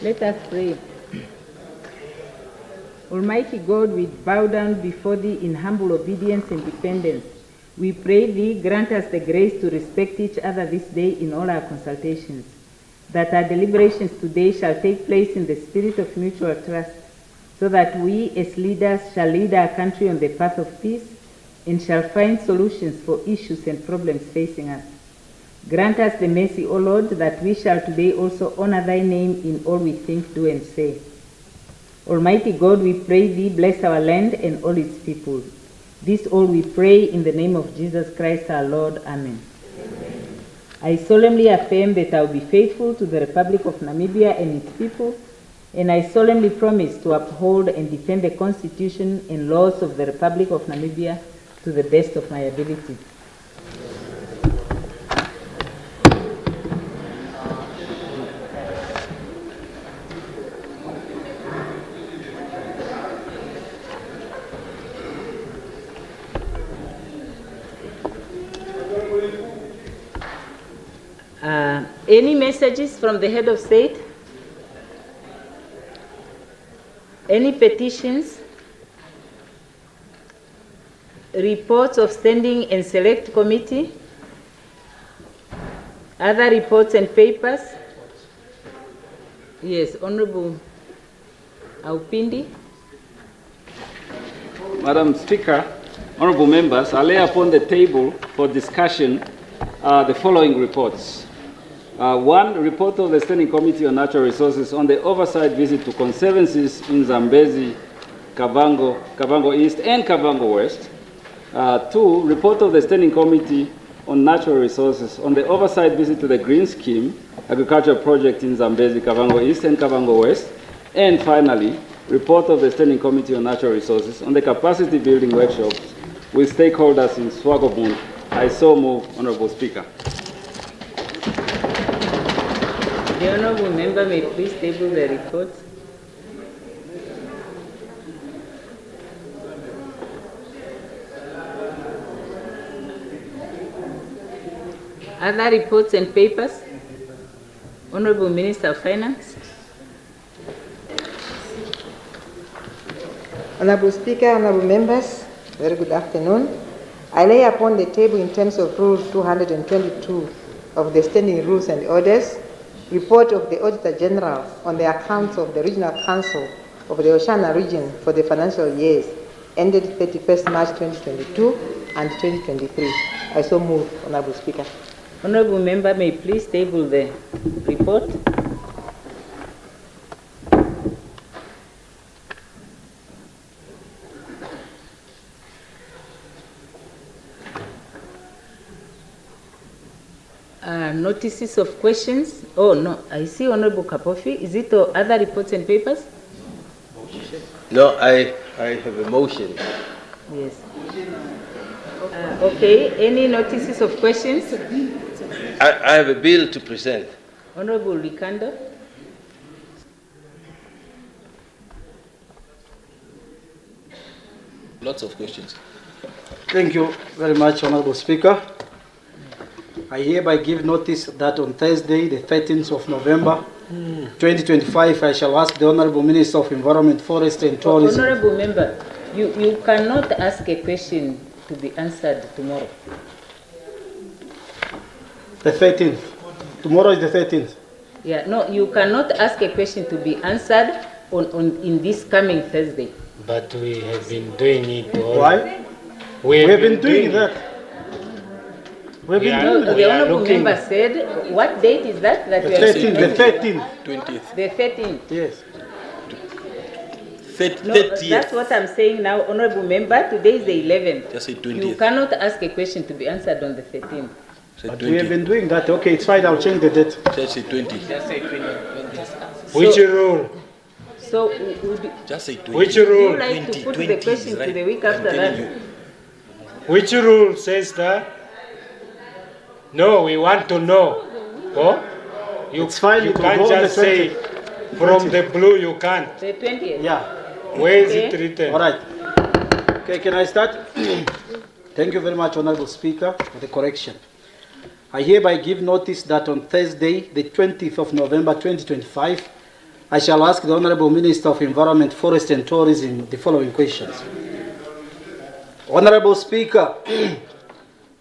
Let us pray. Almighty God, we bow down before thee in humble obedience and dependence. We pray thee, grant us the grace to respect each other this day in all our consultations, that our deliberations today shall take place in the spirit of mutual trust, so that we as leaders shall lead our country on the path of peace and shall find solutions for issues and problems facing us. Grant us the mercy, O Lord, that we shall today also honor thy name in all we think, do, and say. Almighty God, we pray thee, bless our land and all its people. This all we pray in the name of Jesus Christ our Lord. Amen. Amen. I solemnly affirm that I will be faithful to the Republic of Namibia and its people, and I solemnly promise to uphold and defend the Constitution and laws of the Republic of Namibia to the best of my ability. Any messages from the head of state? Any petitions? Reports of standing and select committee? Other reports and papers? Yes, Honorable Aupindi. Madam Speaker, honorable members, I lay upon the table for discussion the following reports. One, report of the Standing Committee on Natural Resources on the oversight visit to conservancies in Zambezi, Kavango East, and Kavango West. Two, report of the Standing Committee on Natural Resources on the oversight visit to the Green Scheme agricultural project in Zambezi, Kavango East, and Kavango West. And finally, report of the Standing Committee on Natural Resources on the capacity building workshops with stakeholders in Swakopmund. I so move, Honorable Speaker. The honorable member may please table the report. Other reports and papers? Honorable Minister of Finance. Honorable Speaker, honorable members, very good afternoon. I lay upon the table in terms of Rule 222 of the Standing Rules and Orders, report of the Auditor General on the accounts of the Regional Council of the Oshana region for the financial years ended 31st March 2022 and 2023. I so move, Honorable Speaker. Honorable member may please table the report. Notices of questions. Oh no, I see Honorable Kapofi. Is it other reports and papers? No, I have a motion. Yes. Okay, any notices of questions? I have a bill to present. Honorable Likando. Lots of questions. Thank you very much, Honorable Speaker. I hereby give notice that on Thursday, the 13th of November, 2025, I shall ask the Honorable Minister of Environment, Forest and Tourism. Honorable member, you cannot ask a question to be answered tomorrow. The 13th. Tomorrow is the 13th. Yeah, no, you cannot ask a question to be answered in this coming Thursday. But we have been doing it. Why? We have been doing that. We've been doing that. The honorable member said, what date is that? The 13th. The 13th. 20th. The 13th. Yes. 30th. That's what I'm saying now, honorable member. Today is the 11th. Just say 20th. You cannot ask a question to be answered on the 13th. But we have been doing that. Okay, it's fine. I'll change the date. Just say 20. Just say 20. Which rule? So, Just say 20. Which would rule? you like to put the question to the week after that? Which rule says that? No, we want to know. Oh? It's fine. You It will can't go on just the say 20th. from the blue you can't. The 20th? Yeah. Where is it written? All right. Okay, can I start? Thank you very much, Honorable Speaker, for the correction. I hereby give notice that on Thursday, the 20th of November 2025, I shall ask the Honorable Minister of Environment, Forest and Tourism the following questions. Honorable Speaker,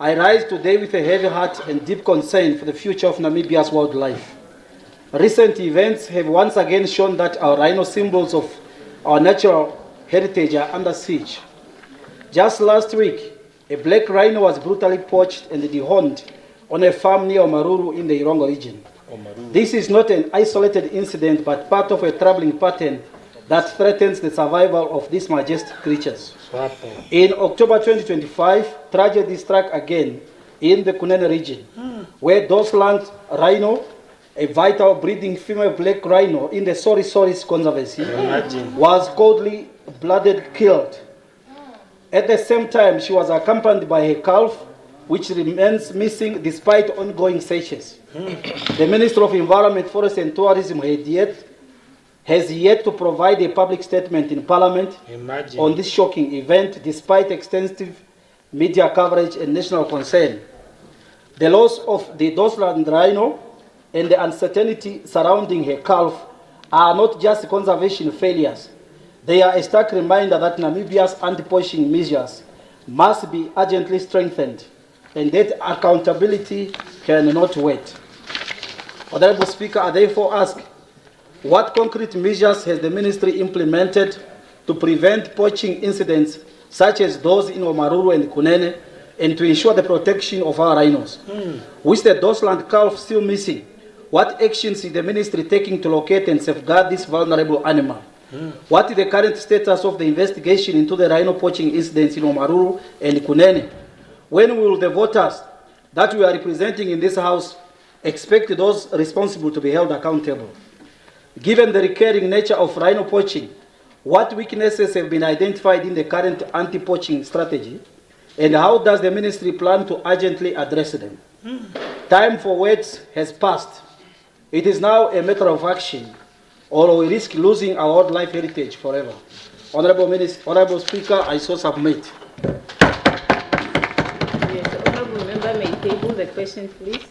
I rise today with a heavy heart and deep concern for the future of Namibia's wildlife. Recent events have once again shown that our rhino symbols of our natural heritage are under siege. Just last week, a black rhino was brutally poached and dehorned on a farm near Omaruru in the Irongo region. This is not an isolated incident, but part of a troubling pattern that threatens the survival of these majestic creatures. In October 2025, tragedy struck again in the Kunene region, where Dosland rhino, a vital breeding female black rhino in the Sorisoris Conservancy, was coldly blooded killed. At the same time, she was accompanied by her calf, which remains missing despite ongoing searches. The Minister of Environment, Forest and Tourism has yet to provide a public statement in Parliament on this shocking event, despite extensive media coverage and national concern. The loss of the Dosland rhino and the uncertainty surrounding her calf are not just conservation failures. They are a stark reminder that Namibia's anti-poaching measures must be urgently strengthened, and that accountability cannot wait. Honorable Speaker, I therefore ask, what concrete measures has the Ministry implemented to prevent poaching incidents such as those in Omaruru and Kunene, and to ensure the protection of our rhinos? With the Dosland calf still missing, what actions is the Ministry taking to locate and safeguard this vulnerable animal? What is the current status of the investigation into the rhino poaching incidents in Omaruru and Kunene? When will the voters that we are representing in this House expect those responsible to be held accountable? Given the recurring nature of rhino poaching, what weaknesses have been identified in the current anti-poaching strategy, and how does the Ministry plan to urgently address them? Time for words has passed. It is now a matter of action, or we risk losing our wildlife heritage forever. Honorable Speaker, I so submit. Yes, Honorable Member may table the question, please.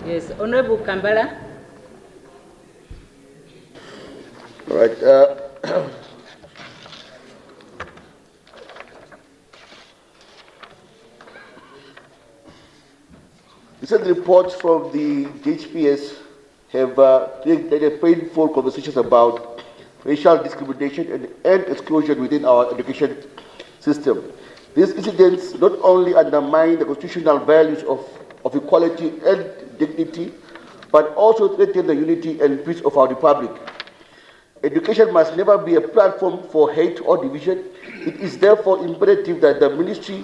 Yes, Honorable Kambala. All right. Recent reports from the HPS have created painful conversations about racial discrimination and exclusion within our education system. These incidents not only undermine the constitutional values of equality and dignity, but also threaten the unity and peace of our republic. Education must never be a platform for hate or division. It is therefore imperative that the Ministry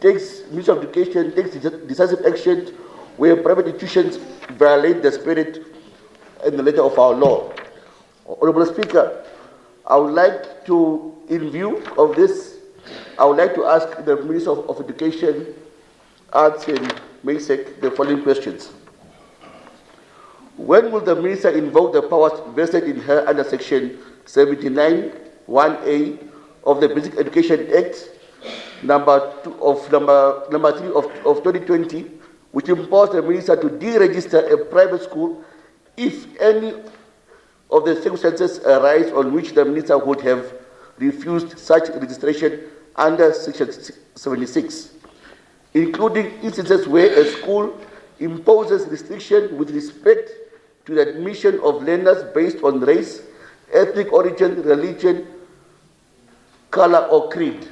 of Education takes decisive action where private institutions violate the spirit and the letter of our law. Honorable Speaker, I would like to, in view of this, I would like to ask the Minister of Education, Arts and Maysek the following questions. When will the Minister invoke the powers vested in her under Section 79(1)(a) of the Basic Education Act, number 3 of 2020, which empowers the Minister to deregister a private school if any of the circumstances arise on which the Minister would have refused such registration under Section 76, including instances where a school imposes restriction with respect to the admission of learners based on race, ethnic origin, religion, color, or creed.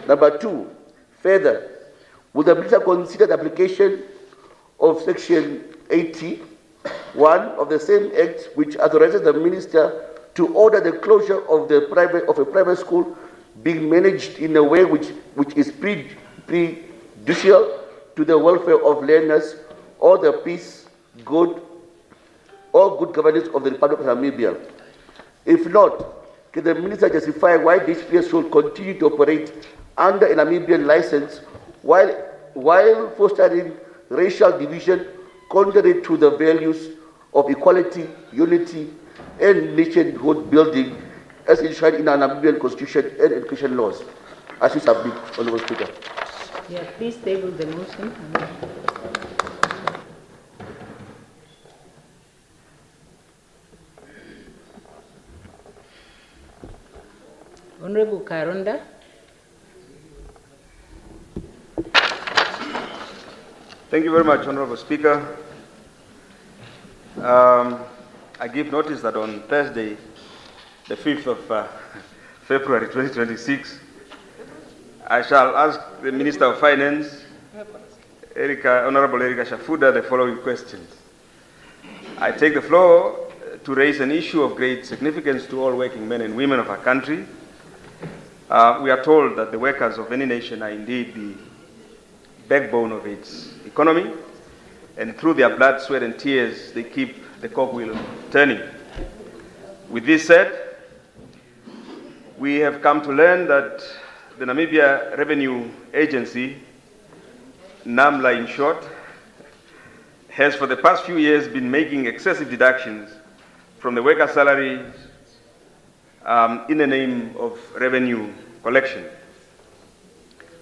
Number 2, further, will the Minister consider the application of Section 80(1) of the same Act, which authorizes the Minister to order the closure of a private school being managed in a way which is prejudicial to the welfare of learners or the peace, good governance of the Republic of Namibia? If not, can the Minister justify why this HPS should continue to operate under a Namibian license while fostering racial division contrary to the values of equality, unity, and nationhood building as enshrined in our Namibian Constitution and education laws. As you submit, Honorable Speaker. Yeah, please table the motion. Honorable Karonda. Thank you very much, Honorable Speaker. I give notice that on Thursday, the 5th of February 2026, I shall ask the Minister of Finance, Honorable Erika Shafuda, the following questions. I take the floor to raise an issue of great significance to all working men and women of our country. We are told that the workers of any nation are indeed the backbone of its economy, and through their blood, sweat, and tears, they keep the cogwheel turning. With this said, we have come to learn that the Namibia Revenue Agency, NAMLA in short, has for the past few years been making excessive deductions from the workers' salaries in the name of revenue collection.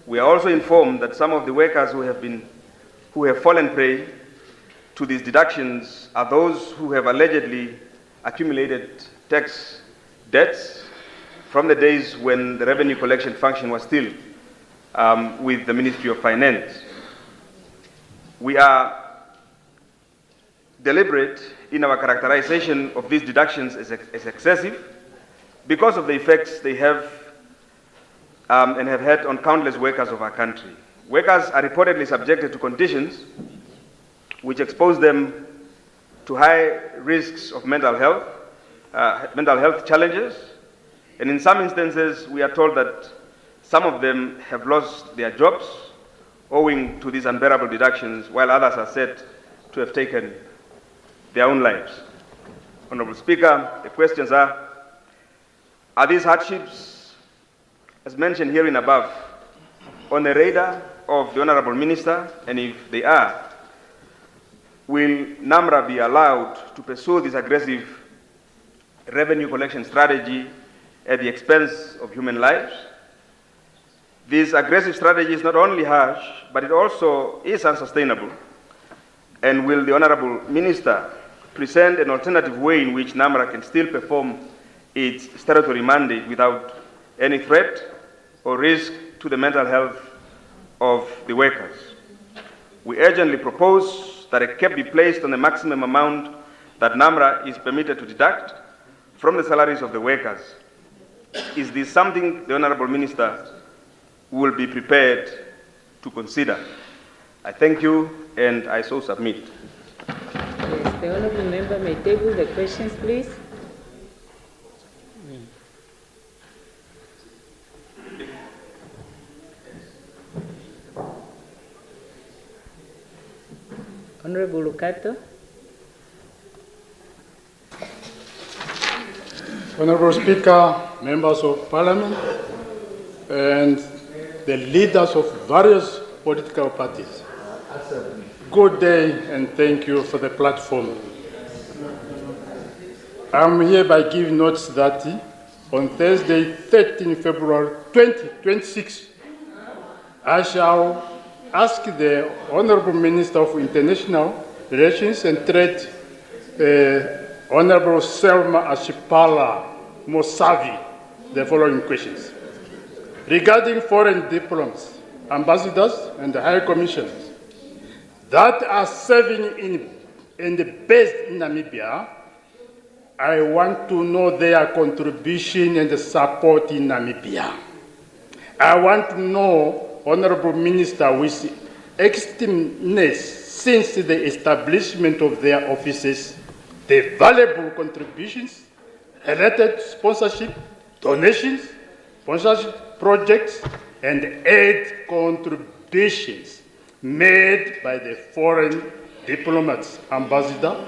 We are also informed that some of the workers who have fallen prey to these deductions are those who have allegedly accumulated tax debts from the days when the revenue collection function was still with the Ministry of Finance. We are deliberate in our characterization of these deductions as excessive because of the effects they have and have had on countless workers of our country. Workers are reportedly subjected to conditions which expose them to high risks of mental health challenges, and in some instances we are told that some of them have lost their jobs owing to these unbearable deductions, while others are said to have taken their own lives. Honorable Speaker, the questions are these hardships, as mentioned herein above, on the radar of the Honorable Minister? And if they are, will NAMRA be allowed to pursue this aggressive revenue collection strategy at the expense of human lives? This aggressive strategy is not only harsh, but it also is unsustainable. And will the Honorable Minister present an alternative way in which NAMRA can still perform its statutory mandate without any threat or risk to the mental health of the workers? We urgently propose that a cap be placed on the maximum amount that NAMRA is permitted to deduct from the salaries of the workers. Is this something the Honorable Minister will be prepared to consider? I thank you, and I so submit. Yes, the Honorable Member may table the questions, please. Honorable Lucato. Honorable Speaker, members of Parliament, and the leaders of various political parties. Good day, and thank you for the platform. I'm hereby giving notice that on Thursday, 13 February 2026, I shall ask the Honorable Minister of International Relations and Trade, Honorable Selma Ashipala Mosavi, the following questions. Regarding foreign diplomats, ambassadors, and high commissioners that are serving in the base in Namibia, I want to know their contribution and support in Namibia. I want to know, Honorable Minister, with extremeness since the establishment of their offices, the valuable contributions, related sponsorship, donations, sponsorship projects, and aid contributions made by the foreign diplomats, ambassadors,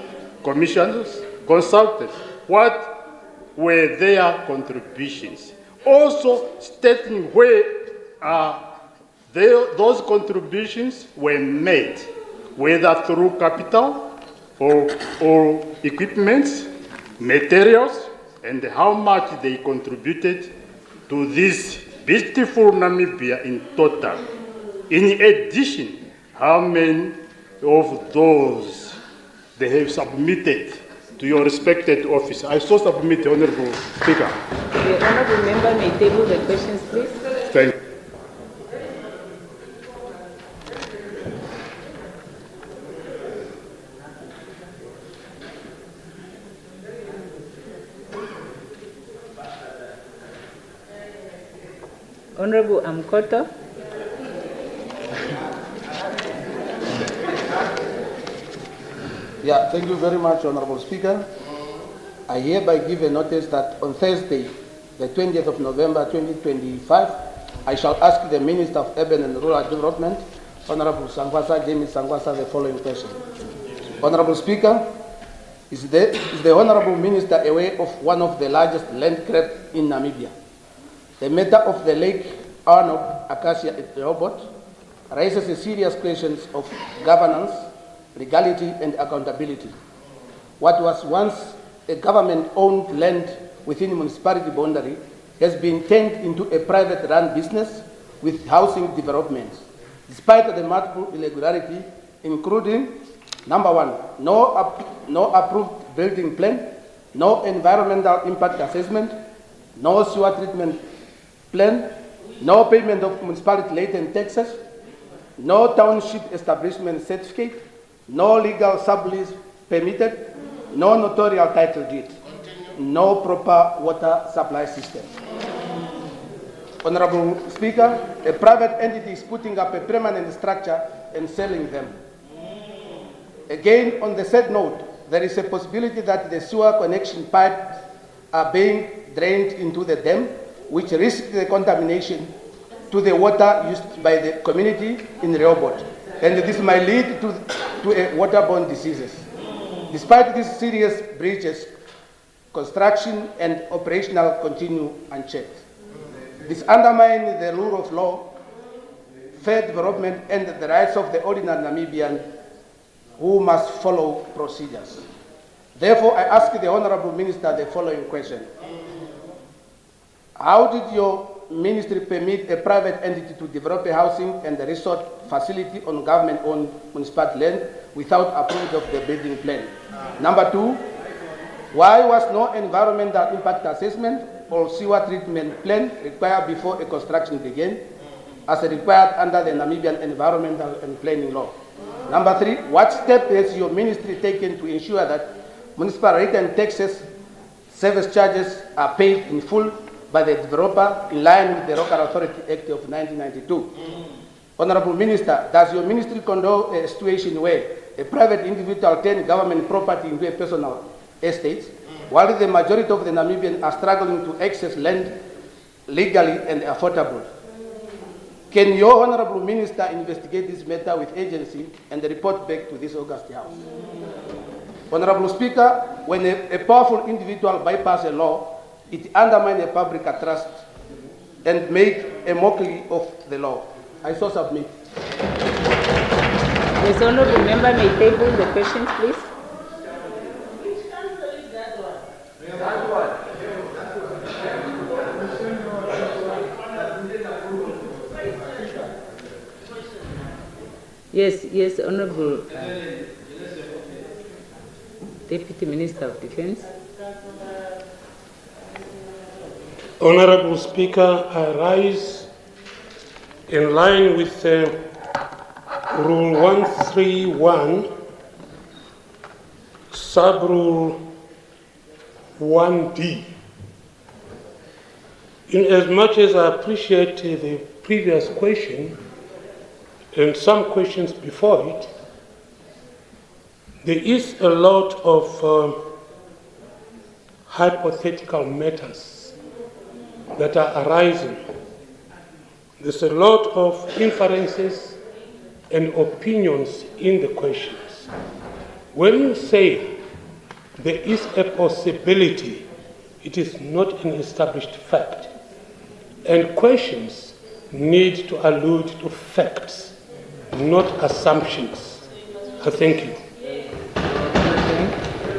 commissioners, consultants. What were their contributions? Also stating where those contributions were made, whether through capital, or equipments, materials, and how much they contributed to this beautiful Namibia in total. In addition, how many of those they have submitted to your respected office? I so submit, Honorable Speaker. The honourable member may table the questions, please. Thank you. Honourable Amkoto. Yeah, thank you very much, Honorable Speaker. I hereby give a notice that on Thursday, the 20th of November 2025, I shall ask the Minister of Urban and Rural Development, Honorable Sangwasa, James Sangwasa, the following question. Honorable Speaker, is the Honorable Minister aware of one of the largest land grabs in Namibia? The matter of the Lake Arnold Acacia at Rehoboth raises a serious questions of governance, legality, and accountability. What was once a government-owned land within municipality boundary has been turned into a private-run business with housing developments, despite the multiple irregularities, including, number one, no approved building plan, no environmental impact assessment, no sewer treatment plan, no payment of municipality latent taxes, no township establishment certificate, no legal sublease permitted, no notarial title deed, no proper water supply system. Honorable Speaker, a private entity is putting up a permanent structure and selling them. Again, on the said note, there is a possibility that the sewer connection pipes are being drained into the dam, which risks the contamination to the water used by the community in Rehoboth. And this might lead to waterborne diseases. Despite these serious breaches, construction and operational continue unchecked. This undermines the rule of law, fair development, and the rights of the ordinary Namibian who must follow procedures. Therefore, I ask the Honorable Minister the following question. How did your ministry permit a private entity to develop a housing and a resort facility on government-owned municipality land without approval of the building plan? Number two, why was no environmental impact assessment or sewer treatment plan required before a construction began, as required under the Namibian Environmental and Planning Law? Number three, what steps has your ministry taken to ensure that municipal rate and taxes service charges are paid in full by the developer in line with the Local Authority Act of 1992. Honorable Minister, does your ministry condone a situation where a private individual turns government property into a personal estate, while the majority of the Namibians are struggling to access land legally and affordably? Can your Honorable Minister investigate this matter with agency and report back to this August House? Honorable Speaker, when a powerful individual bypasses a law, it undermines a public trust and makes a mockery of the law. I so submit. Yes, honourable member may table the questions, please. Yes, honourable Deputy Minister of Defence. Honorable Speaker, I rise in line with Rule 131, Sub-Rule 1D. In as much as I appreciate the previous question and some questions before it, there is a lot of hypothetical matters that are arising. There's a lot of inferences and opinions in the questions. When you say there is a possibility, it is not an established fact. And questions need to allude to facts, not assumptions. I thank you.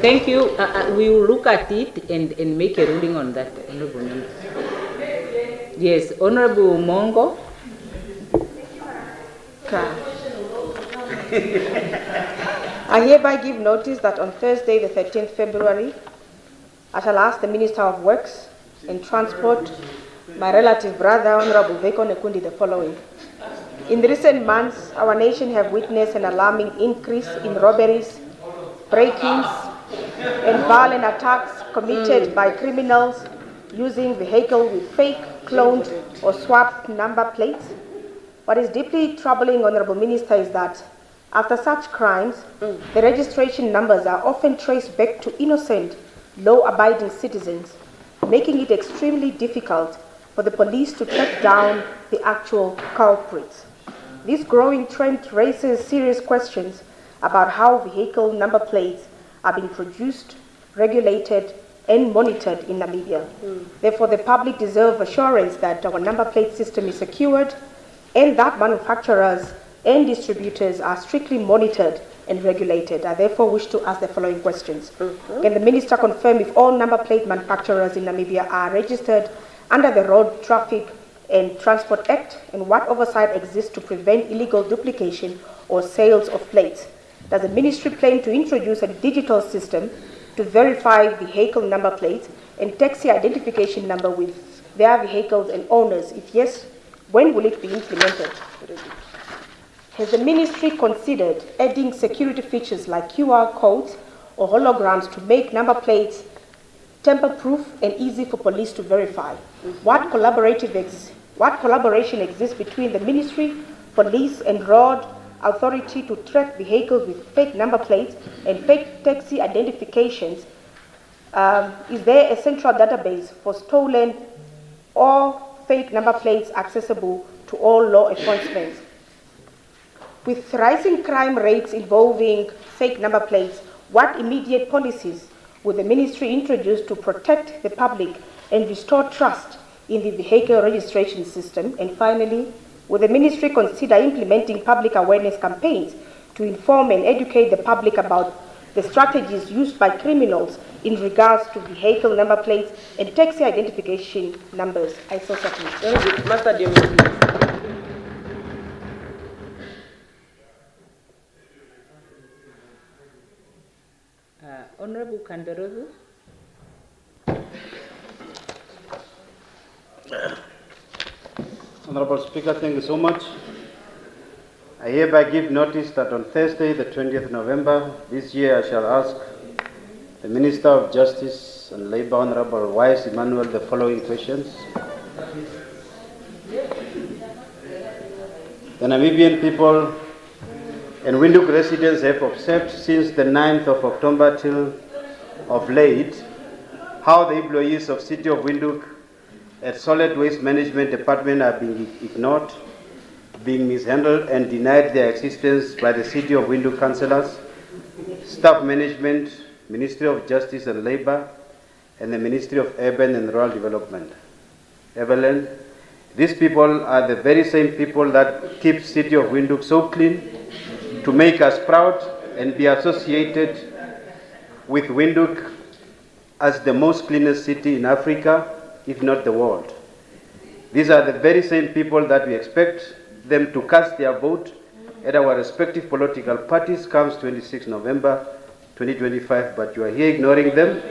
Thank you. We will look at it and make a ruling on that, Honorable Member. Yes, Honorable Mongo. I hereby give notice that on Thursday, the 13th February, I shall ask the Minister of Works and Transport, my relative brother, Honorable Veko Nekundi, the following. In recent months, our nation have witnessed an alarming increase in robberies, break-ins, and violent attacks committed by criminals using vehicles with fake, cloned, or swapped number plates. What is deeply troubling, Honorable Minister, is that after such crimes, the registration numbers are often traced back to innocent, law-abiding citizens, making it extremely difficult for the police to track down the actual culprits. This growing trend raises serious questions about how vehicle number plates are being produced, regulated, and monitored in Namibia. Therefore, the public deserve assurance that our number plate system is secured and that manufacturers and distributors are strictly monitored and regulated. I therefore wish to ask the following questions. Can the Minister confirm if all number plate manufacturers in Namibia are registered under the Road Traffic and Transport Act, and what oversight exists to prevent illegal duplication or sales of plates? Does the Ministry plan to introduce a digital system to verify vehicle number plates and taxi identification number with their vehicles and owners? If yes, when will it be implemented? Has the Ministry considered adding security features like QR codes or holograms to make number plates tamper-proof and easy for police to verify? What collaboration exists between the Ministry, police, and road authority to track vehicles with fake number plates and fake taxi identifications? Is there a central database for stolen or fake number plates accessible to all law enforcement? With rising crime rates involving fake number plates, what immediate policies will the Ministry introduce to protect the public and restore trust in the vehicle registration system? And finally, will the Ministry consider implementing public awareness campaigns to inform and educate the public about the strategies used by criminals in regards to vehicle number plates and taxi identification numbers? I so submit. Very good. Master Demo. Honorable Kandarovu. Honorable Speaker, thank you so much. I hereby give notice that on Thursday, the 20th November this year, I shall ask the Minister of Justice and Labour, Honorable Wise Emmanuel, the following questions. The Namibian people and Windhoek residents have observed since the 9th of October till of late how the employees of City of Windhoek at Solid Waste Management Department are being ignored, being mishandled and denied their existence by the City of Windhoek councillors, staff management, Ministry of Justice and Labour, and the Ministry of Urban and Rural Development. Evelyn, these people are the very same people that keep City of Windhoek so clean, to make us proud and be associated with Windhoek as the most cleanest city in Africa, if not the world. These are the very same people that we expect them to cast their vote at our respective political parties comes 26 November 2025, but you are here ignoring them.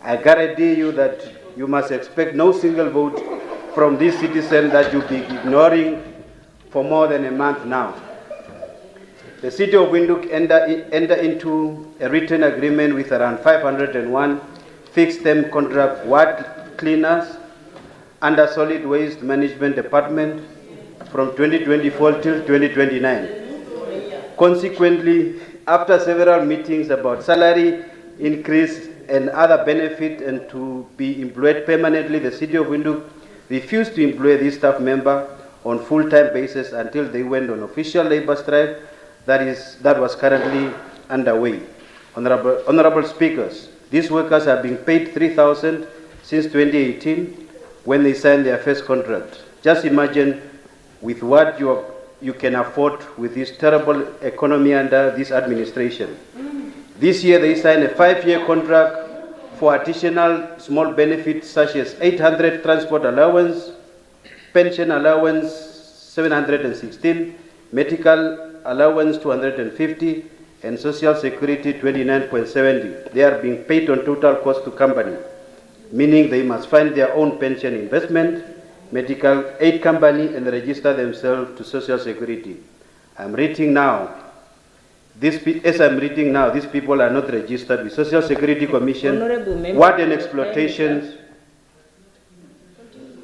I guarantee you that you must expect no single vote from this citizen that you'll be ignoring for more than a month now. The City of Windhoek enter into a written agreement with around 501 fixed-term contract ward cleaners under Solid Waste Management Department from 2024 till 2029. Consequently, after several meetings about salary increase and other benefit and to be employed permanently, the City of Windhoek refused to employ this staff member on full-time basis until they went on official labor strike that was currently underway. Honorable Speakers, these workers are being paid $3,000 since 2018 when they signed their first contract. Just imagine with what you can afford with this terrible economy under this administration. This year they signed a 5-year contract for additional small benefits such as 800 transport allowance, pension allowance 716, medical allowance 250, and social security 29.70. They are being paid on total cost to company, meaning they must find their own pension investment, medical aid company, and register themselves to social security. I'm reading now. As I'm reading now, these people are not registered with Social Security Commission. What an exploitation.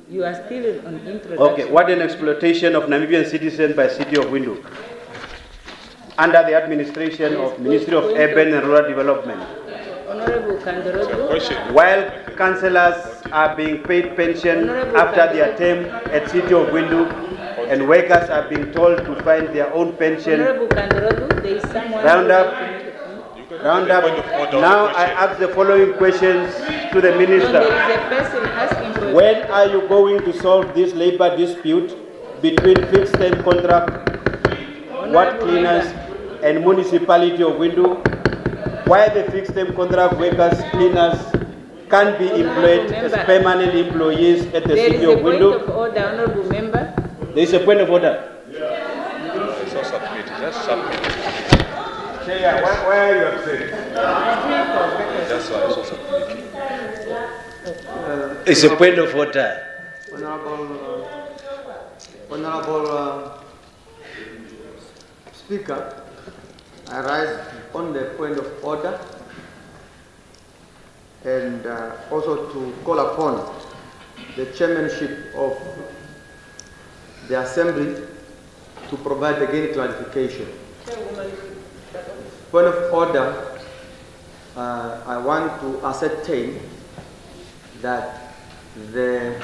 You are still on introduction. Okay, what an exploitation of Namibian citizens by City of Windhoek under the administration of Ministry of Urban and Rural Development. Honorable Kandorobo. While councillors are being paid pension after their term at City of Windhoek, and workers are being told to find their own pension. Honorable Kandorobo, there is someone. Round up. Now I ask the following questions to the minister. No, there is a person asking for. When are you going to solve this labor dispute between fixed-term contract, what cleaners, and municipality of Windhoek? Why the fixed-term contract workers, cleaners, can't be employed as permanent employees at the City of Windhoek? There is a point of order, honorable member. There is a point of order. It's not submitted. Just submit. Chair, why are you upset? That's why it's not submitted. It's a point of order. Honorable Speaker, I rise on the point of order and also to call upon the chairmanship of the Assembly to provide again clarification. Point of order, I want to ascertain that the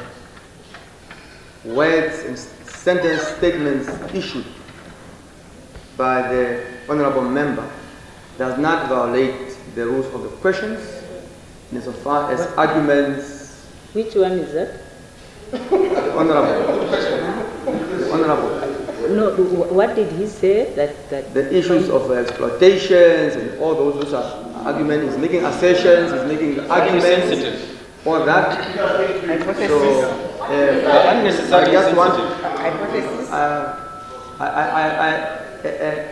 words and sentence statements issued by the honorable member does not violate the rules of the questions insofar as arguments. Which one is that? Honorable. No, what did he say? That the issues of exploitations and all those are arguments. He's making assertions. He's making arguments. For that. So I just want.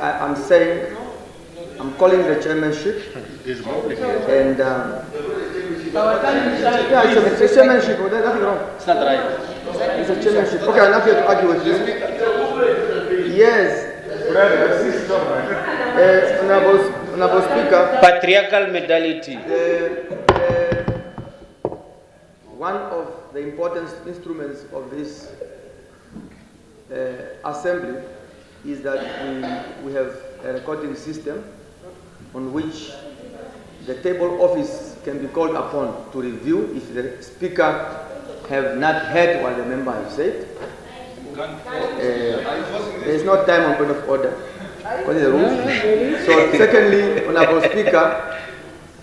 I'm saying. I'm calling the chairmanship. And yeah, it's a chairmanship. There's nothing wrong. It's not right. It's a chairmanship. Okay, I'm not here to argue with you. Yes. Honorable Speaker. Patriarchal medality. One of the important instruments of this assembly is that we have a recording system on which the table office can be called upon to review if the speaker have not heard what the member has said. There is no time on point of order. What is the rules? So secondly, Honorable Speaker,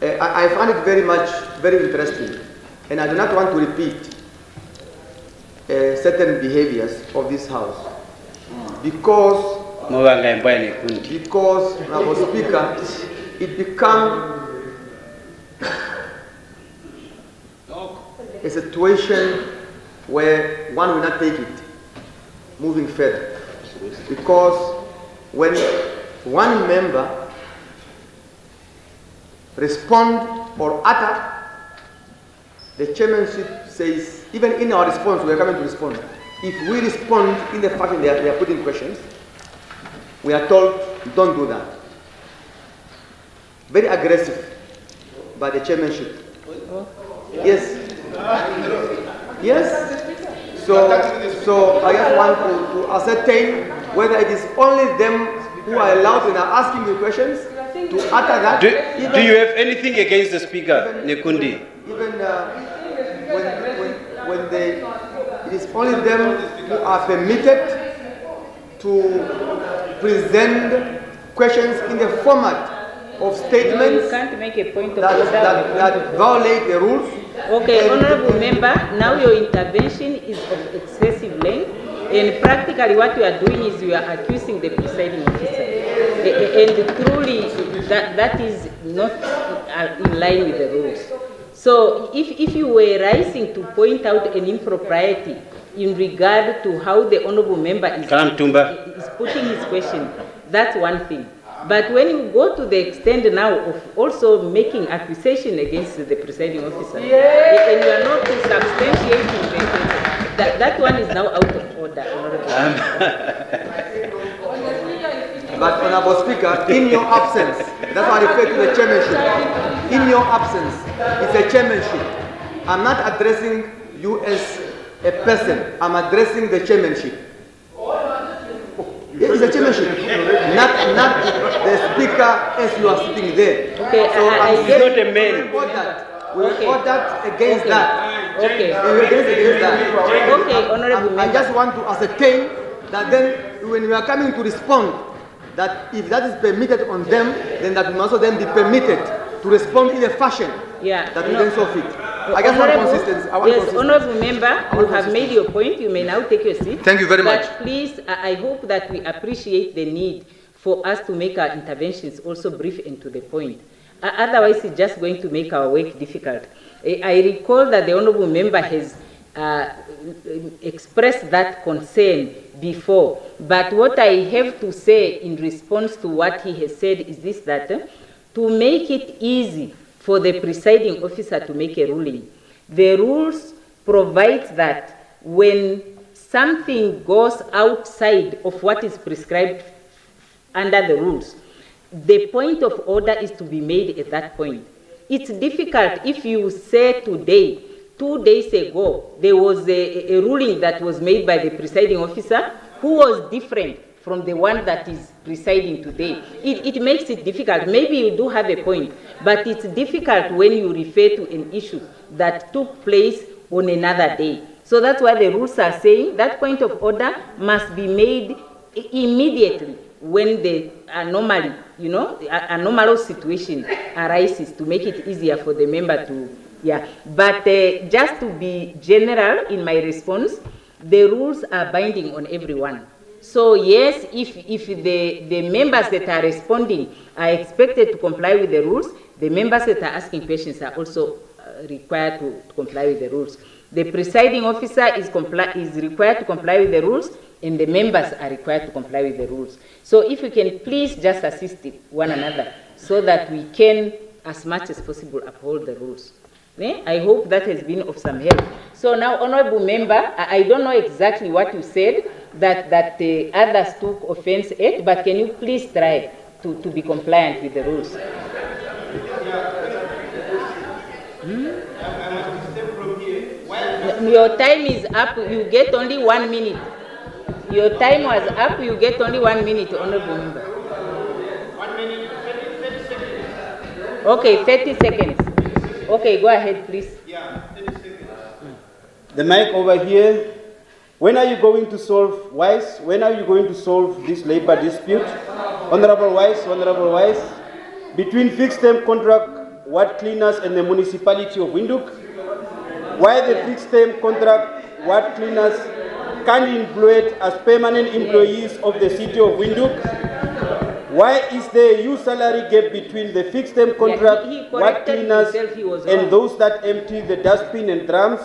I find it very interesting, and I do not want to repeat certain behaviors of this house because Honorable Speaker, it becomes a situation where one will not take it moving further. Because when one member respond or utter, the chairmanship says, even in our response, we are coming to respond. If we respond in the fashion they are putting questions, we are told, don't do that. Very aggressive by the chairmanship. Yes. Yes. So I just want to ascertain whether it is only them who are allowed and are asking the questions to utter that. Do you have anything against the speaker, Nekundi? Even when it is only them who are permitted to present questions in the format of statements. No, you can't make a point of that violate the rules. Okay, honorable member, now your intervention is of excessive length, and practically what you are doing is you are accusing the presiding officer. And truly, that is not in line with the rules. So if you were rising to point out an impropriety in regard to how the honorable member is putting his question, that's one thing. But when you go to the extent now of also making accusation against the presiding officer, and you are not substantiating that one is now out of order, Honorable. But Honorable Speaker, in your absence, that's why I refer to the chairmanship. In your absence, it's a chairmanship. I'm not addressing you as a person. I'm addressing the chairmanship. It's a chairmanship, not the speaker as you are sitting there. Okay, so he's not a man. We ordered against that. Okay. Against that. Okay, Honorable I just want to ascertain that then when we are coming to respond, that if that is permitted on them, then that will also then be permitted to respond in a fashion that will then solve it. I just want consistency. Yes, honorable member, you have made your point. You may now take your seat. Thank you very much. But please, I hope that we appreciate the need for us to make our interventions also brief and to the point. Otherwise, it's just going to make our work difficult. I recall that the honorable member has expressed that concern before. But what I have to say in response to what he has said is this, that to make it easy for the presiding officer to make a ruling, the rules provide that when something goes outside of what is prescribed under the rules, the point of order is to be made at that point. It's difficult if you say today, 2 days ago, there was a ruling that was made by the presiding officer who was different from the one that is presiding today. It makes it difficult. Maybe you do have a point, but it's difficult when you refer to an issue that took place on another day. So that's why the rules are saying that point of order must be made immediately when the anomaly, anomalous situation arises, to make it easier for the member to, But just to be general in my response, the rules are binding on everyone. So yes, if the members that are responding are expected to comply with the rules, the members that are asking questions are also required to comply with the rules. The presiding officer is required to comply with the rules, and the members are required to comply with the rules. So if you can please just assist one another so that we can, as much as possible, uphold the rules. I hope that has been of some help. So now, honorable member, I don't know exactly what you said that the others took offense at, but can you please try to be compliant with the rules? Your time is up. You get only 1 minute. Your time was up. You get only 1 minute, honorable member. 1 minute, 30 seconds. Okay, 30 seconds. Okay, go ahead, please. Yeah, 30 seconds. The mic over here. When are you going to solve, Wise? When are you going to solve this labor dispute? Honorable Wise, between fixed-term contract ward cleaners and the municipality of Windhoek? Why the fixed-term contract ward cleaners can't be employed as permanent employees of the city of Windhoek? Why is there a huge salary gap between the fixed-term contract ward cleaners and those that empty the dustbin and drums?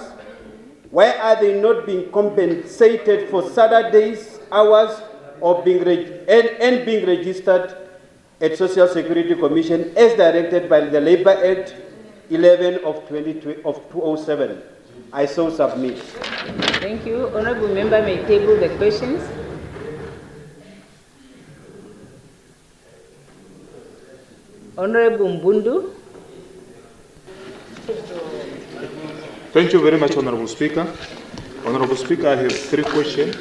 Why are they not being compensated for Saturdays hours or being registered at Social Security Commission as directed by the Labour Act 11 of 2007? I so submit. Thank you. Honourable member may table the questions. Honourable Mbundu. Thank you very much, Honorable Speaker. Honorable Speaker, I have 3 questions.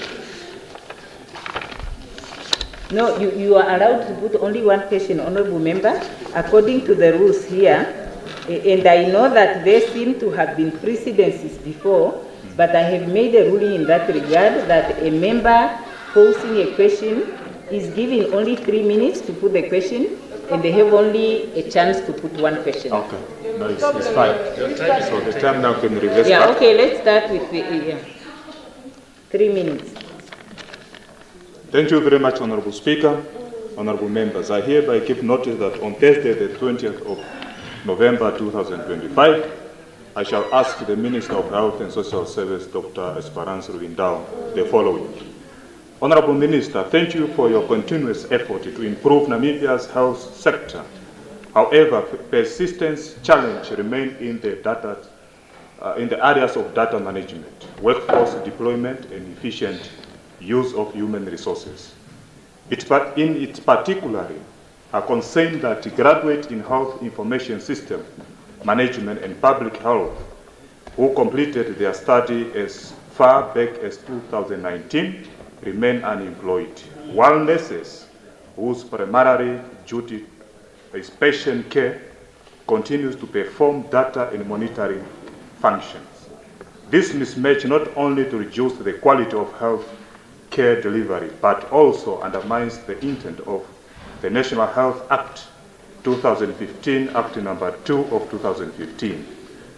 No, you are allowed to put only 1 question, Honourable Member, according to the rules here. And I know that there seem to have been precedences before, but I have made a ruling in that regard that a member posing a question is given only 3 minutes to put the question, and they have only a chance to put 1 question. Okay, no, it's fine. So the time now can reverse back. Okay, let's start with the 3 minutes. Thank you very much, Honorable Speaker. Honorable members, I hereby give notice that on Thursday, the 20th of November 2025, I shall ask the Minister of Health and Social Service, Dr. Esperance Ruindao, the following. Honorable Minister, thank you for your continuous effort to improve Namibia's health sector. However, persistent challenges remain in the areas of data management, workforce deployment, and efficient use of human resources. In it particularly, are concerned that graduates in health information system management and public health who completed their study as far back as 2019 remain unemployed, while nurses whose primary duty is patient care continues to perform data and monitoring functions. This mismatch not only to reduce the quality of health care delivery, but also undermines the intent of the National Health Act 2015, Act number 2 of 2015,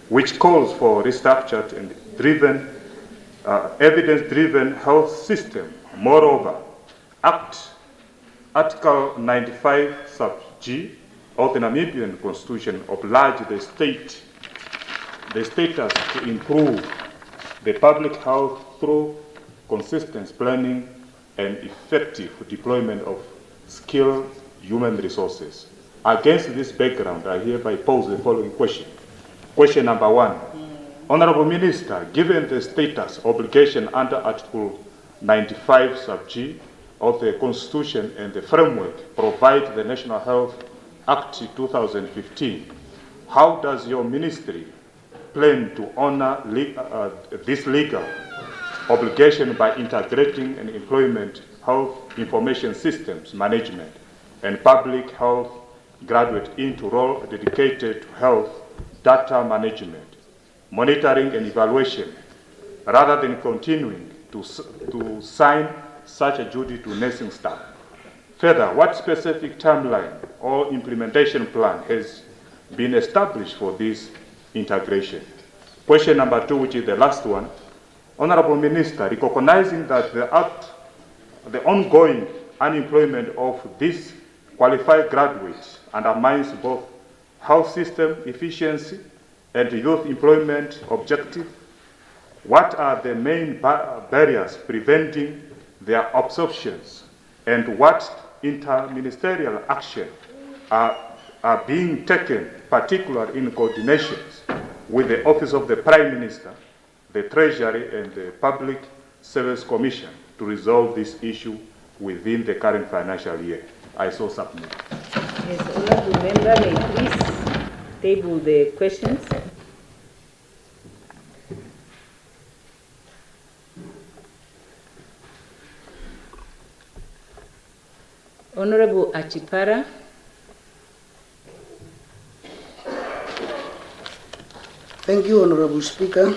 which calls for a restructured and evidence-driven health system. Moreover, Article 95 sub G of the Namibian Constitution obliged the status to improve the public health through consistent planning and effective deployment of skilled human resources. Against this background, I hereby pose the following question. Question number 1. Honorable Minister, given the status obligation under Article 95 sub G of the Constitution and the framework provide the National Health Act 2015, how does your ministry plan to honor this legal obligation by integrating and employment health information systems management and public health graduate into role dedicated to health data management, monitoring and evaluation, rather than continuing to sign such a duty to nursing staff? Further, what specific timeline or implementation plan has been established for this integration? Question number 2, which is the last one. Honorable Minister, recognizing that the ongoing unemployment of these qualified graduates undermines both health system efficiency and youth employment objective, what are the main barriers preventing their absorptions, and what interministerial action are being taken, particularly in coordination with the Office of the Prime Minister, the Treasury, and the Public Service Commission to resolve this issue within the current financial year? I so submit. Yes, honorable member, may please table the questions. Honorable Achipara. Thank you, Honorable Speaker.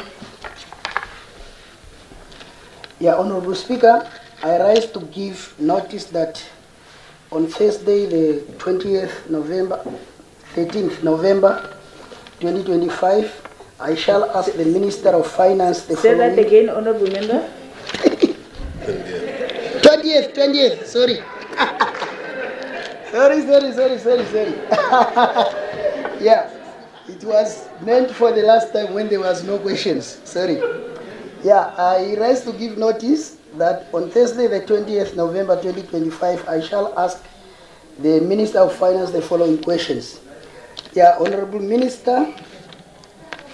Honorable Speaker, I rise to give notice that on Thursday, the 13th November 2025, I shall ask the Minister of Finance the Say following. that again, honorable member. 20th, sorry. sorry. It was meant for the last time when there was no questions. Sorry. I rise to give notice that on Thursday, the 20th November 2025, I shall ask the Minister of Finance the following questions. Honorable Minister,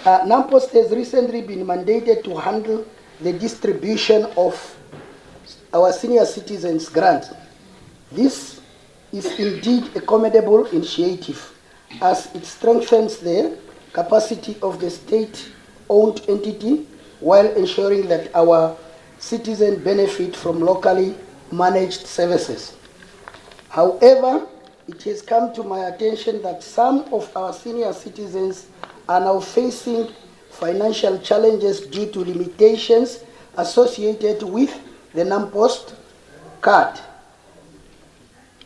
NAMPOST has recently been mandated to handle the distribution of our senior citizens grant. This is indeed a commendable initiative as it strengthens the capacity of the state-owned entity while ensuring that our citizens benefit from locally managed services. However, it has come to my attention that some of our senior citizens are now facing financial challenges due to limitations associated with the NAMPOST card.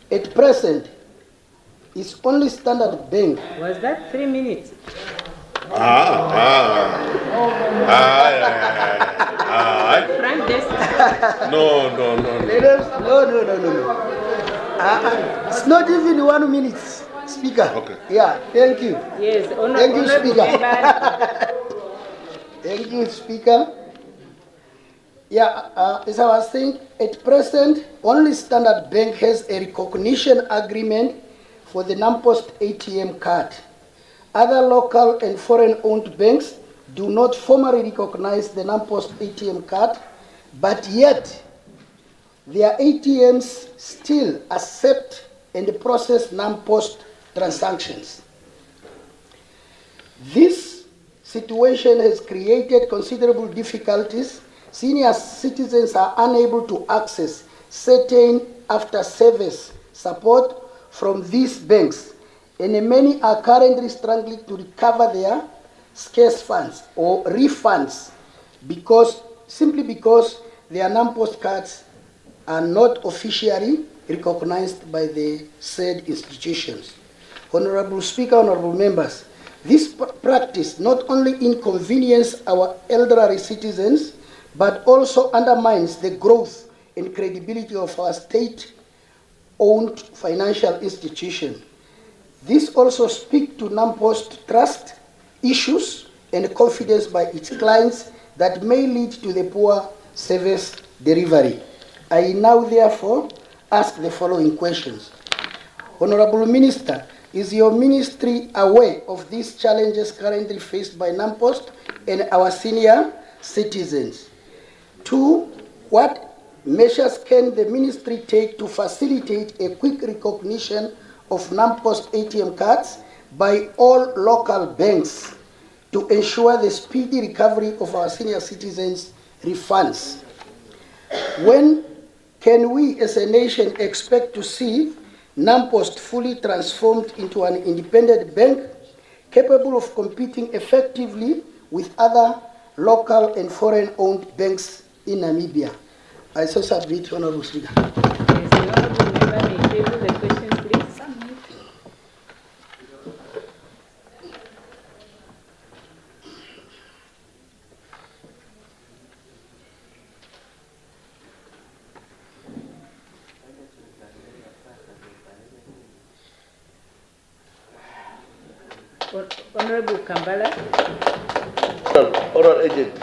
At present, it's only Standard Bank. Was that 3 minutes? Frank Desta. No. It's not even 1 minute, Speaker. Okay. Yeah, thank you. Yes, thank you, Honorable Speaker. Member. Thank you, Speaker. Yeah, as I was saying, at present, only Standard Bank has a recognition agreement for the NAMPOST ATM card. Other local and foreign-owned banks do not formally recognize the NAMPOST ATM card, but yet their ATMs still accept and process NAMPOST transactions. This situation has created considerable difficulties. Senior citizens are unable to access certain after-service support from these banks, and many are currently struggling to recover their scarce funds or refunds simply because their NAMPOST cards are not officially recognized by the said institutions. Honorable Speaker, honorable members, this practice not only inconveniences our elderly citizens, but also undermines the growth and credibility of our state-owned financial institution. This also speaks to NAMPOST trust issues and confidence by its clients that may lead to the poor service delivery. I now therefore ask the following questions. Honorable Minister, is your ministry aware of these challenges currently faced by NAMPOST and our senior citizens? 2, what measures can the ministry take to facilitate a quick recognition of NAMPOST ATM cards by all local banks to ensure the speedy recovery of our senior citizens' refunds? When can we as a nation expect to see NAMPOST fully transformed into an independent bank capable of competing effectively with other local and foreign-owned banks in Namibia? I so submit, Honorable Speaker. Yes, the Honorable Member may table the question, please. Honorable Kambala. Oral agent.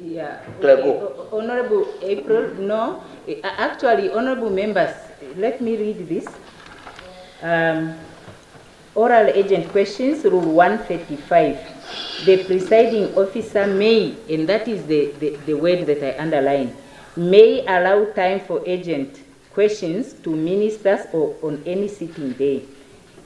Yeah. Claire, Okay. Honorable April, no. Actually, honorable members, let me read this. Oral agent questions, Rule 135. The presiding officer may, and that is the word that I underline, may allow time for agent questions to ministers or on any sitting day.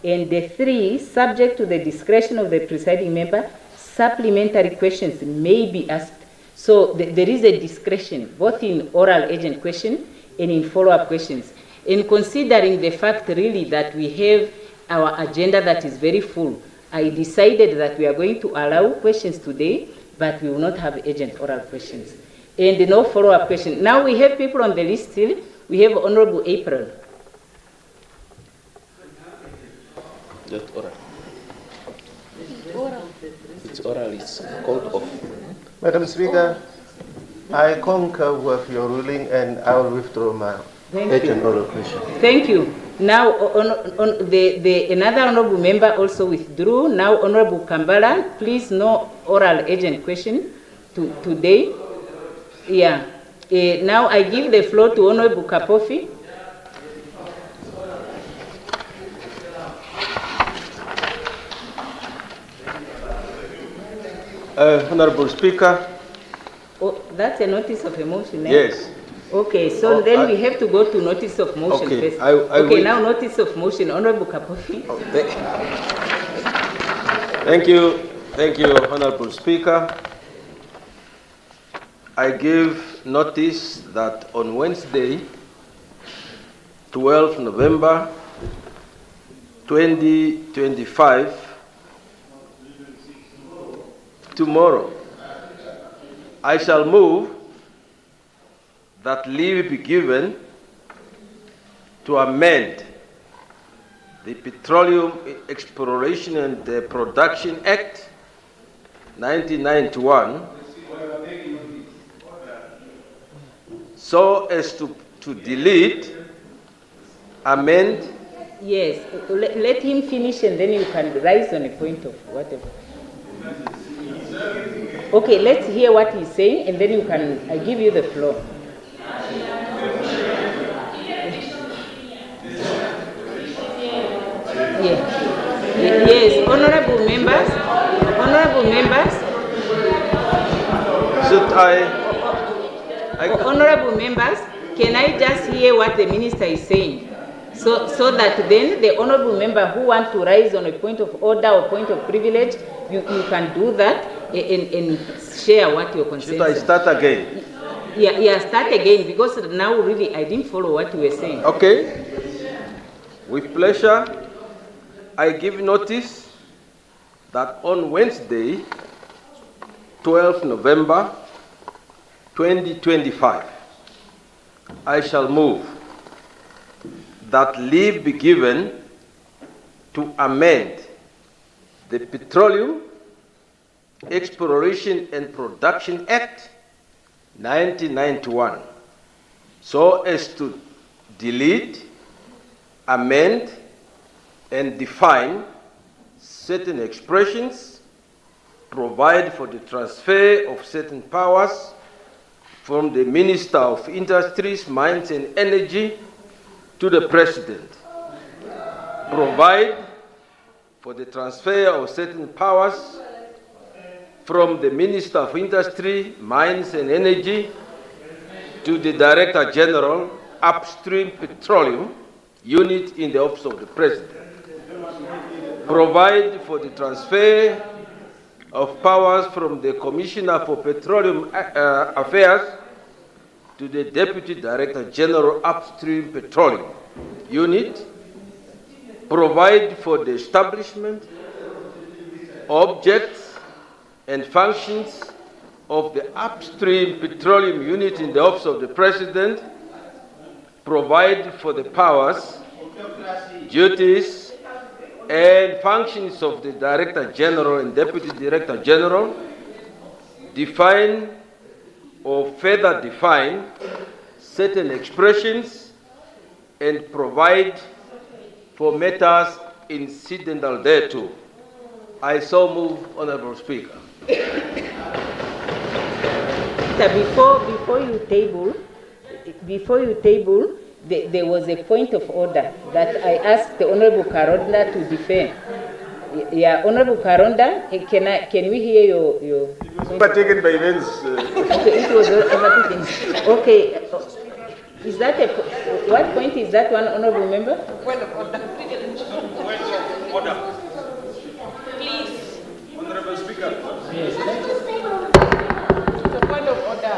And the 3, subject to the discretion of the presiding member, supplementary questions may be asked. So there is a discretion, both in oral agent question and in follow-up questions. And considering the fact really that we have our agenda that is very full, I decided that we are going to allow questions today, but we will not have agent oral questions. And no follow-up question. Now we have people on the list still. We have Honorable April. Just oral. It's oral, it's called off. Madam Speaker, I concur with your ruling and I will withdraw my agent oral question. Thank you. Now, another honorable member also withdrew. Now, Honorable Kambala, please no oral agent question today. Yeah. Now I give the floor to Honorable Kapofi. Honorable Speaker. Oh, that's a notice of a motion. Eh? Yes. Okay, so then we have to go to notice of motion okay. first. Okay, now notice of motion. Honorable Kapofi. Thank you, Honorable Speaker. I give notice that on Wednesday, 12 November 2025, tomorrow, I shall move that leave be given to amend the Petroleum Exploration and Production Act 1991 so as to delete amend. Yes, let him finish and then you can rise on a point of whatever. Okay, let's hear what he's saying and then you can, I give you the floor. Yes, honorable members, honorable members, can I just hear what the minister is saying? So that then the honorable member who wants to rise on a point of order or point of privilege, you can do that and share what your concern is. Should I start again? Yeah, start again, because now really I didn't follow what you were saying. Okay. With pleasure, I give notice that on Wednesday, 12 November 2025, I shall move that leave be given to amend the Petroleum Exploration and Production Act 1991 so as to delete, amend, and define certain expressions, provide for the transfer of certain powers from the Minister of Industries, Mines and Energy to the President, provide for the transfer of certain powers from the Minister of Industry, Mines and Energy to the Director General, Upstream Petroleum Unit in the Office of the President, provide for the transfer of powers from the Commissioner for Petroleum Affairs to the Deputy Director General, Upstream Petroleum Unit, provide for the establishment, objects, and functions of the Upstream Petroleum Unit in the Office of the President, provide for the powers, duties, and functions of the Director General and Deputy Director General, define or further define certain expressions, and provide for matters incidental thereto. I so move, Honorable Speaker. Before you table, there was a point of order that I asked the Honorable Karonda to defend. Yeah, Honorable Karonda, can we hear your Overtaken by events. Okay, it was overtaken. Okay, is that what point is that one, Honorable Member? Point of order. Order. Please. Honorable Speaker. Yes. It's a point of order.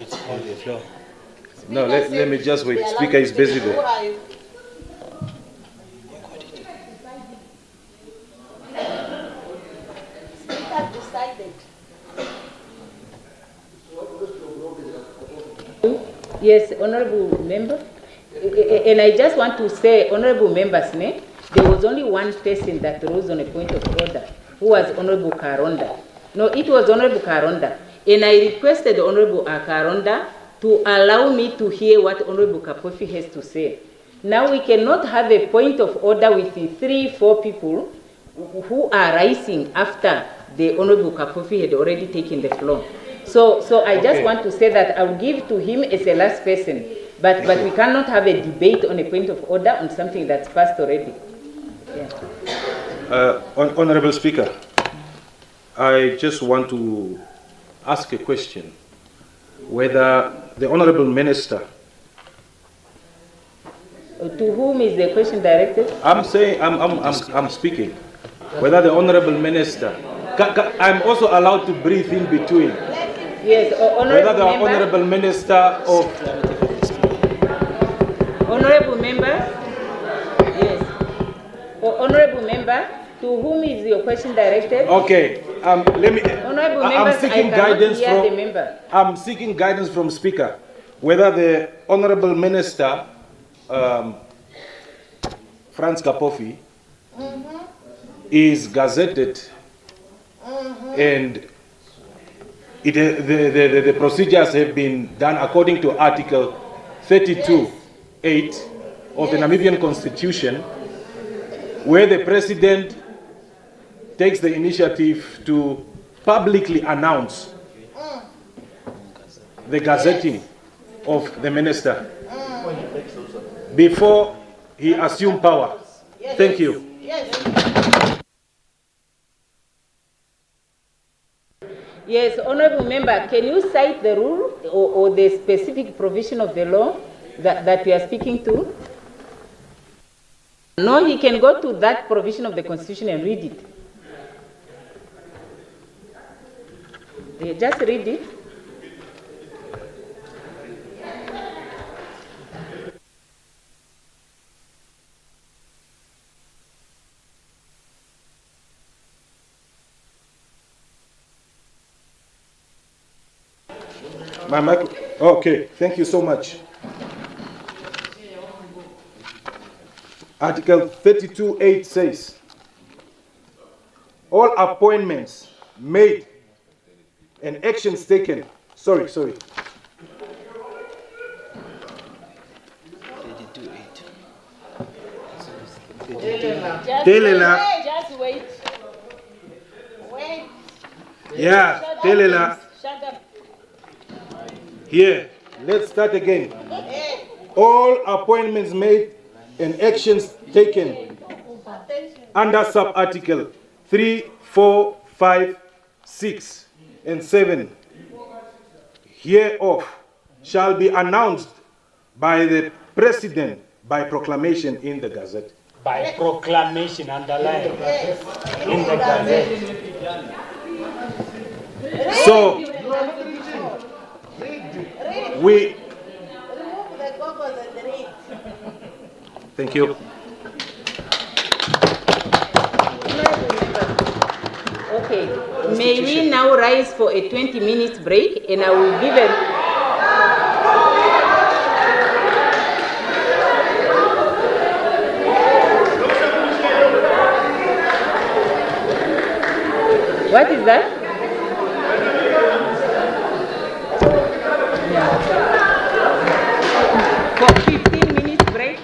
It's on the floor. No, let me just wait. Speaker is busy there. Yes, Honorable Member. And I just want to say, Honorable Members, there was only one person that rose on a point of order, who was Honorable Karonda. No, it was Honorable Karonda. And I requested Honorable Karonda to allow me to hear what Honorable Kapofi has to say. Now we cannot have a point of order with 3-4 people who are rising after the Honorable Kapofi had already taken the floor. So I just want to say that I will give to him as a last person, but we cannot have a debate on a point of order on something that's passed already. Yeah. Honorable Speaker, I just want to ask a question, whether the Honorable Minister. To whom is the question directed? I'm saying, I'm speaking. Whether the Honorable Minister, I'm also allowed to breathe in between. Yes, whether the Honorable Minister of... Honorable Member? Yes. Honorable Member, to whom is your question directed? Okay, let me... Honorable Members, I'm seeking guidance from... the member. I'm seeking guidance from Speaker, whether the Honorable Minister, Franz Kapofi, is gazetted and the procedures have been done according to Article 32(8) of the Namibian Constitution, where the President takes the initiative to publicly announce the gazetting of the minister before he assumed power. Thank you. Yes, honorable member, can you cite the rule or the specific provision of the law that we are speaking to? No, he can go to that provision of the Constitution and read it. Just read it. My mic. Okay, thank you so much. Article 32(8) says, all appointments made and actions taken. Sorry. Just wait. Wait. Yeah, Telela. Shut up. Here, let's start again. All appointments made and actions taken under sub-article 3, 4, 5, 6, and 7 hereof shall be announced by the President by proclamation in the Gazette. By proclamation, underline, in the Gazette. So, we... Thank you. Okay, may we now rise for a 20-minute break, and I will give a... What is that? For 15 minutes break.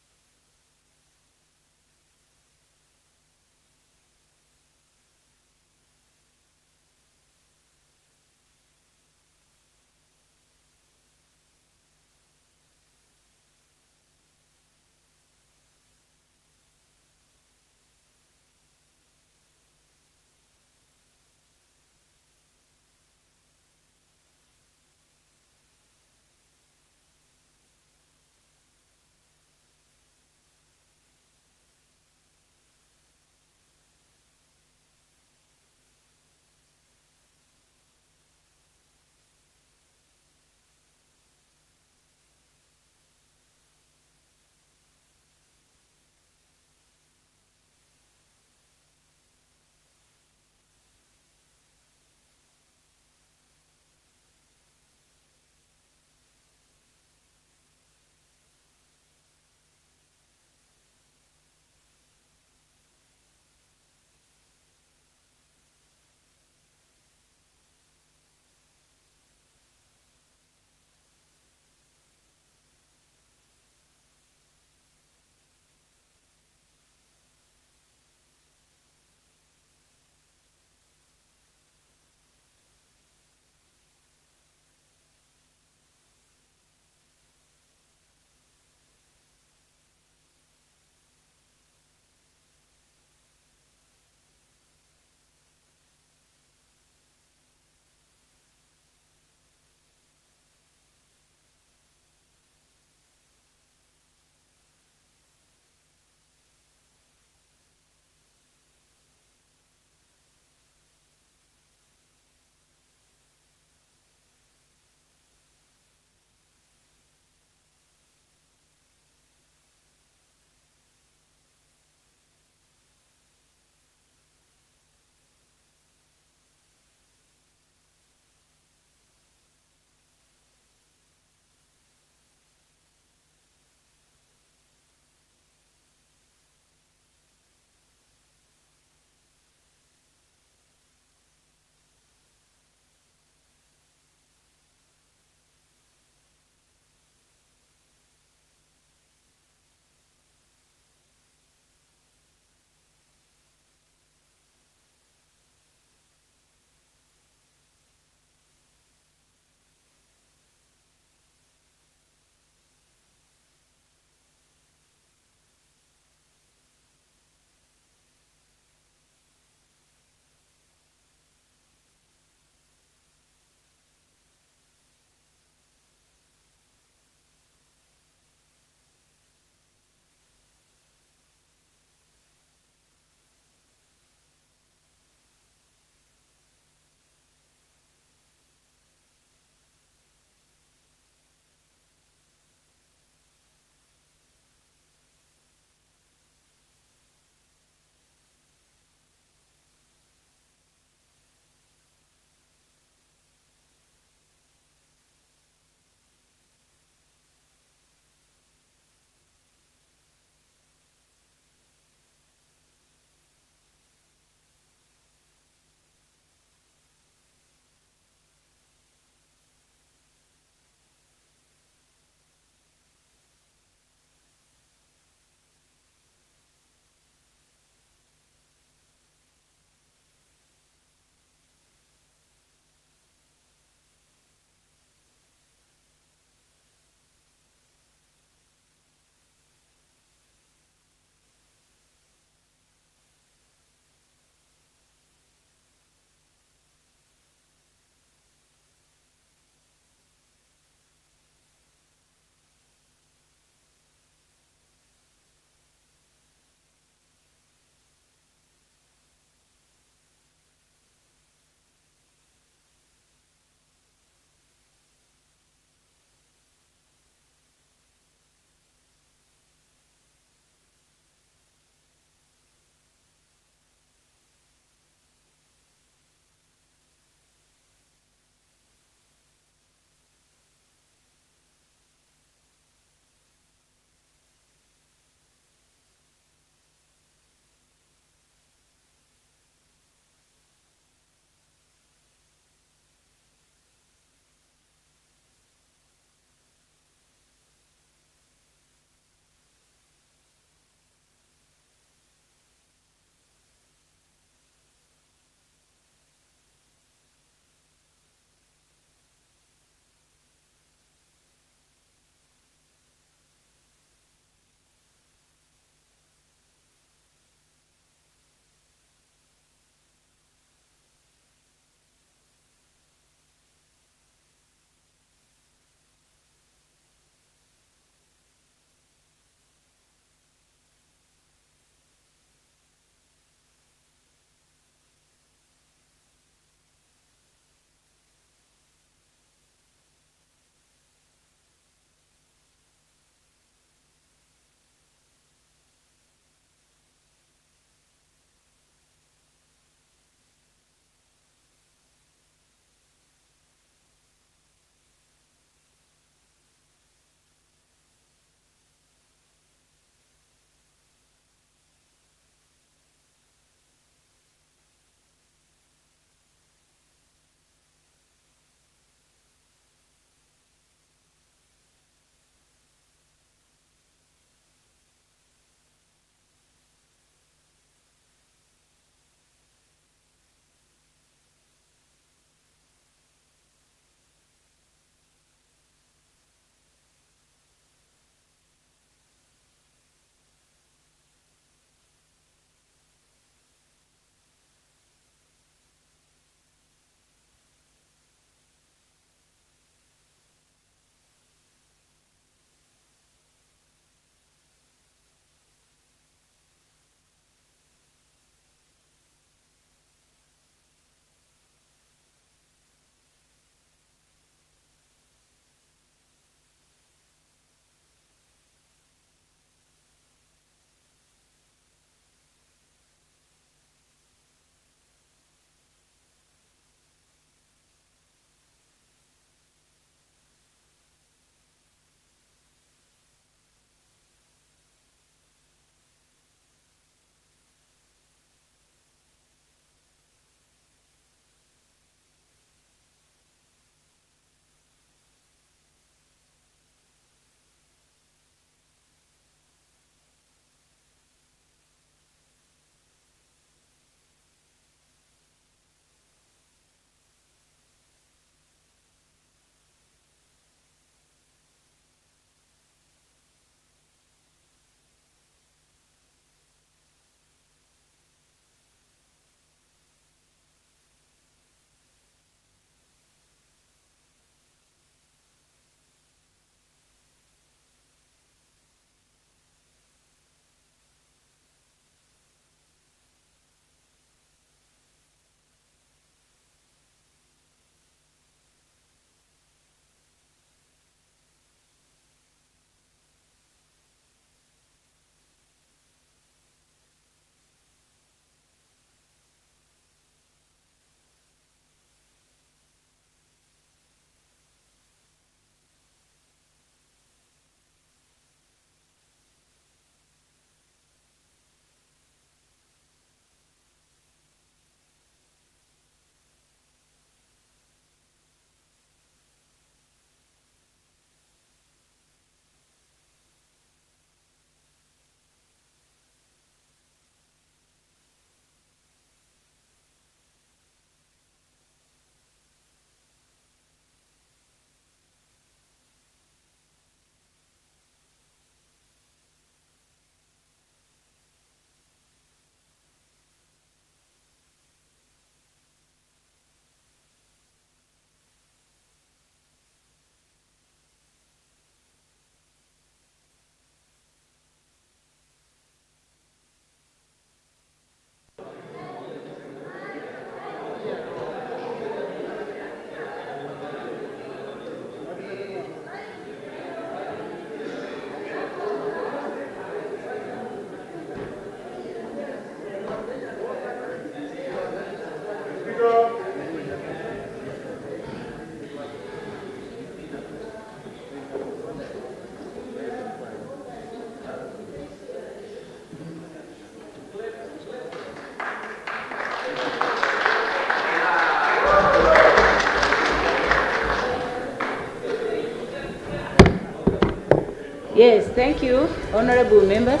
Yes, thank you, honorable members.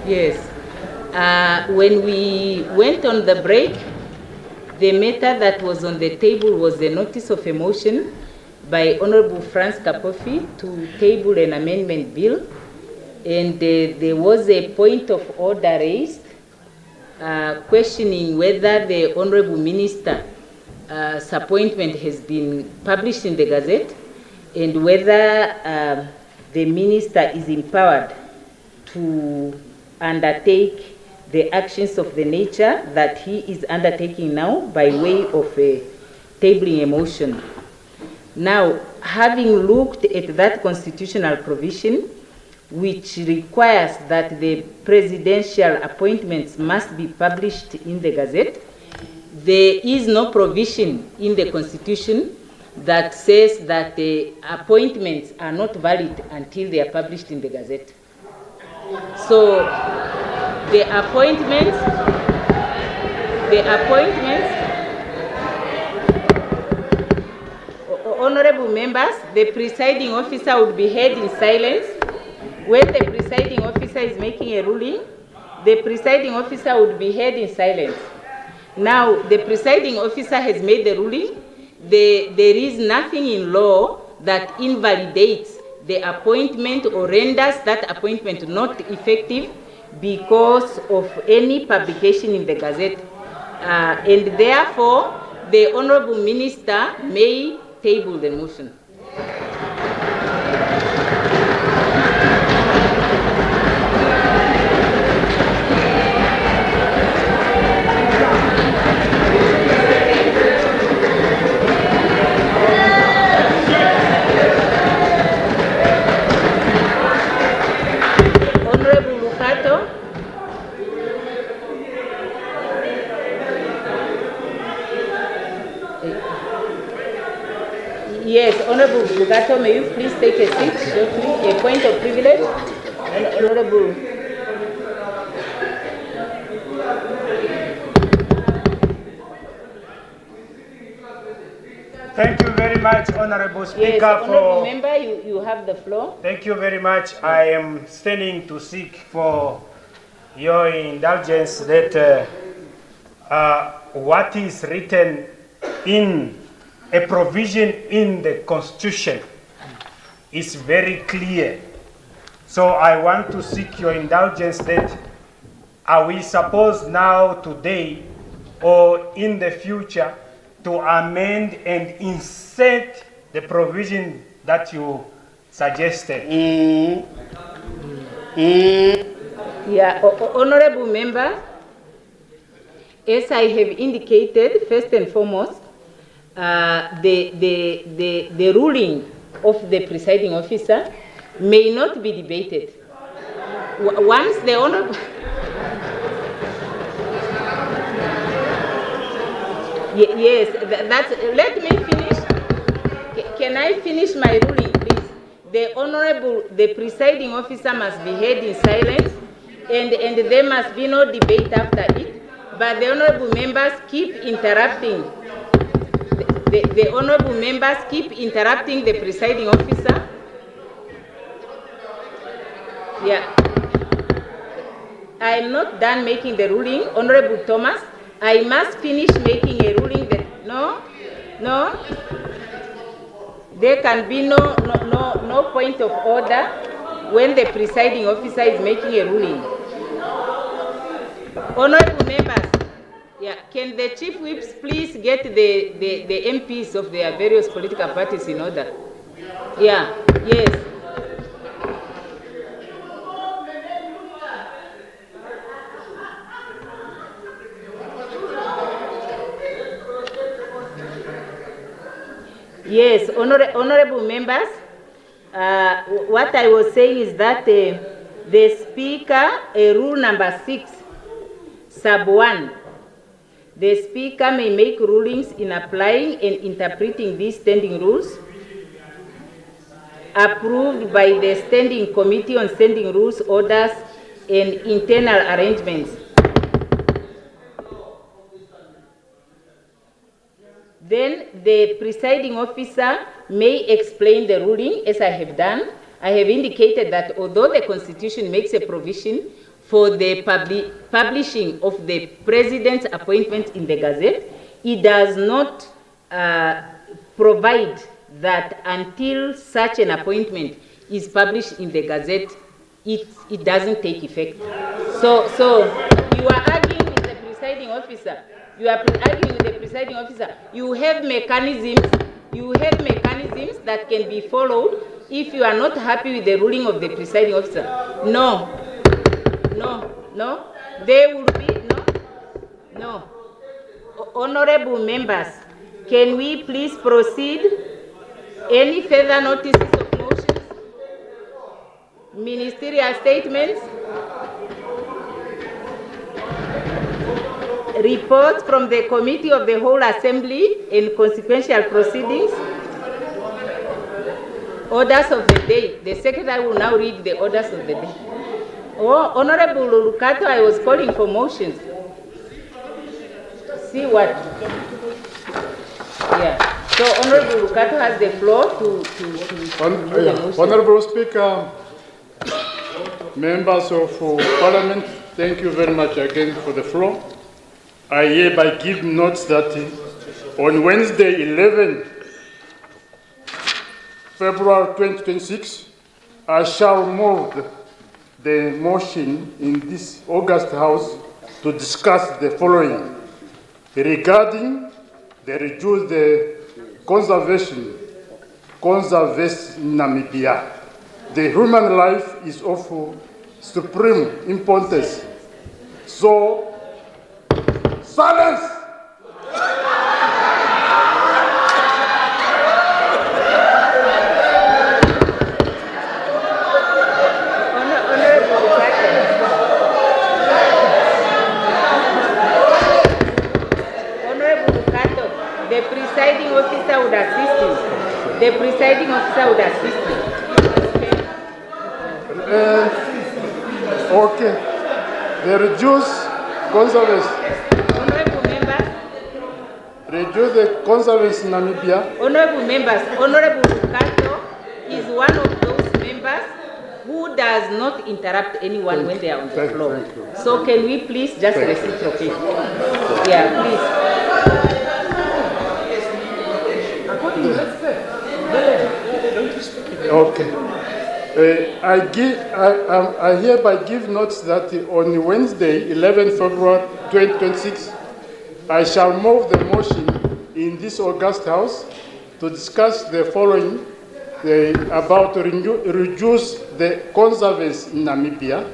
Yes, when we went on the break, the matter that was on the table was the notice of a motion by Honorable Franz Kapofi to table an amendment bill, and there was a point of order raised questioning whether the Honorable Minister's appointment has been published in the Gazette and whether the Minister is empowered to undertake the actions of the nature that he is undertaking now by way of tabling a motion. Now, having looked at that constitutional provision, which requires that the presidential appointments must be published in the Gazette, there is no provision in the Constitution that says that the appointments are not valid until they are published in the Gazette. So the appointments, honorable members, the presiding officer would be heard in silence. When the presiding officer is making a ruling, the presiding officer would be heard in silence. Now, the presiding officer has made the ruling. There is nothing in law that invalidates the appointment or renders that appointment not effective because of any publication in the Gazette. And therefore, the Honorable Minister may table the motion. Yes, Honorable Bugato, may you please take a seat shortly? A point of privilege. Honorable. Thank you very much, Honorable Speaker. Yes, Honorable Member, you have the floor. Thank you very much. I am standing to seek for your indulgence that what is written in a provision in the Constitution is very clear. So I want to seek your indulgence that are we supposed now, today, or in the future, to amend and insert the provision that you suggested? Yeah, Honorable Member, as I have indicated, first and foremost, the ruling of the presiding officer may not be debated. Once the Honorable... Yes, let me finish. Can I finish my ruling, please? The presiding officer must be heard in silence, and there must be no debate after it. But the honorable members keep interrupting. The honorable members keep interrupting the presiding officer. Yeah. I am not done making the ruling, Honorable Thomas. I must finish making a ruling that no. There can be no point of order when the presiding officer is making a ruling. Honorable members, yeah, can the chief whips please get the MPs of their various political parties in order? Yeah, yes. Yes, honorable members, what I was saying is that the Speaker, rule number 6, sub 1, the Speaker may make rulings in applying and interpreting these standing rules approved by the Standing Committee on Standing Rules, Orders, and Internal Arrangements. Then the presiding officer may explain the ruling as I have done. I have indicated that although the Constitution makes a provision for the publishing of the President's appointment in the Gazette, it does not provide that until such an appointment is published in the Gazette, it doesn't take effect. So you are arguing with the presiding officer. You are arguing with the presiding officer. You have mechanisms that can be followed if you are not happy with the ruling of the presiding officer. No. There will be no. Honorable members, can we please proceed? Any further notices of motions? Ministerial statements? Reports from the Committee of the Whole Assembly in consequential proceedings? Orders of the day. The Secretary will now read the orders of the day. Oh, Honorable Lukato, I was calling for motions. See what? Yeah. So Honorable Lukato has the floor to Honorable Speaker, members of Parliament, thank you very much again for the floor. I hereby give notes that on Wednesday, 11 February 2026, I shall move the motion in this August House to discuss the following regarding the reduce the conservation Namibia. The human life is of supreme importance. So, silence! The presiding officer would assist you. Okay. The reduce conservation. Honorable members. Reduce the conservation Namibia. Honorable members, Honorable Lukato is one of those members who does not interrupt anyone when they are on the floor. So can we please just reciprocate? Yeah, please. Okay. I hereby give notes that on Wednesday, 11 February 2026, I shall move the motion in this August House to discuss the following about reduce the conservation in Namibia.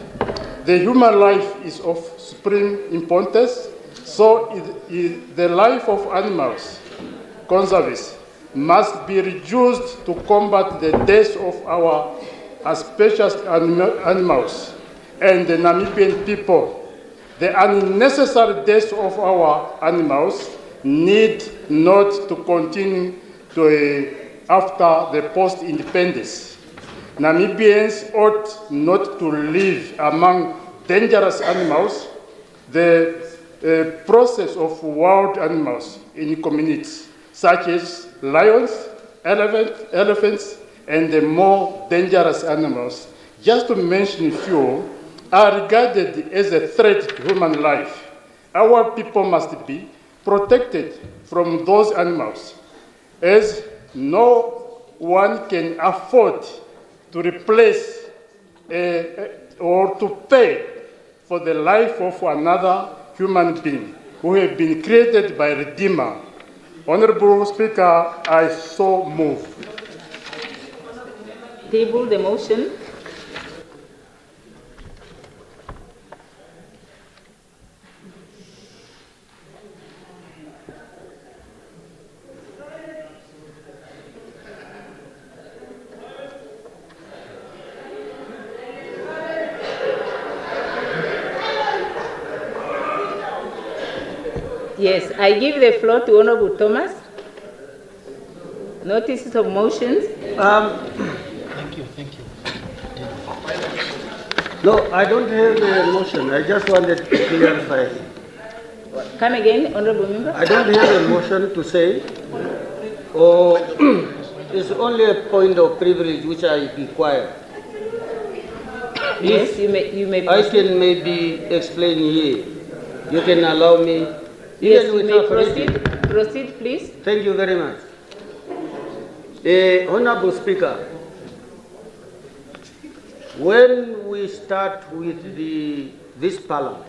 The human life is of supreme importance, so the life of animals, conservation, must be reduced to combat the death of our species animals and the Namibian people. The unnecessary death of our animals need not to continue after the post-independence. Namibians ought not to live among dangerous animals. The process of wild animals in communities, such as lions, elephants, and the more dangerous animals, just to mention a few, are regarded as a threat to human life. Our people must be protected from those animals, as no one can afford to replace or to pay for the life of another human being who have been created by Redeemer. Honorable Speaker, I so move. Table the motion. Yes, I give the floor to Honorable Thomas. Notices of motions. Thank you. No, I don't have a motion. I just wanted to clarify. Come again, Honorable Member. I don't have a motion to say or It's only a point of privilege which I inquire. Yes, you may I proceed. can maybe explain here. You can allow me. Yes, even you may without reading. proceed. Proceed, please. Thank you very much. Honorable Speaker, when we start with this parliament,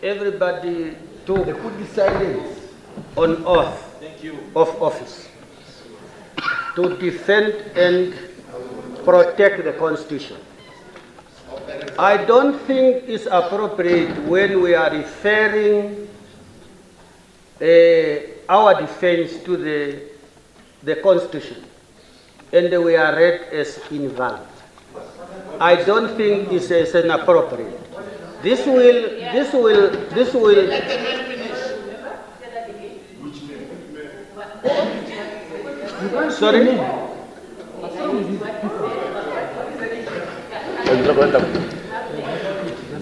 everybody took silence on oath of office to defend and protect the Constitution. I don't think it's appropriate when we are referring our defense to the Constitution and we are read as invalid. I don't think it's inappropriate. This will. Sorry?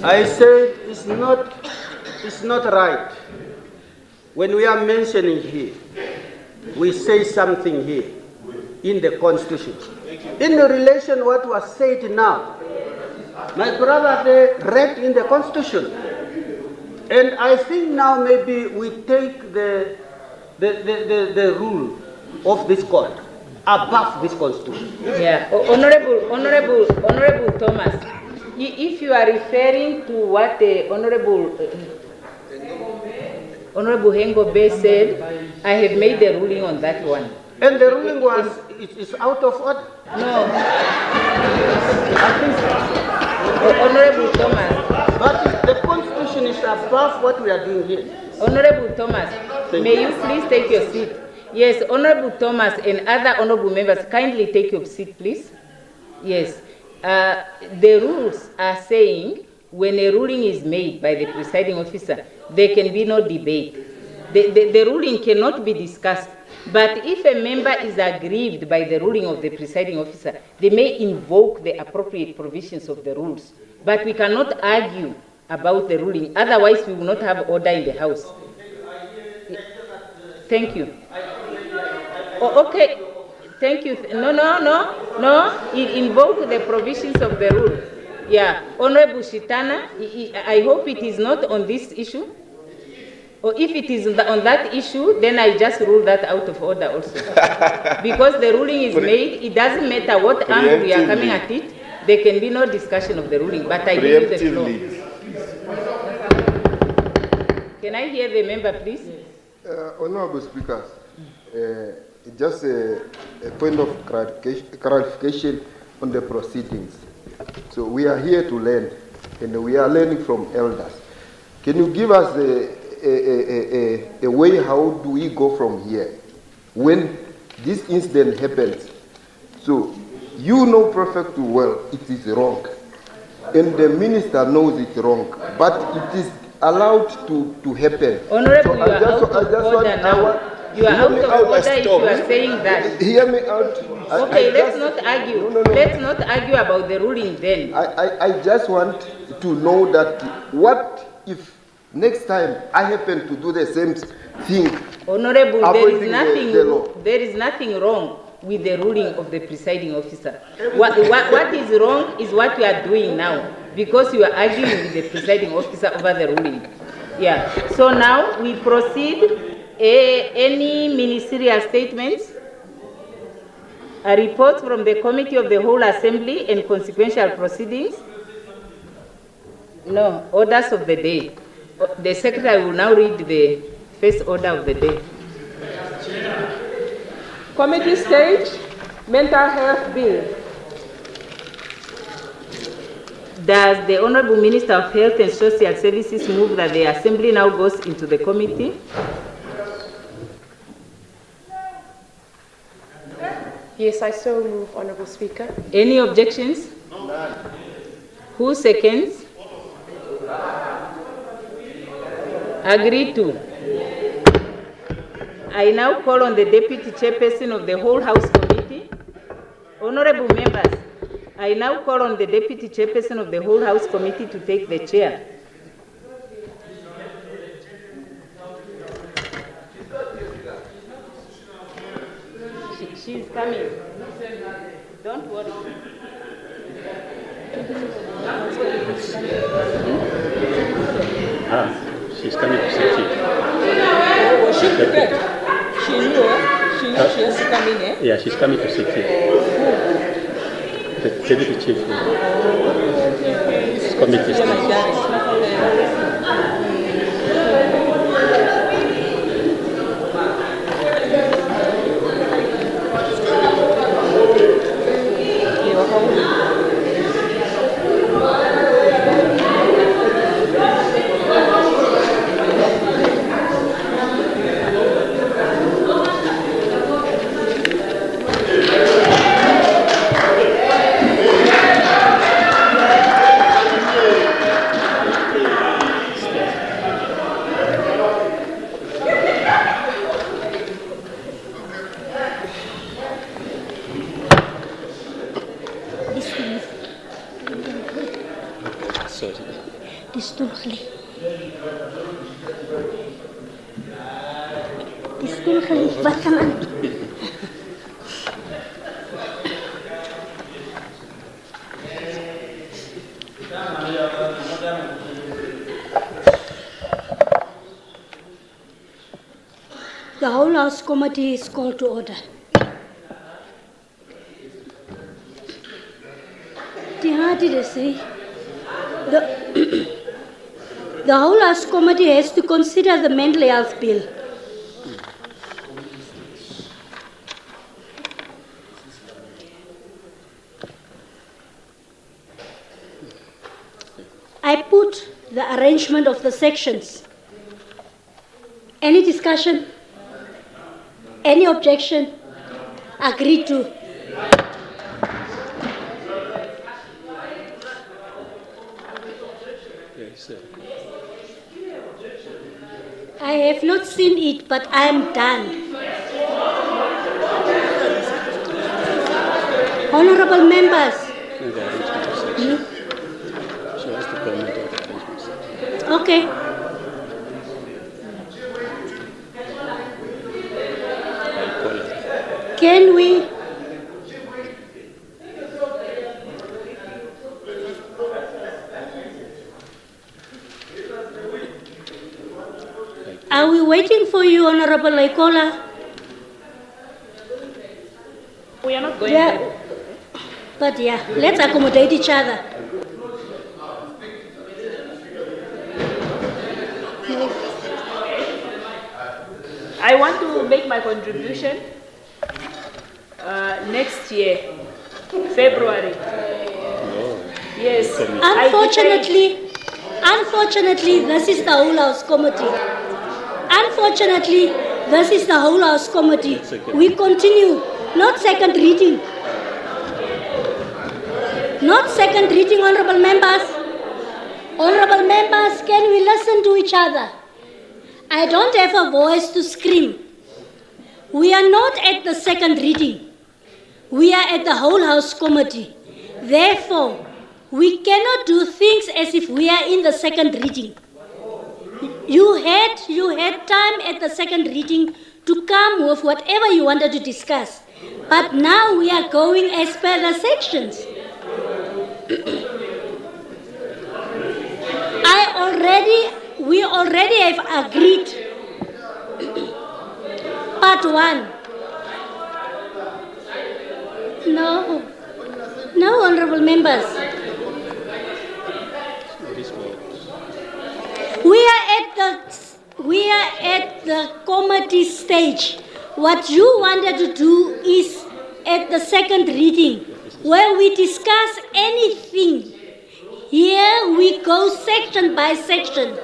I said it's not right. When we are mentioning here, we say something here in the Constitution. In relation to what was said now, my brother they read in the Constitution. And I think now maybe we take the rule of this court above this Constitution. Yeah, Honorable Thomas, if you are referring to what the Honorable Hengo Bay said, I have made the ruling on that one. And the ruling was it's out of order. No. Honorable Thomas. But the Constitution is above what we are doing here. Honorable Thomas, may you please take your seat? Yes, Honorable Thomas and other honorable members, kindly take your seat, please. Yes. The rules are saying when a ruling is made by the presiding officer, there can be no debate. The ruling cannot be discussed. But if a member is aggrieved by the ruling of the presiding officer, they may invoke the appropriate provisions of the rules. But we cannot argue about the ruling. Otherwise, we will not have order in the House. Thank you. Oh, okay. Thank you. No. It invokes the provisions of the rule. Yeah. Honorable Shitana, I hope it is not on this issue. Or if it is on that issue, then I just rule that out of order also. Because the ruling is made, it doesn't matter what angle we are coming at it, there can be no discussion of the ruling. But I give you the floor. Can I hear the member, please? Honorable Speaker, just a point of clarification on the proceedings. So we are here to learn, and we are learning from elders. Can you give us a way how do we go from here when this incident happens? So you know perfectly well it is wrong, and the minister knows it's wrong, but it is allowed to happen. Honorable, so you are out of order now. You are out of order if you are saying that. Hear me out. Okay, let's not argue. No. Let's not argue about the ruling then. I just want to know that what if next time I happen to do the same thing? Honorable, there is nothing wrong with the ruling of the presiding officer. What is wrong is what we are doing now, because you are arguing with the presiding officer over the ruling. Yeah. So now we proceed. Any ministerial statements? A report from the Committee of the Whole Assembly and consequential proceedings? No. Orders of the day. The Secretary will now read the first order of the day. Committee stage, mental health bill. Does the Honorable Minister of Health and Social Services move that the Assembly now goes into the committee? Yes, I so move, Honorable Speaker. Any objections? None. Who seconds? Agreed to. I now call on the Deputy Chairperson of the Whole House Committee. Honorable members, I now call on the Deputy Chairperson of the Whole House Committee to take the chair. She's coming. Don't worry. She's coming to sit here. Was she prepared? She knew she has to come in, eh? Yeah, she's coming to sit here. The deputy chief. Committee Wat kan aan? The whole House Committee is called to order. How did I say? The whole House Committee has to consider the Mental Health Bill. I put the arrangement of the sections. Any discussion? Any objection? Agreed to. Yes, I have not seen it, but I am done. Honorable members. She has to comment on the arrangements. Okay. I'll call her. Can we? Are we waiting for you, Honorable Laikola? We are not going Yeah. But yeah, let's accommodate each other. I want to make my contribution next year, February. Yes. Unfortunately, this is the whole House Committee. Unfortunately, this is the whole House Committee. We continue, not second reading. Not second reading, honorable members. Honorable members, can we listen to each other? I don't have a voice to scream. We are not at the second reading. We are at the whole House Committee. Therefore, we cannot do things as if we are in the second reading. You had time at the second reading to come with whatever you wanted to discuss. But now we are going as per the sections. We already have agreed. Part 1. No, honorable members. We are at the committee stage. What you wanted to do is at the second reading, where we discuss anything. Here we go section by section.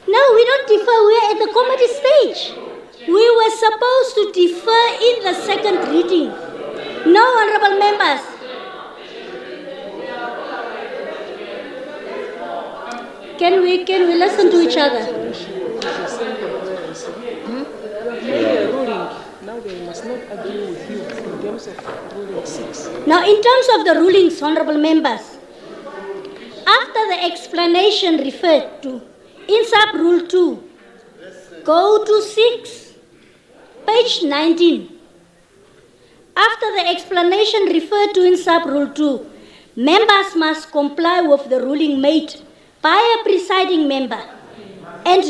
No, we don't defer. We are at the committee stage. We were supposed to defer in the second reading. No, honorable members. Can we listen to each other? Now they must not agree with you in terms of ruling 6. Now, in terms of the rulings, honorable members, after the explanation referred to in sub rule 2, go to 6. Page 19. After the explanation referred to in sub-rule 2, members must comply with the ruling made by a presiding member and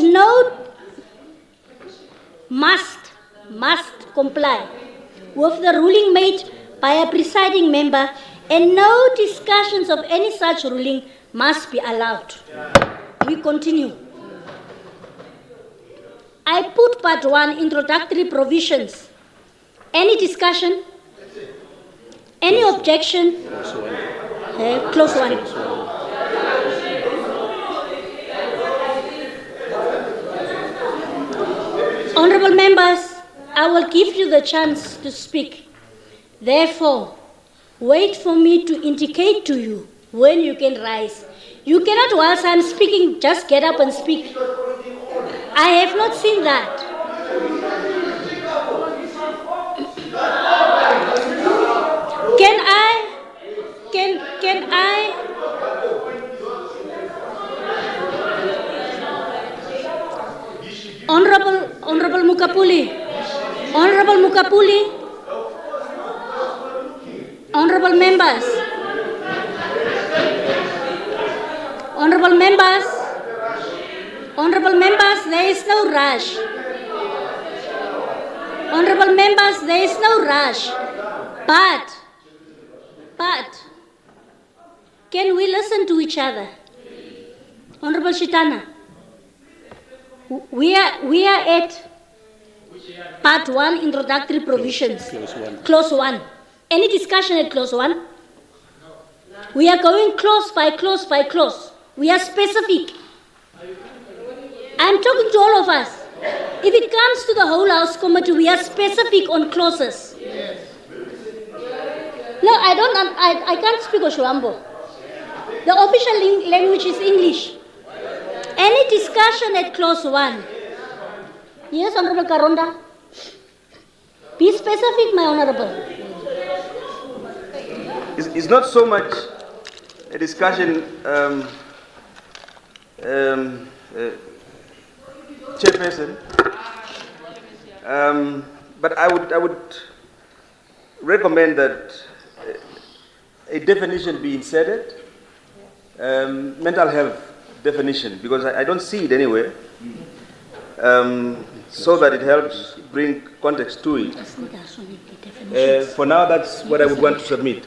must comply with the ruling made by a presiding member, and no discussions of any such ruling must be allowed. We continue. I put part 1, introductory provisions. Any discussion? Any objection? Close one. Honorable members, I will give you the chance to speak. Therefore, wait for me to indicate to you when you can rise. You cannot, whilst I'm speaking, just get up and speak. I have not seen that. Can I? Honorable Mukapuli. Honorable members. Honorable members, there is no rush. Honorable members, there is no rush. But, can we listen to each other? Honorable Shitana, we are at part 1, introductory provisions. Clause 1. Any discussion at clause 1? We are going clause by clause by clause. We are specific. I'm talking to all of us. If it comes to the whole House Committee, we are specific on clauses. No, I can't speak Oshuambo. The official language is English. Any discussion at clause 1? Yes, Honorable Karonda? Be specific, my Honorable. It's not so much a discussion, Chairperson, but I would recommend that a definition be inserted, mental health definition, because I don't see it anywhere, so that it helps bring context to it. For now, that's what I would want to submit.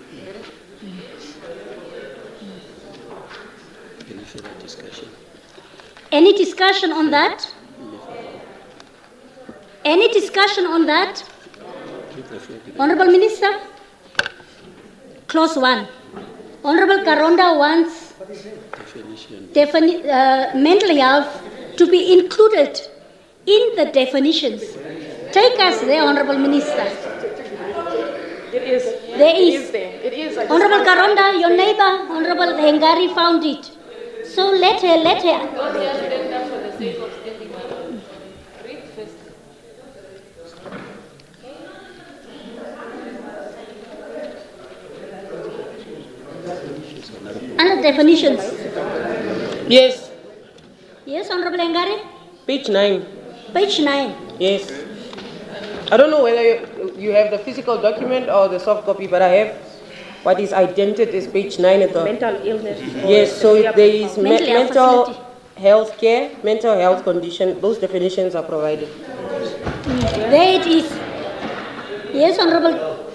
Any discussion on that? Any discussion on that? Honorable Minister? Clause 1. Honorable Karonda wants mental health to be included in the definitions. Take us there, Honorable Minister. It is. There is. It is. Honorable Karonda, your neighbor, Honorable Hengari, found it. So let her. Under definitions. Yes. Yes, Honorable Hengari? Page 9. Page 9. Yes. I don't know whether you have the physical document or the soft copy, but I have what is indented as page 9 at the Mental illness. Yes, so there is Mental health care, mental health condition, those definitions are provided. There it is. Yes, Honorable.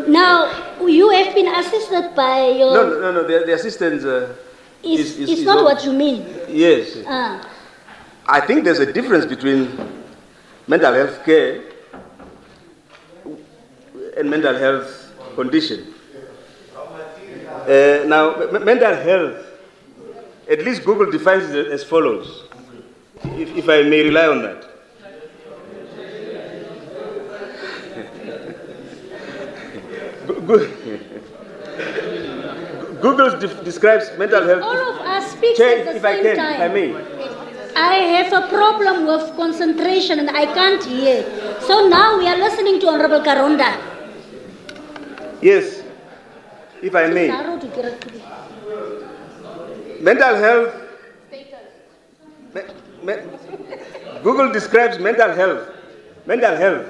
Now, you have been assisted by your... No, the assistance is not all. what you mean. Yes. I think there's a difference between mental health care and mental health condition. Now, mental health, at least Google defines it as follows, if I may rely on that. Google describes mental health. All of us speak at the same time. If I may. I have a problem with concentration and I can't hear. So now we are listening to Honorable Karonda. Yes, if I may. Mental health. Google describes mental health mental health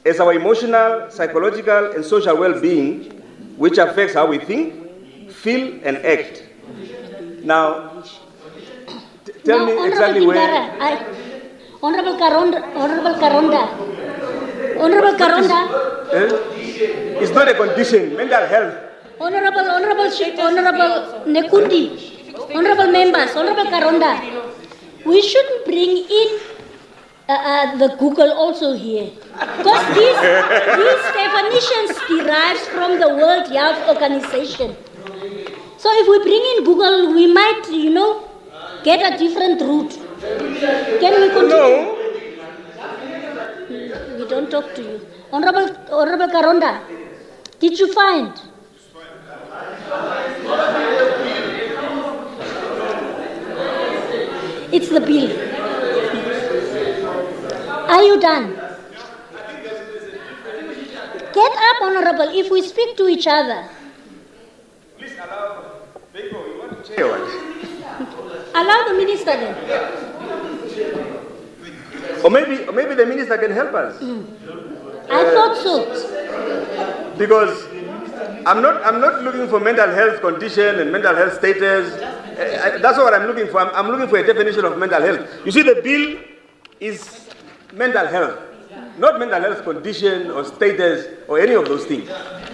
as our emotional, psychological, and social well-being, which affects how we think, feel, and act. Now, tell me exactly where... Honorable Karonda. It's not a condition, mental health. Honorable Nekundi, honorable members, Honorable Karonda, we shouldn't bring in the Google also here. Because these definitions derives from the World Health Organization. So if we bring in Google, we might, get a different route. Can we continue? No. We don't talk to you. Honorable Karonda, did you find? It's the bill. Are you done? Get up, Honorable, if we speak to each other. Please allow Beko, you want to chair what? Allow the minister then. Or maybe the minister can help us. I thought so. Because I'm not looking for mental health condition and mental health status. That's what I'm looking for. I'm looking for a definition of mental health. You see, the bill is mental health, not mental health condition or status or any of those things.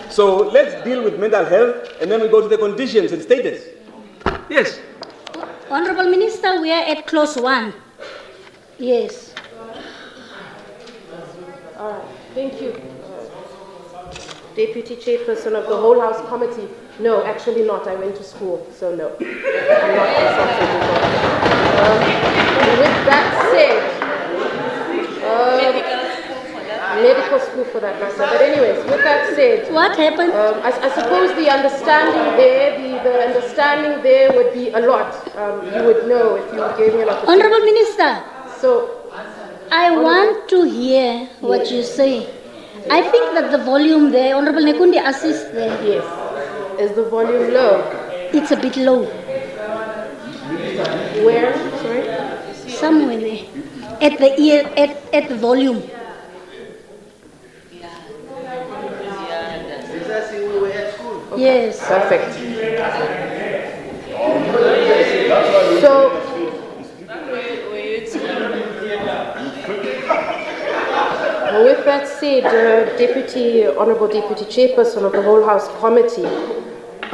So let's deal with mental health and then we go to the conditions and status. Yes. Honorable Minister, we are at clause 1. Yes. All right, thank you. Deputy Chairperson of the Whole House Committee. No, actually not. I went to school, so no. I'm not consulted with that said, medical school for that matter. But anyways, with that said, what happened? I suppose the understanding there would be a lot. You would know if you gave me an opportunity. Honorable Minister. So, I want to hear what you say. I think that the volume there, Honorable Nekundi assists there. Yes. Is the volume low? It's a bit low. Where? Sorry? Somewhere there. At the ear, at the volume. Okay. Yes. Perfect. So, with that said, Honorable Deputy Chairperson of the Whole House Committee,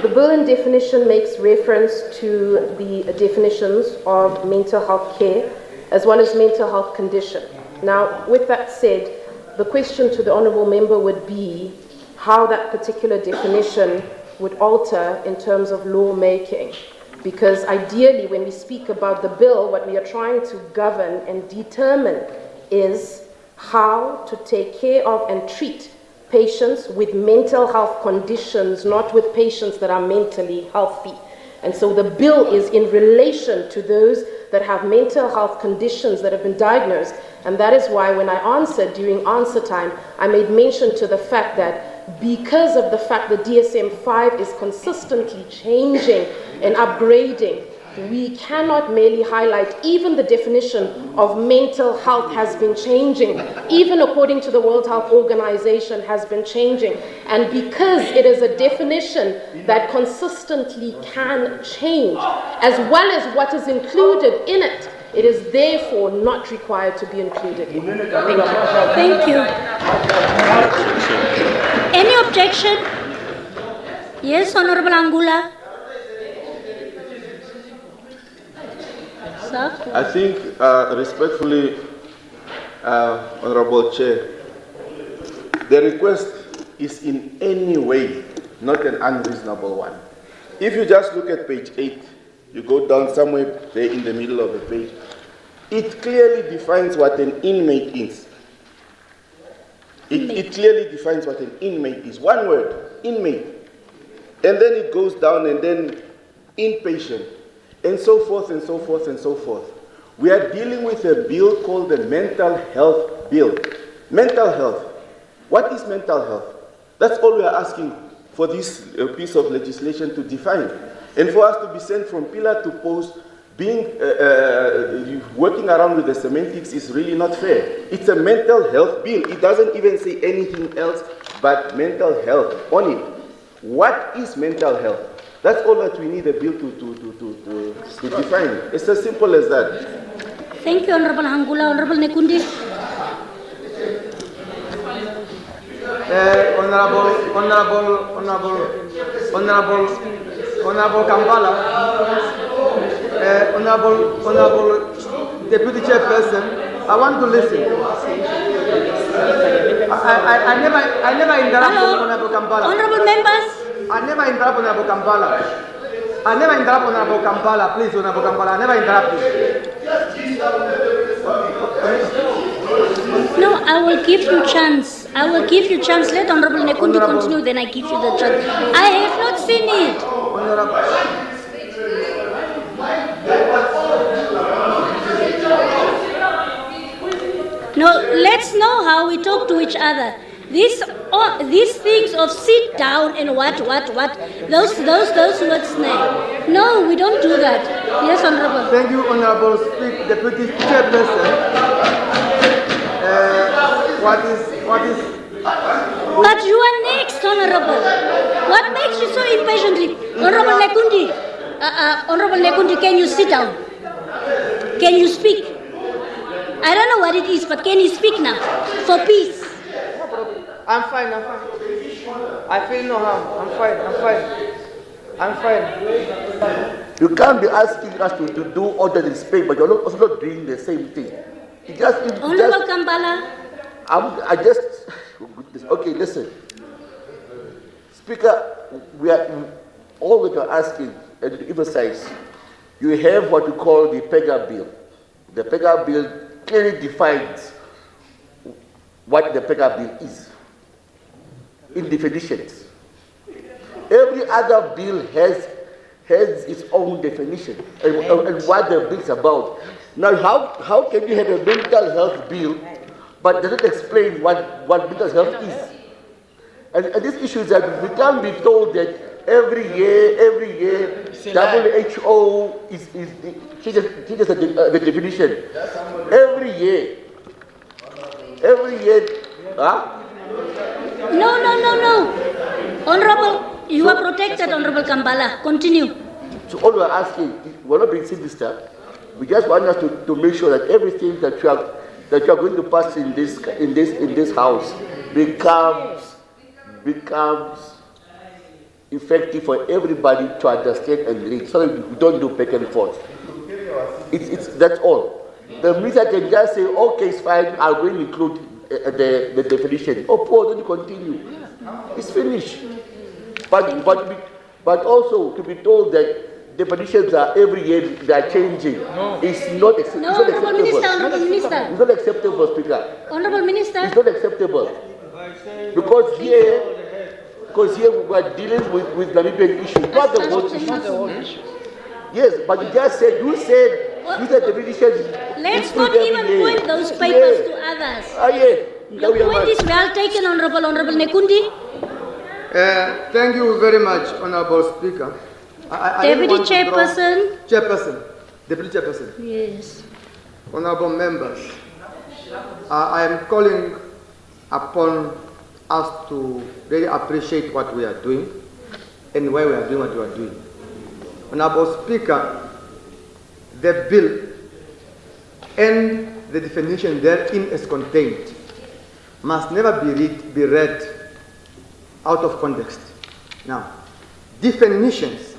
the bill in definition makes reference to the definitions of mental health care as well as mental health condition. Now, with that said, the question to the Honorable Member would be how that particular definition would alter in terms of lawmaking. Because ideally, when we speak about the bill, what we are trying to govern and determine is how to take care of and treat patients with mental health conditions, not with patients that are mentally healthy. And so the bill is in relation to those that have mental health conditions that have been diagnosed. And that is why when I answered during answer time, I made mention to the fact that because of the fact that DSM-5 is consistently changing and upgrading, we cannot merely highlight even the definition of mental health has been changing, even according to the World Health Organization has been changing. And because it is a definition that consistently can change, as well as what is included in it, it is therefore not required to be included. Thank you. Any objection? Yes, Honorable Angula. I think, respectfully, Honorable Chair, the request is in any way not an unreasonable one. If you just look at page 8, you go down somewhere there in the middle of the page, it clearly defines what an inmate is. It clearly defines what an inmate is. One word, inmate. And then it goes down and then inpatient. And so forth and so forth and so forth. We are dealing with a bill called the Mental Health Bill. Mental health. What is mental health? That's all we are asking for this piece of legislation to define. And for us to be sent from pillar to post, working around with the semantics is really not fair. It's a mental health bill. It doesn't even say anything else but mental health on it. What is mental health? That's all that we need a bill to define. It's as simple as that. Thank you, Honorable Hangula. Honorable Nekundi. Honorable Kampala, Honorable Deputy Chairperson, I want to listen. I never interrupt Honorable Kampala. Honorable members. I never interrupt Honorable Kampala. I never interrupt Honorable Kampala. Please, Honorable Kampala, I never interrupt you. No, I will give you chance. I will give you chance. Let Honorable Nekundi continue, then I give you the chance. I have not seen it. No, let's know how we talk to each other. These things of sit down and what, those words, no, we don't do that. Yes, Honorable. Thank you, Honorable Deputy Chairperson. What is? But you are next, Honorable. What makes you so impatiently? Honorable Nekundi, Honorable Nekundi, can you sit down? Can you speak? I don't know what it is, but can you speak now? For peace. I'm fine. I feel no harm. I'm fine. You can't be asking us to do order in Spain, but you're also not doing the same thing. Honorable Kampala. Okay, listen. Speaker, all that you're asking, and to emphasize, you have what you call the PEGA bill. The PEGA bill clearly defines what the PEGA bill is in definitions. Every other bill has its own definition and what the bill is about. Now, how can you have a mental health bill but doesn't explain what mental health is? And this issue is that we can't be told that every year, WHO changes the definition. Every year, huh? No. Honorable, you are protected, Honorable Kampala. Continue. So all we're asking, we're not being sinister. We just want us to make sure that everything that you are going to pass in this house becomes effective for everybody to understand and read, so that we don't do back and forth. That's all. The minister can just say, okay, it's fine, I'm going to include the definition. Oh, Paul, don't continue. It's finished. But also to be told that definitions are every year they are changing. No. It's not acceptable. Honorable Minister. It's not acceptable, Speaker. Honorable Minister. It's not acceptable. Because here we are dealing with Namibian issue, not the whole issue. Yes, but you said definition. Let's not even point those papers to others. Your point is well taken, Honorable Nekundi. Thank you very much, Honorable Speaker. Deputy Chairperson. Deputy Chairperson. Yes. Honorable members, I am calling upon us to really appreciate what we are doing and why we are doing what we are doing. Honorable Speaker, the bill and the definition therein is contained must never be read out of context. Now, definitions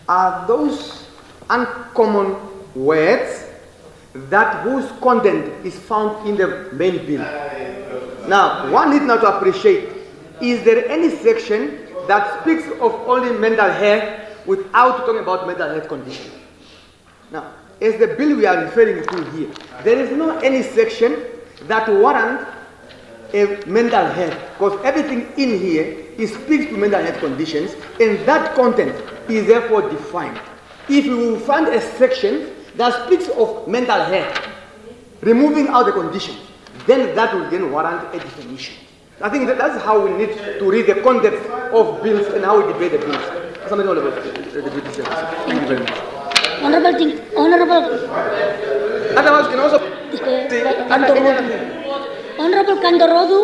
are those uncommon words whose content is found in the main bill. Now, one need now to appreciate, is there any section that speaks of only mental health without talking about mental health condition? Now, as the bill we are referring to here, there is no any section that warrants a mental health, because everything in here speaks to mental health conditions, and that content is therefore defined. If you find a section that speaks of mental health, removing out the condition, then that will then warrant a definition. I think that's how we need to read the context of bills and how we debate the bills. Thank you very much. Otherwise, we can also Honorable Kandorodu,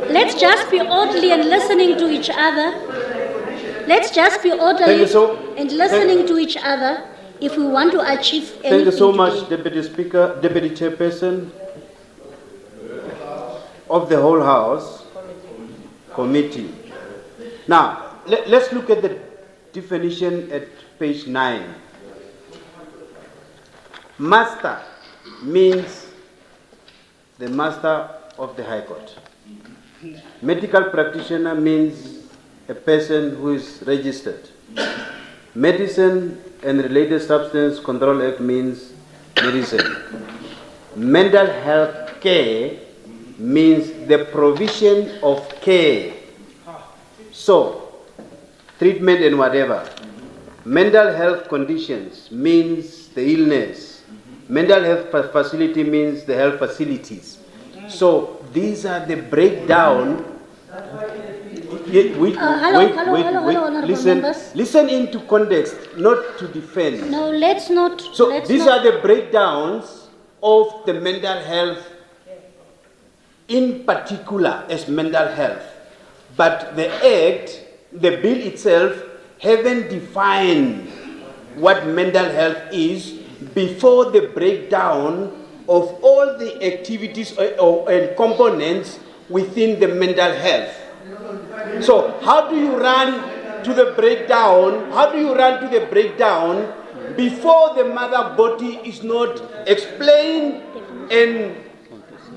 let's just be orderly and listening to each other. Let's just be orderly and listening to each other if we want to achieve anything. Thank you so today. much, Deputy Speaker, Deputy Chairperson of the whole House Committee. Now, let's look at the definition at page 9. Master means the master of the High Court. Medical practitioner means a person who is registered. Medicine and Related Substance Control Act means medicine. Mental health care means the provision of care. So, treatment and whatever. Mental health conditions means the illness. Mental health facility means the health facilities. So, these are the breakdown. Listen into context, not to defend. No, let's not. So these are the breakdowns of the mental health, in particular as mental health. But the Act, the bill itself, haven't defined what mental health is before the breakdown of all the activities and components within the mental health. So how do you run to the breakdown? How do you run to the breakdown before the mother body is not explained and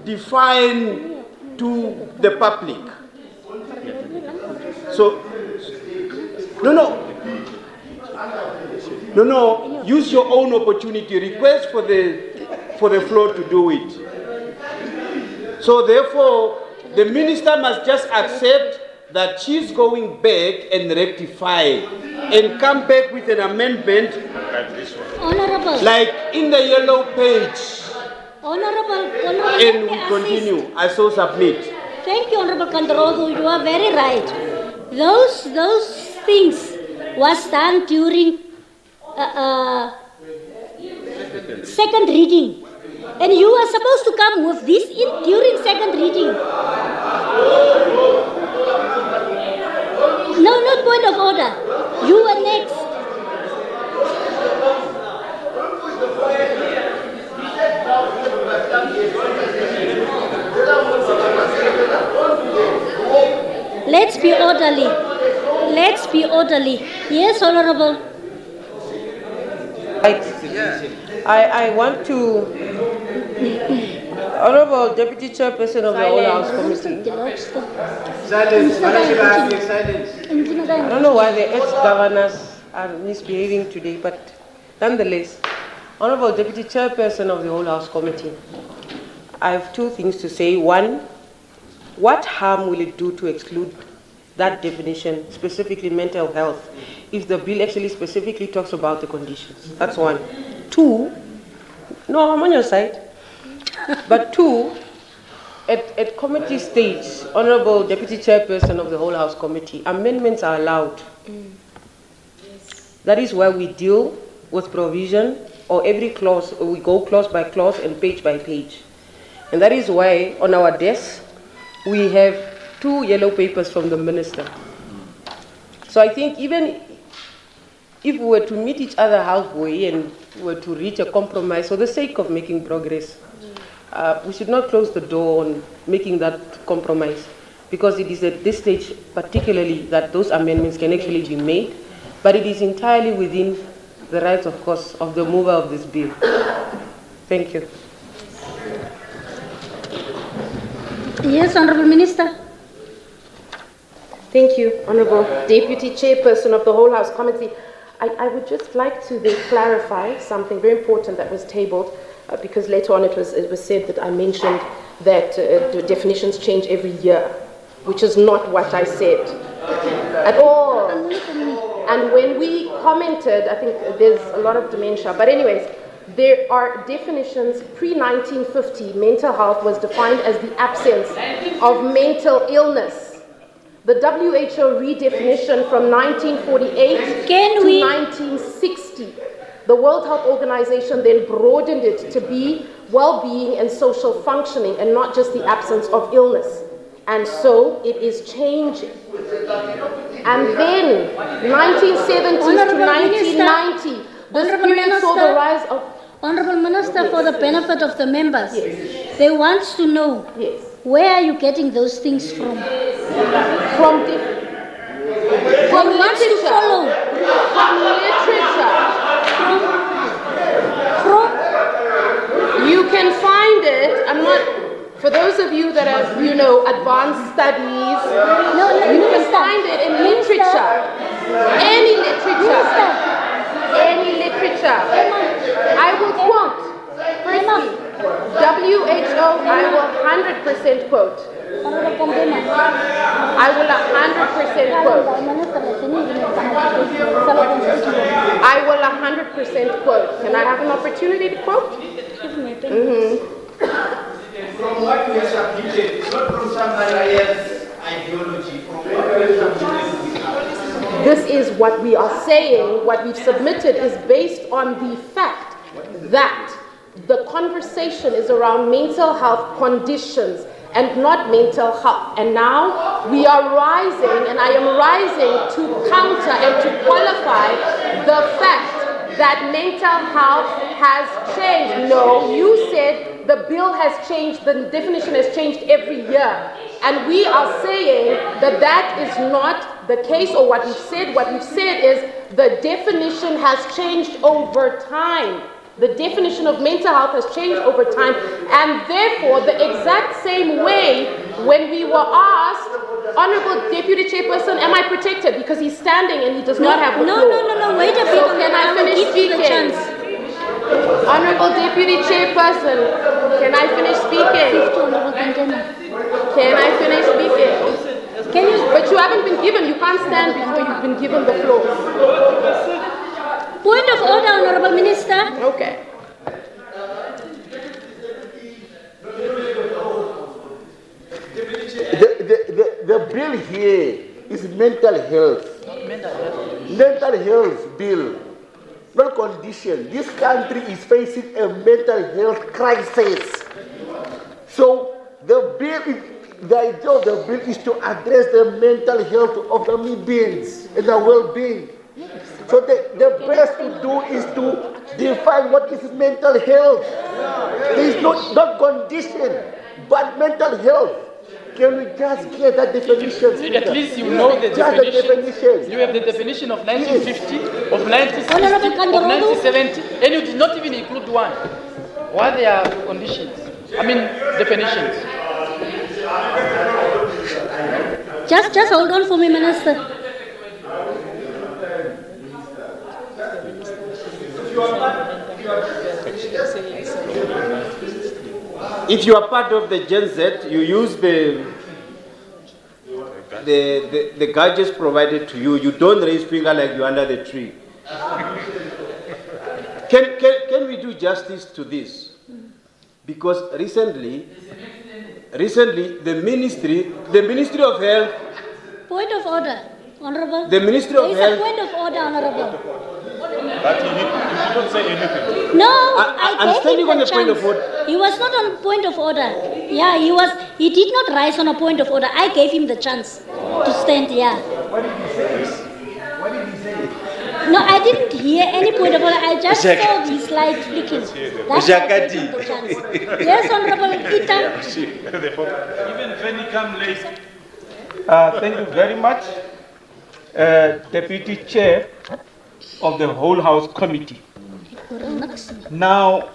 defined to the public? So, no, use your own opportunity. Request for the floor to do it. So therefore, the minister must just accept that she's going back and rectify and come back with an amendment Honorable. like in the yellow page. Honorable, And we continue. I so submit. Thank you, Honorable Kandorodu. You are very right. Those things was done during second reading. And you are supposed to come with this during second reading. No, not point of order. You are next. Let's be orderly. Let's be orderly. Yes, Honorable. I want to, Honorable Deputy Chairperson of the Whole House Committee. Silence. I don't know why the ex-governors are misbehaving today, but nonetheless, Honorable Deputy Chairperson of the Whole House Committee, I have two things to say. One, what harm will it do to exclude that definition, specifically mental health, if the bill actually specifically talks about the conditions? That's one. Two, no, I'm on your side. But two, at committee stage, Honorable Deputy Chairperson of the Whole House Committee, amendments are allowed. That is why we deal with provision, or every clause, we go clause by clause and page by page. And that is why on our desk, we have 2 yellow papers from the minister. So I think even if we were to meet each other halfway and were to reach a compromise for the sake of making progress, we should not close the door on making that compromise, because it is at this stage particularly that those amendments can actually be made, but it is entirely within the rights, of course, of the mover of this bill. Thank you. Yes, Honorable Minister. Thank you, Honorable Deputy Chairperson of the Whole House Committee. I would just like to clarify something very important that was tabled, because later on it was said that I mentioned that the definitions change every year, which is not what I said at all. And when we commented, I think there's a lot of dementia, but anyways, there are definitions. Pre-1950, mental health was defined as the absence of mental illness. the WHO redefinition from 1948 to 1960. The World Health Organization then broadened it to be well-being and social functioning and not just the absence of illness. And so it is changing. And then 1970s to 1990, this period saw the rise of... Honorable Minister, for the benefit of the members, they want to know, where are you getting those things from? From wants to follow. From literature. You can find it. I'm not. For those of you that have, advanced studies, you can find it in literature. Any literature. Any literature. I will quote. Firstly, WHO, I will 100% quote. I will 100% quote. I will 100% quote. Can I have an opportunity to quote? From what we have submitted, not from somebody else's ideology, from what we have submitted. This is what we are saying. What we've submitted is based on the fact that the conversation is around mental health conditions and not mental health. And now we are rising, and I am rising to counter and to qualify the fact that mental health has changed. No, you said the bill has changed, the definition has changed every year. And we are saying that that is not the case, or what we've said is the definition has changed over time. The definition of mental health has changed over time, and therefore the exact same way when we were asked, Honorable Deputy Chairperson, am I protected? Because he's standing and he does not have the floor. No, wait a bit. So can I finish speaking? Honorable Deputy Chairperson, can I finish speaking? Can I finish speaking? Can you? But you haven't been given, you can't stand before you've been given the floor. Point of order, Honorable Minister. Okay. The bill here is mental health. Mental health bill, not condition. This country is facing a mental health crisis. So the idea of the bill is to address the mental health of the Namibians and their well-being. So the best to do is to define what is mental health. There is not condition, but mental health. Can we just get that definition? At least you know the definition. You have the definition of 1950, of 1960, of 1970, and you did not even include one. What are the conditions? I mean, definitions. Just hold on for me, Minister. If you are part of the Gen Z, you use the gadgets provided to you. You don't raise finger like you're under the tree. Can we do justice to this? Because recently, the Ministry of Health. Point of order, Honorable. The Ministry of Health. There is a point of order, Honorable. But he did not say anything. No, I'm standing on the point of order. He was not on point of order. Yeah, he did not rise on a point of order. I gave him the chance to stand, yeah. What did he say? What did he say? No, I didn't hear any point of order. I just saw his light flicking. That's why I gave him the chance. Yes, Honorable Ita. Even when he come late. Thank you very much, Deputy Chair of the whole House Committee. Now,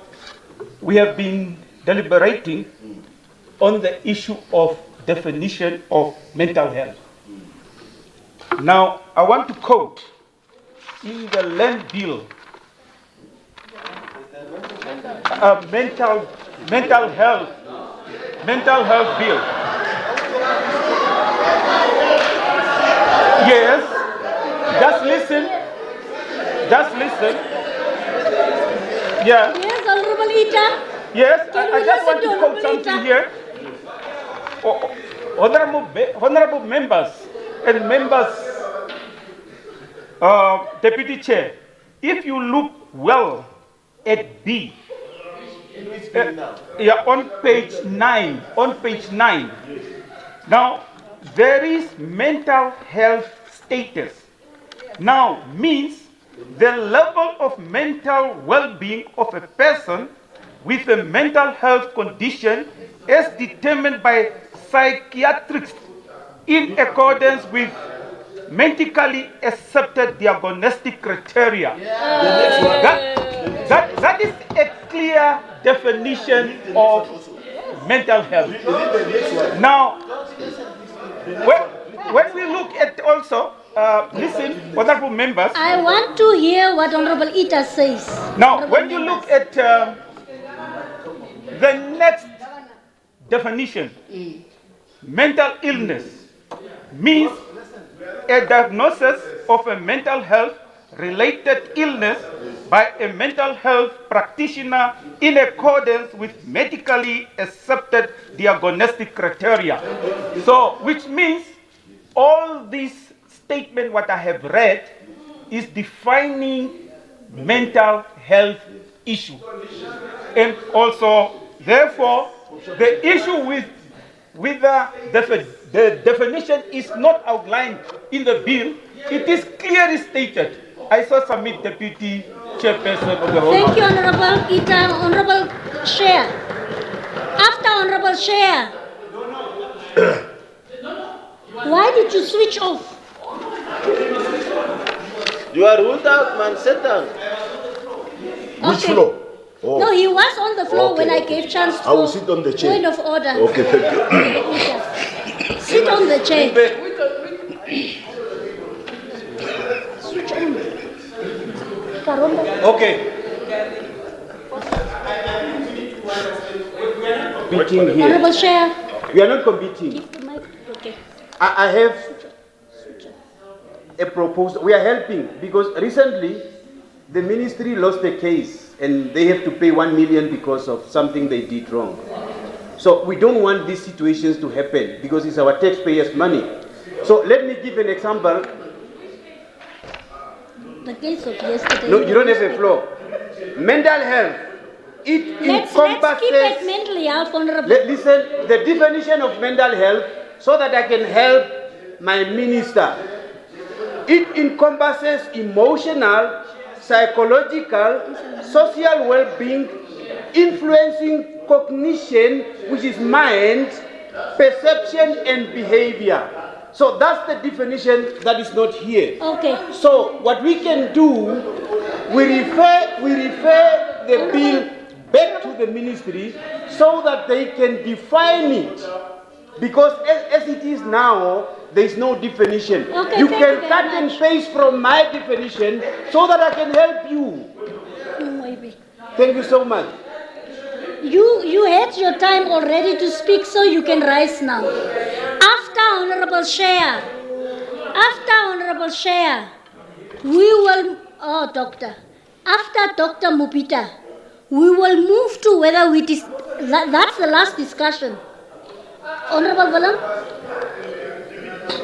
we have been deliberating on the issue of definition of mental health. Now, I want to quote in the Land Bill, mental health bill. Yes, just listen. Yeah. Yes, Honorable Ita. Yes, Can I we just listen want to to quote something here. Honorable members, and members, Deputy Chair, if you look well at B, on page 9, now there is mental health status. Now means the level of mental well-being of a person with a mental health condition as determined by psychiatrists in accordance with medically accepted diagnostic criteria. That is a clear definition of mental health. Now, when we look at also, listen, honorable members. I want to hear what Honorable Ita says. Now, when you look at the next definition, mental illness means a diagnosis of a mental health related illness by a mental health practitioner in accordance with medically accepted diagnostic criteria. So, which means all this statement what I have read is defining mental health issue. And also, therefore, the issue with the definition is not outlined in the bill. It is clearly stated. I so submit, Deputy Chairperson of the House. Thank you, Honorable Ita. Honorable Chair. After Honorable Chair. Why did you switch off? You are ruled out, man. Sit down. Which floor? Oh. No, he was on the floor when I gave chance to. I will sit on the chair. Point of order. Okay, thank you. Sit on the chair. Switch on. Okay. Competing here. Honorable Chair. We are not competing. Okay. I have a proposal. We are helping because recently the ministry lost a case and they have to pay 1 million because of something they did wrong. So we don't want these situations to happen because it's our taxpayers' money. So let me give an example. The case of yesterday. No, you don't have a floor. Mental health. Let's keep it mentally health, Honorable. Listen, the definition of mental health so that I can help my minister. It encompasses emotional, psychological, social well-being, influencing cognition, which is mind, perception, and behavior. So that's the definition that is not here. Okay. So what we can do, we refer the bill back to the ministry so that they can define it. Because as it is now, there is no definition. Okay, you can cut and paste from my definition so that I can help you. Maybe. Thank you so much. You had your time already to speak, so you can rise now. After Honorable Chair, we will, Doctor. After Dr. Mupita, we will move to whether we, that's the last discussion. Honorable Willem?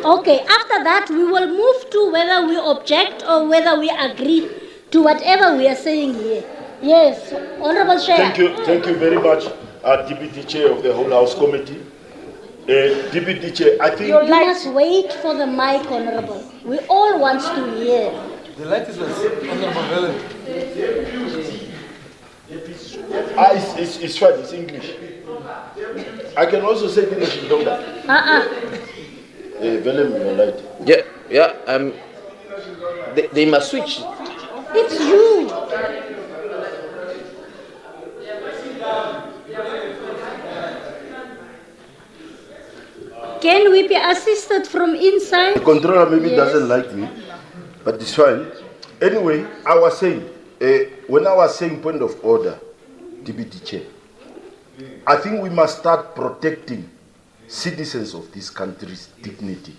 Okay, after that we will move to whether we object or whether we agree to whatever we are saying here. Yes, Honorable Chair. Thank you very much, Deputy Chair of the Whole House Committee. Deputy Chair, I think... You must wait for the mic, Honorable. We all want to hear. The light is Honorable Willem. It's fine, it's English. I can also say English in Tonga. Willem, you're right. Yeah, they must switch. It's you. Can we be assisted from inside? The controller maybe Yes. doesn't like me, but it's fine. Anyway, I was saying, when I was saying point of order, Deputy Chair, I think we must start protecting citizens of this country's dignity.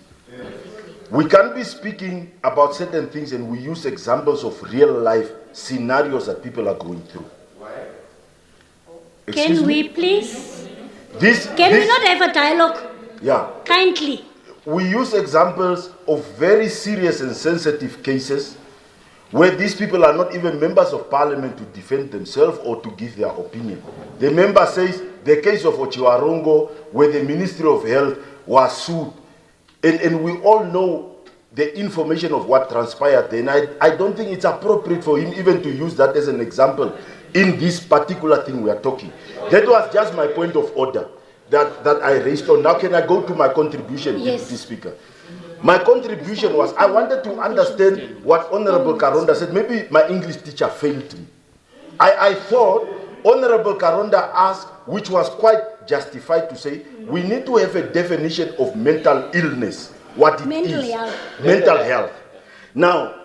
We can't be speaking about certain things and we use examples of real life scenarios that people are going through. Can we please? We not have a dialogue? Yeah. Kindly. we use examples of very serious and sensitive cases where these people are not even members of parliament to defend themselves or to give their opinion. The member says the case of Ochiwarongo, where the Ministry of Health was sued, and we all know the information of what transpired then. I don't think it's appropriate for him even to use that as an example in this particular thing we are talking. That was just my point of order that I raised on. Now can I go to my contribution, Yes. Deputy Speaker? My contribution was, I wanted to understand what Honorable Karonda said. Maybe my English teacher failed me. I thought Honorable Karonda asked, which was quite justified, to say, we need to have a definition of mental illness, what it Mental is. health. Mental health. Now,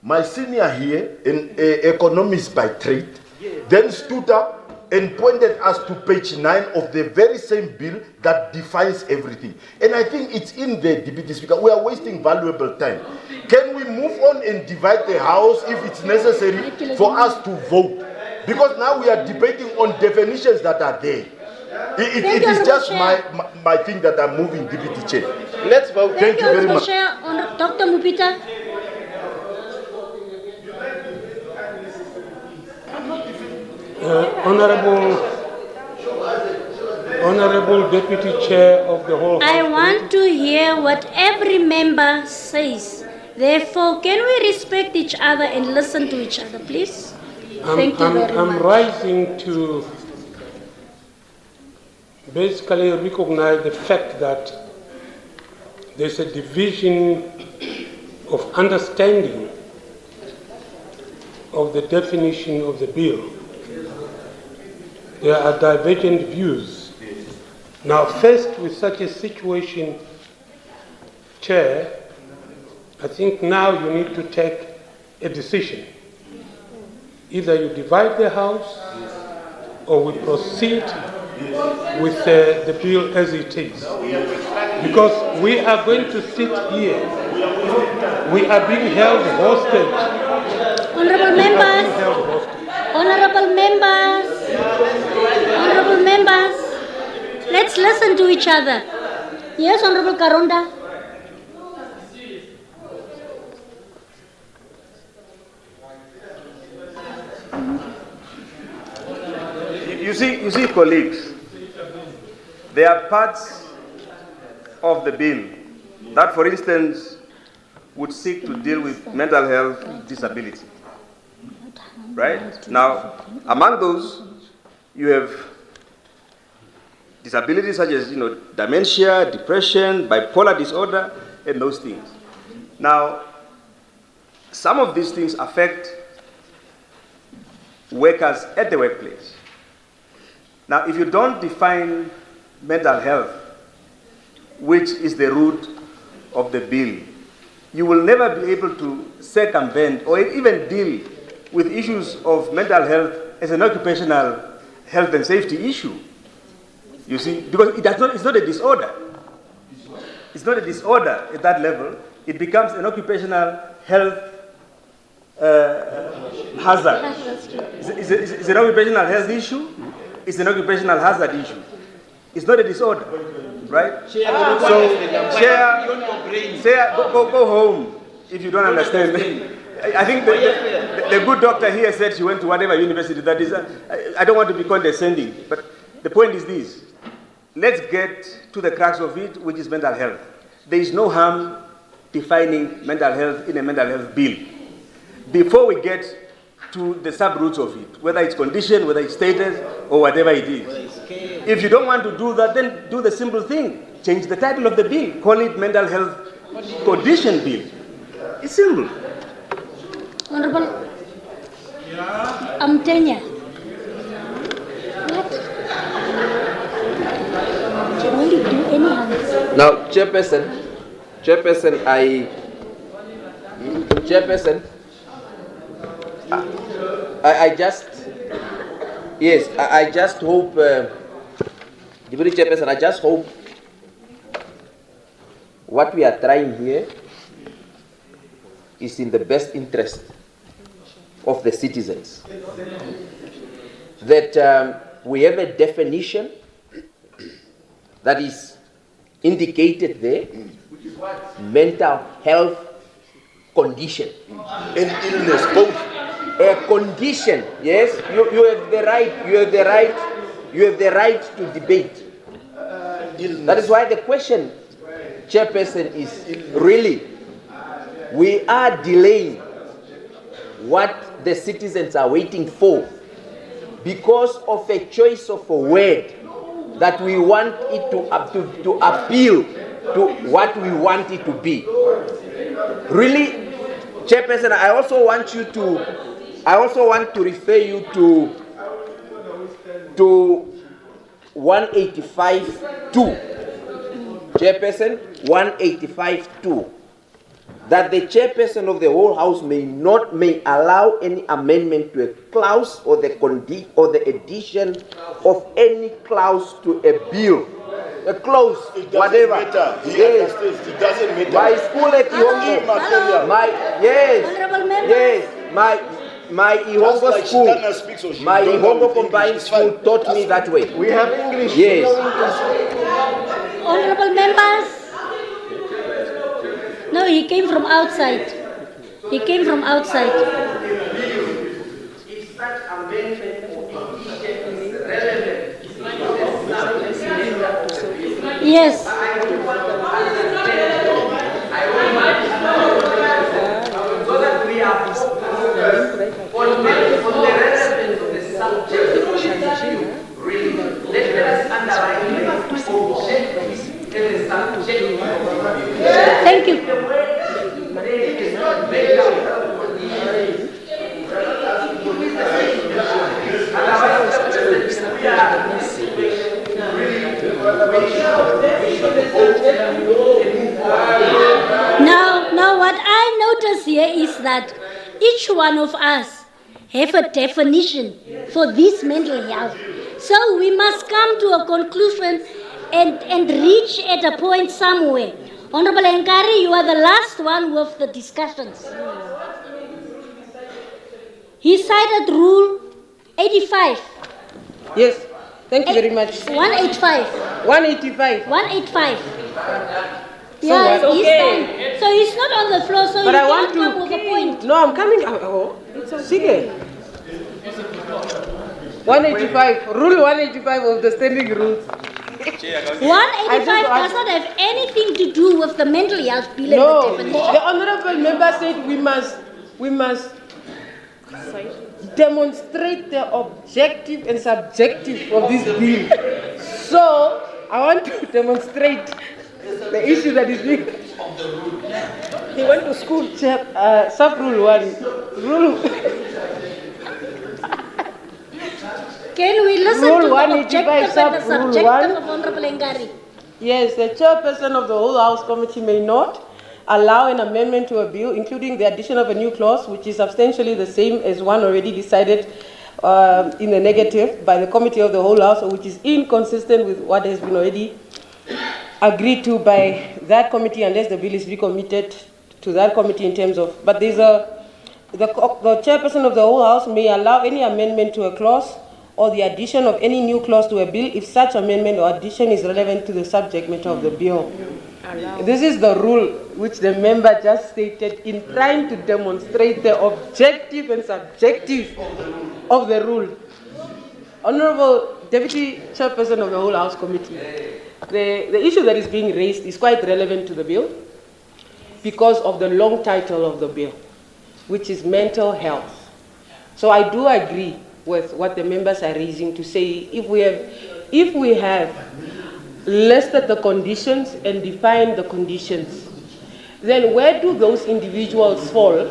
my senior here, an economist by trade, then stood up and pointed us to page 9 of the very same bill that defines everything. And I think it's in there, Deputy Speaker. We are wasting valuable time. Can we move on and divide the House if it's necessary for us to vote? Because now we are debating on definitions that are there. It is just my thing that I'm moving, Deputy Chair. Let's vote. Thank you very much. Chair, Dr. Mupita. Honorable Deputy Chair of the whole House. I want to hear what every member says. Therefore, can we respect each other and listen to each other, please? Thank you very I'm much. rising to basically recognize the fact that there's a division of understanding of the definition of the bill. There are divergent views. Now, faced with such a situation, Chair, I think now you need to take a decision. Either you divide the House or we proceed with the bill as it is. Because we are going to sit here. We are being held hostage. Honorable members, honorable members, honorable members, let's listen to each other. Yes, Honorable Karonda. You see, colleagues, there are parts of the bill that, for instance, would seek to deal with mental health disability. Right? Now, among those, you have disabilities such as, dementia, depression, bipolar disorder, and those things. Now, some of these things affect workers at the workplace. Now, if you don't define mental health, which is the root of the bill, you will never be able to circumvent or even deal with issues of mental health as an occupational health and safety issue. You see, because it's not a disorder. It's not a disorder at that level. It becomes an occupational health hazard. It's an occupational health issue. It's an occupational hazard issue. It's not a disorder, right? So, Chair, go home if you don't understand. I think the good doctor here said she went to whatever university that is. I don't want to be condescending, but the point is this. Let's get to the crux of it, which is mental health. There is no harm defining mental health in a mental health bill. Before we get to the sub-roots of it, whether it's condition, whether it's status, or whatever it is. If you don't want to do that, then do the simple thing. Change the title of the bill. Call it Mental Health Condition Bill. It's simple. Honorable Amtenya. What? Will you do any hands? Now, Chairperson, I just hope, Deputy Chairperson, I just hope what we are trying here is in the best interest of the citizens. That we have a definition that is indicated there, mental health condition. An illness, both. A condition, yes. You have the right to debate. That is why the question, Chairperson, is really, we are delaying what the citizens are waiting for because of a choice of a word that we want it to appeal to what we want it to be. Really, Chairperson, I also want to refer you to 185.2. Chairperson, 185.2. That the chairperson of the whole house may allow any amendment to a clause or the addition of any clause to a bill. A clause, whatever. Matter. Yes. It doesn't matter. My school at Ihongo. My Ihongo like school. Shitana speaks, so she My don't Ihongo know combined school taught me that way. We have English. Yes. Honorable members. No, he came from outside. He came from outside. Yes. Thank you. Now what I notice here is that each one of us have a definition for this mental health. So we must come to a conclusion and reach at a point somewhere. Honorable Nkari, you are the last one with the discussions. He cited Rule 85. Yes, thank you very much. 185. 185. 185. So Yeah, what? he's Okay. done. So he's not on the floor, so But you I want cannot to. come with a point. No, I'm coming. Sige. 185. Rule 185 of the standing rules. 185 does not have anything to do with the mental health bill and No, the definition. the honorable member said we must demonstrate the objective and subjective of this bill. So I want to demonstrate the issue that is being. He went to school. Sub rule 1. Rule. Can we listen Rule to the 185 objective and the sub rule subjective 1. of Honorable Ngari? Yes, the chairperson of the whole House Committee may not allow an amendment to a bill, including the addition of a new clause, which is substantially the same as one already decided in the negative by the Committee of the whole House, which is inconsistent with what has been already agreed to by that committee, unless the bill is recommitted to that committee in terms of. But there's the chairperson of the whole House may allow any amendment to a clause or the addition of any new clause to a bill if such amendment or addition is relevant to the subject matter of the bill. This is the rule which the member just stated in trying to demonstrate the objective and subjective of the rule. Honorable Deputy Chairperson of the whole House Committee, the issue that is being raised is quite relevant to the bill because of the long title of the bill, which is mental health. So I do agree with what the members are raising to say if we have listed the conditions and defined the conditions, then where do those individuals fall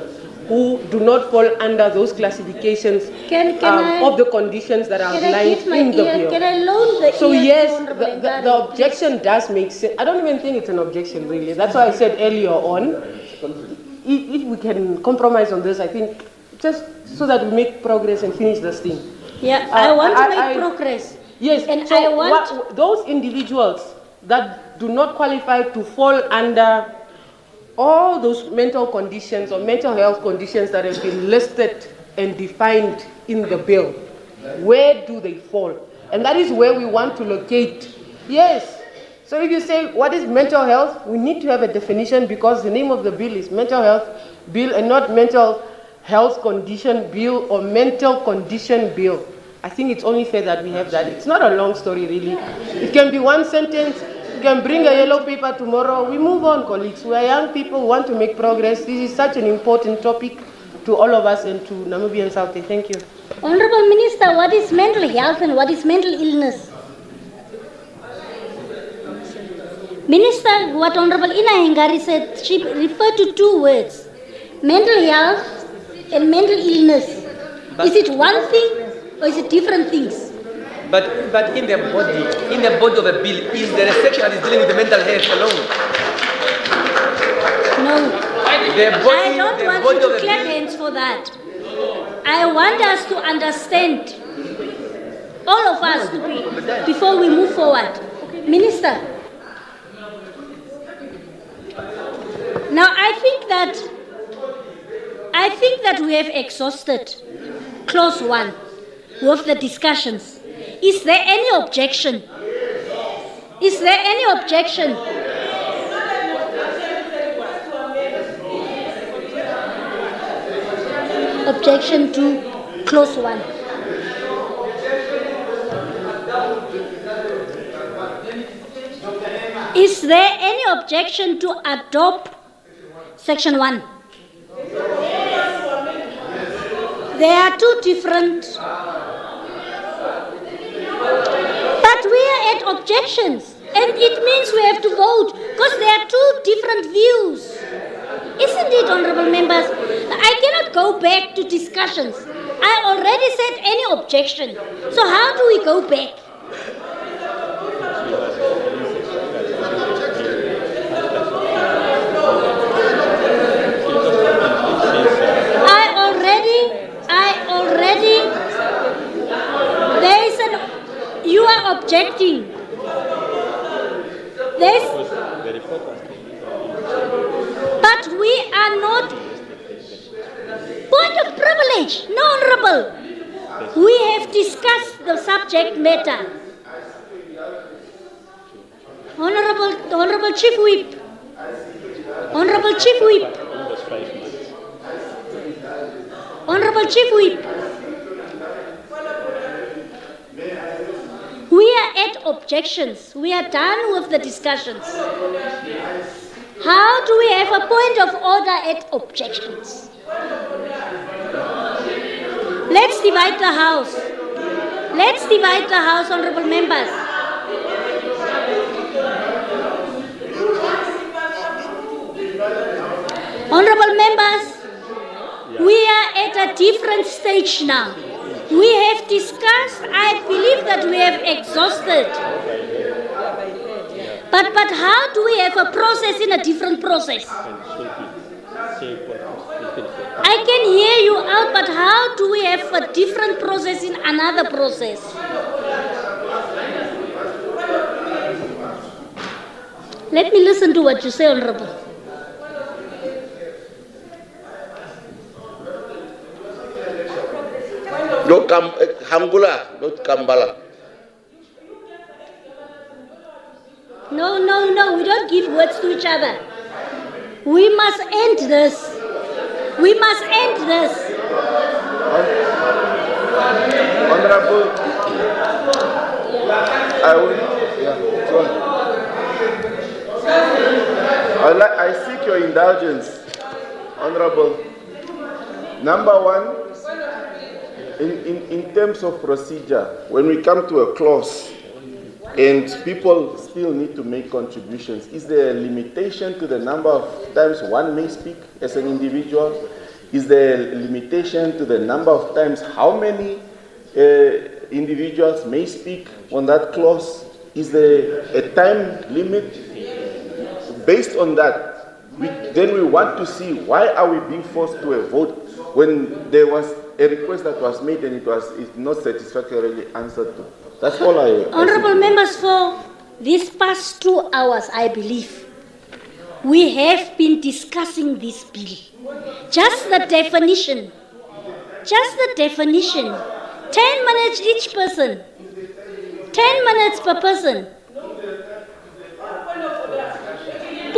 who do not fall under those classifications of the conditions that are outlined in the bill? Can I loan the So ear to yes, Honorable Ngari, the objection does make sense. I don't even think it's an objection really. That's why I said earlier on, if we can compromise on this, I think just so that we make progress and finish this thing. Yeah, I want to make progress. Yes, and so I want those individuals that do not qualify to fall under all those mental conditions or mental health conditions that have been listed and defined in the bill, where do they fall? And that is where we want to locate. Yes, So if you say, what is mental health? We need to have a definition because the name of the bill is mental health bill and not mental health condition bill or mental condition bill. I think it's only fair that we have that. It's not a long story, really. It can be one sentence. You can bring a yellow paper tomorrow. We move on, colleagues. We are young people who want to make progress. This is such an important topic to all of us and to Namibian South. Thank you. Honorable Minister, what is mental health and what is mental illness? Minister, what Honorable Ina Hengari said, she referred to two words, mental health and mental illness. Is it one thing or is it different things? But in the body of a bill, is there a section that is dealing with the mental health alone? No. I don't want you to clap hands for that. I want us to understand, all of us, before we move forward. Minister. Now I think that we have exhausted clause 1 with the discussions. Is there any objection? Is there any objection? Objection to clause 1. Is there any objection to adopt section 1? There are two different, but we are at objections, and it means we have to vote because there are two different views. Isn't it, honorable members? I cannot go back to discussions. I already said any objection. So how do we go back? You are objecting. But we are not. Point of privilege. No, honorable. We have discussed the subject matter. Honorable Chief Whip. Honorable Chief Whip. Honorable Chief Whip. We are at objections. We are done with the discussions. How do we have a point of order at objections? Let's divide the House. Let's divide the House, honorable members. Honorable members, we are at a different stage now. We have discussed, I believe that we have exhausted. But how do we have a process in a different process? I can hear you out, but how do we have a different process in another process? Let me listen to what you say, Honorable. No, Hangula, not Kambala. No, we don't give words to each other. We must end this. We must end this. Honorable, I seek your indulgence, Honorable. Number one, in terms of procedure, when we come to a clause and people still need to make contributions, is there a limitation to the number of times one may speak as an individual? Is there a limitation to the number of times how many individuals may speak on that clause? Is there a time limit? Based on that, then we want to see why are we being forced to a vote when there was a request that was made and it was not satisfactorily answered to. That's all I Honorable members, for these past 2 hours, I believe, we have been discussing this bill. Just the definition. 10 minutes each person. 10 minutes per person.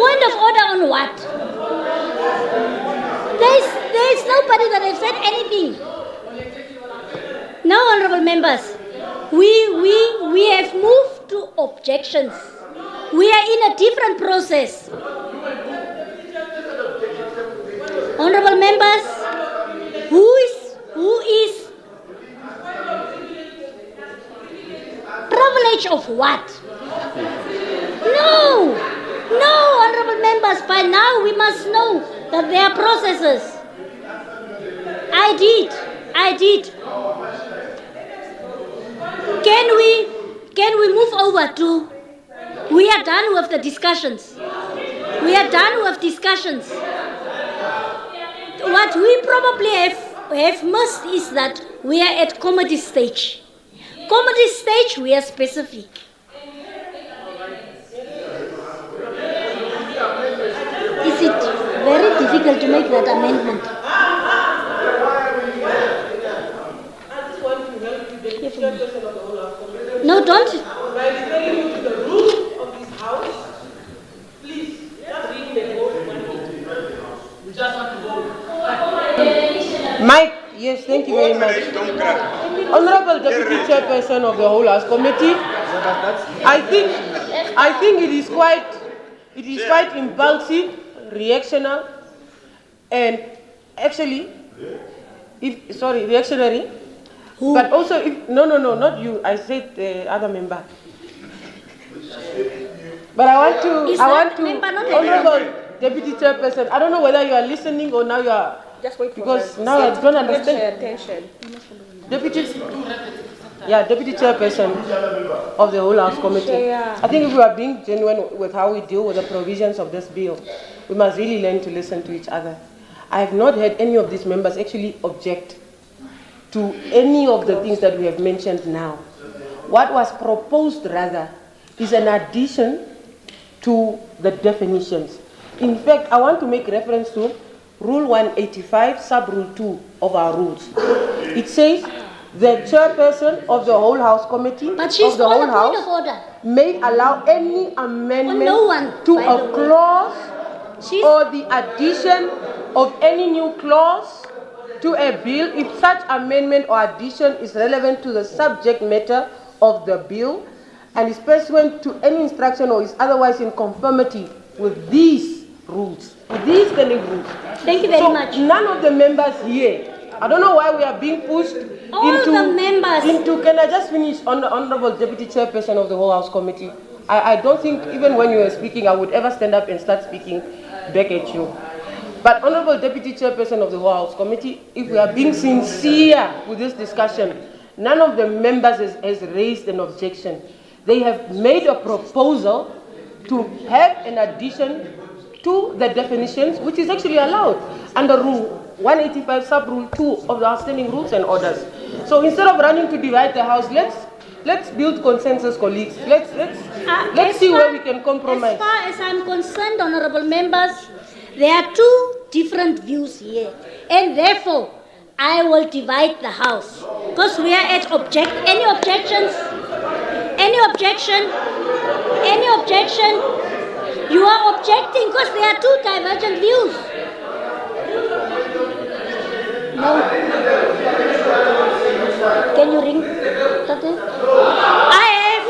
Point of order on what? There is nobody that has said anything. Now, honorable members, we have moved to objections. We are in a different process. Honorable members, who is privilege of what? No, honorable members, by now we must know that there are processes. I did. Can we move over to, we are done with the discussions. What we probably have missed is that we are at comedy stage. Comedy stage, we are specific. Is it very difficult to make that amendment? No, don't. Mike, yes, thank you very much. Honorable Deputy Chairperson of the whole House Committee, I think it is quite impulsive, reactional, and actually, reactionary. Who? But also, not you. I said the other member. But I want to, Honorable Deputy Chairperson. I don't know whether you are listening or now you are. Just wait for because her. now I don't understand. Attention. Deputy Chairperson of the whole House Committee. I think if we are being genuine with how we deal with the provisions of this bill, we must really learn to listen to each other. I have not heard any of these members actually object to any of the things that we have mentioned now. What was proposed rather is an addition to the definitions. In fact, I want to make reference to Rule 185, Sub-Rule 2 of our rules. It says the chairperson of the whole House Committee of the whole House may allow any amendment to a clause or the addition of any new clause to a bill if such amendment or addition is relevant to the subject matter of the bill and is pursuant to any instruction or is otherwise in conformity with these rules, with these standing rules. Thank you very much. None of the members here, I don't know why we are being pushed into, can I just finish on the Honorable Deputy Chairperson of the whole House Committee? I don't think even when you were speaking, I would ever stand up and start speaking back at you. But Honorable Deputy Chairperson of the whole House Committee, if we are being sincere with this discussion, none of the members has raised an objection. They have made a proposal to have an addition to the definitions, which is actually allowed under Rule 185 Sub-Rule 2 of the Outstanding Rules and Orders. So instead of running to divide the House, let's build consensus, colleagues. Let's see where we can compromise. As far as I'm concerned, honorable members, there are two different views here, and therefore I will divide the House because we are at any objections? Any objection? Any objection? You are objecting because there are two divergent views. No. Can you ring? I have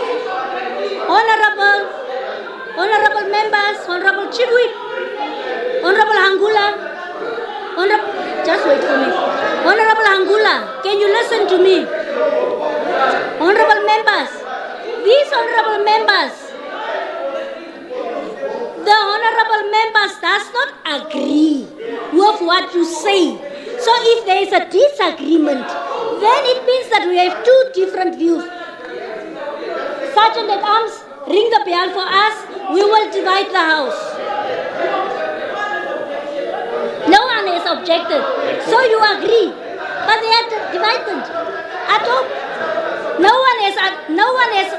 honorable members, honorable Chief Whip, honorable Hangula, just wait for me. Honorable Hangula, can you listen to me? Honorable members, these honorable members, the honorable members does not agree with what you say. So if there is a disagreement, then it means that we have two different views. Sergeant at Arms, ring the bell for us. We will divide the House. No one has objected. So you agree. But they are divided. No one has,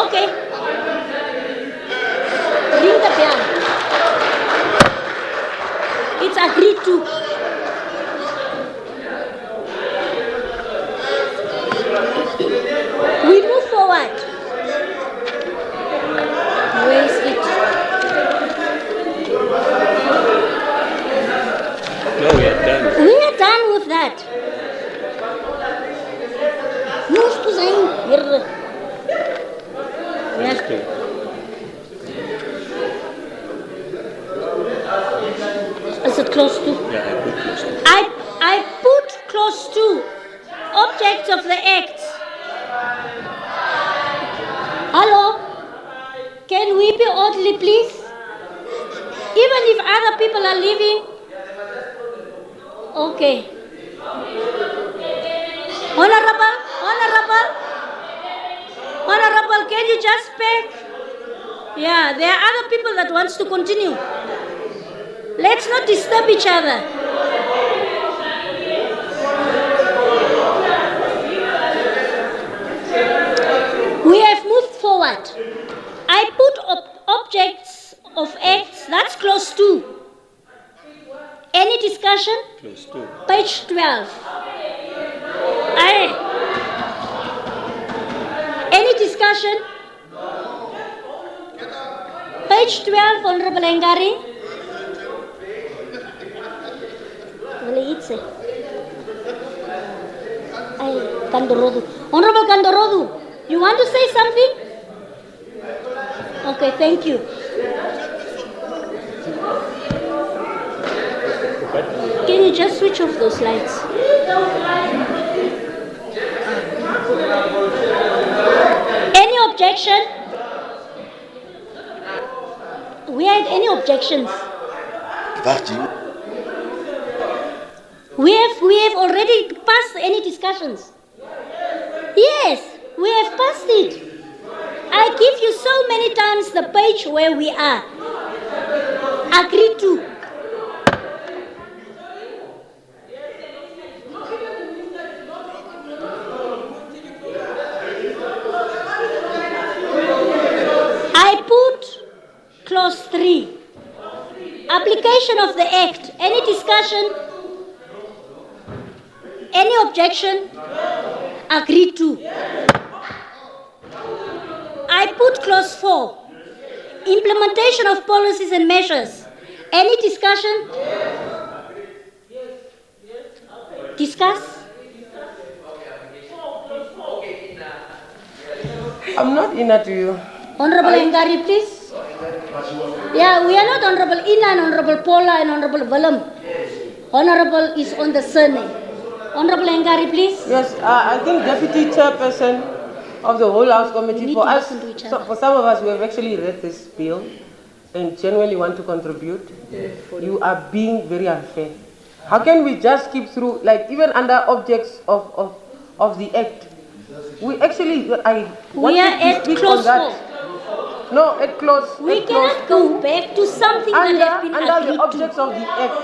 okay. Ring the bell. It's agreed to. We move forward. Where is it? Is it close to? I put close to objects of the act. Hello? Can we be orderly, please? Even if other people are leaving. Okay. Honorable, can you just speak? Yeah, there are other people that wants to continue. Let's not disturb each other. We have moved forward. I put objects of acts, that's close to. Any discussion? Close to. Page 12. Any discussion? Page 12, Honorable Engari. Honorable Kandorodu, you want to say something? Okay, thank you. Can you just switch off those lights? Any objection? We had any objections? We have already passed any discussions. Yes, we have passed it. I give you so many times the page where we are. Agree to. I put clause 3. Application of the act. Any discussion? Any objection? Agreed to. I put clause 4. Implementation of policies and measures. Any discussion? Discuss? I'm not Ina to you. Honorable Engari, please. Yeah, we are not Honorable Ina and Honorable Paula and Honorable Willem. Honorable is on the surname. Honorable Engari, please. Yes, I think Deputy Chairperson of the whole House Committee, for us, for some of us who have actually read this bill and genuinely want to contribute, you are being very unfair. How can we just keep through, like even under objects of the Act? We actually, we are at clause 4. No, at clause. We cannot go back to something that has been under agreed the objects of the Act.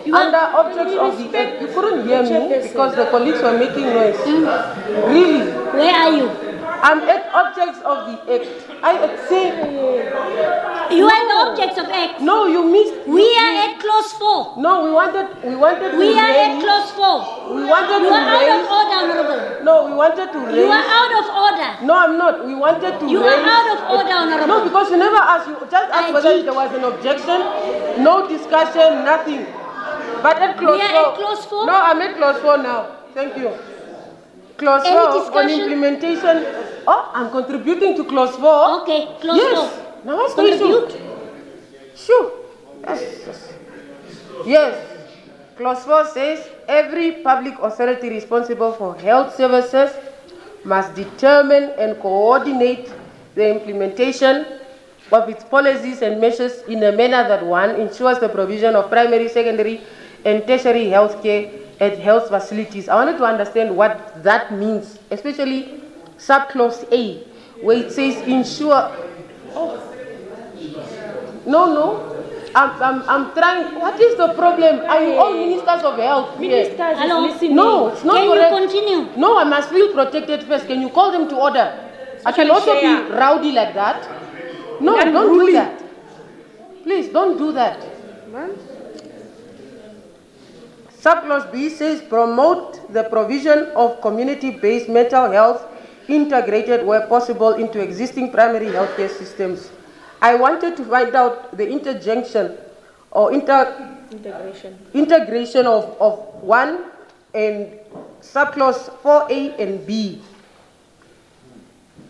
You under objects of the Act. You couldn't hear me because the colleagues were making noise. Really? Where are you? I'm at objects of the Act. I say. You are the objects of Act. No, you missed. We are at clause 4. No, we wanted. We are at clause 4. We wanted you to are out of order, Honorable. No, we wanted to raise. You are out of order. No, I'm not. We wanted to You raise. are out of order, Honorable. No, because you never asked. You just asked whether there was an objection. No discussion, nothing. But at clause 4. We are at clause 4? No, I'm at clause 4 now. Thank you. Clause 4 on implementation. Oh, I'm contributing to clause 4. Okay, clause 4. Now what's the Contribute. issue? Sure. Yes. Clause 4 says every public authority responsible for health services must determine and coordinate the implementation of its policies and measures in a manner that, 1, ensures the provision of primary, secondary, and tertiary health care at health facilities. I wanted to understand what that means, especially subclause A, where it says ensure. Oh. No. I'm trying. What is the problem? Are you all ministers of health? Ministers is listening. No, it's not Can correct. you continue? No, I must feel protected first. Can you call them to order? I can also be rowdy like that. No, don't do that. Please, don't do that. Subclause B says promote the provision of community-based mental health integrated where possible into existing primary healthcare systems. I wanted to find out the interjunction or integration of 1 and subclause 4A and B.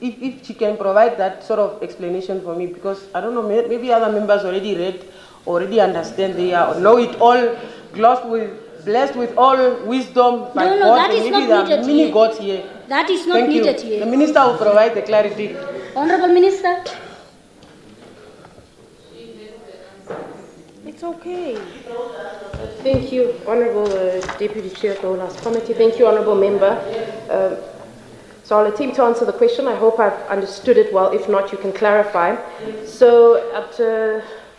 if she can provide that sort of explanation for me, because I don't know, maybe other members already read, already understand, they are know it all, blessed with all wisdom by No, God, that and is maybe not there are needed many here. gods here. That is not Thank you. needed here. The minister will provide the clarity. Honorable Minister. It's okay. Thank you, Honorable Deputy Chair of the Whole House Committee. Thank you, Honorable Member. So I'll attempt to answer the question. I hope I've understood it well. If not, you can clarify. So at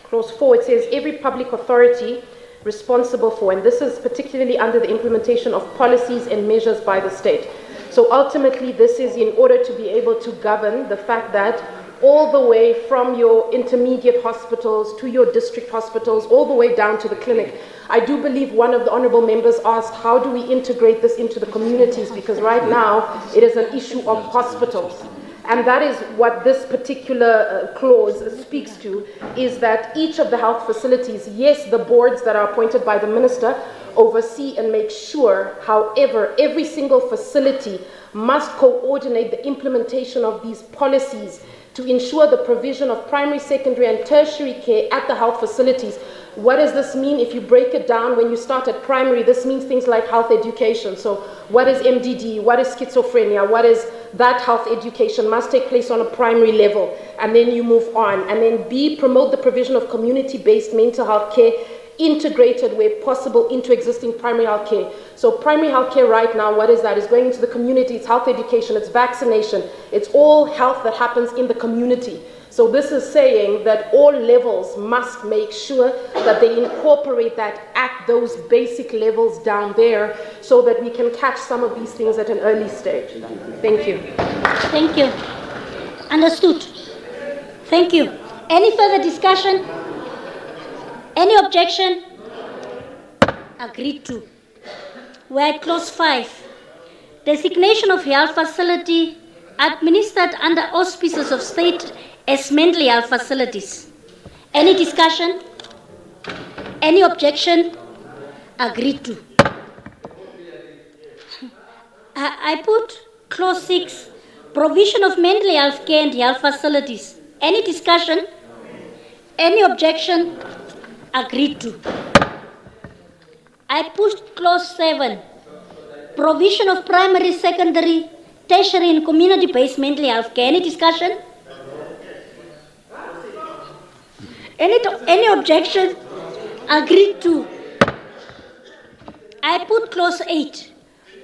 clause 4, it says every public authority responsible for, and this is particularly under the implementation of policies and measures by the state. So ultimately, this is in order to be able to govern the fact that all the way from your intermediate hospitals to your district hospitals, all the way down to the clinic. I do believe one of the honorable members asked, how do we integrate this into the communities? Because right now, it is an issue of hospitals. And that is what this particular clause speaks to, is that each of the health facilities, yes, the boards that are appointed by the minister oversee and make sure, however, every single facility must coordinate the implementation of these policies to ensure the provision of primary, secondary, and tertiary care at the health facilities. What does this mean? If you break it down, when you start at primary, this means things like health education. So what is MDD? What is schizophrenia? What is that health education must take place on a primary level, and then you move on. And then B, promote the provision of community-based mental health care integrated where possible into existing primary health care. So primary health care right now, what is that? It's going into the community, it's health education, it's vaccination, it's all health that happens in the community. So this is saying that all levels must make sure that they incorporate that at those basic levels down there so that we can catch some of these things at an early stage. Thank you. Thank you. Understood. Thank you. Any further discussion? Any objection? Agreed to. We're at clause 5. Designation of health facility administered under auspices of state as mental health facilities. Any discussion? Any objection? Agreed to. I put clause 6, provision of mental health care and health facilities. Any discussion? Any objection? Agreed to. I put clause 7, provision of primary, secondary, tertiary, and community-based mental health care. Any discussion? Any objection? Agreed to. I put clause 8,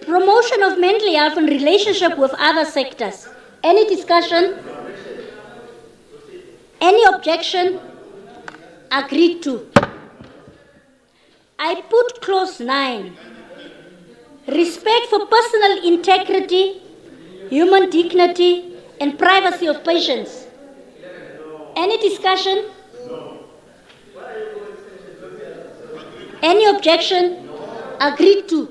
promotion of mental health in relationship with other sectors. Any discussion? Any objection? Agreed to. I put clause 9, respect for personal integrity, human dignity, and privacy of patients. Any discussion? Any objection? Agreed to.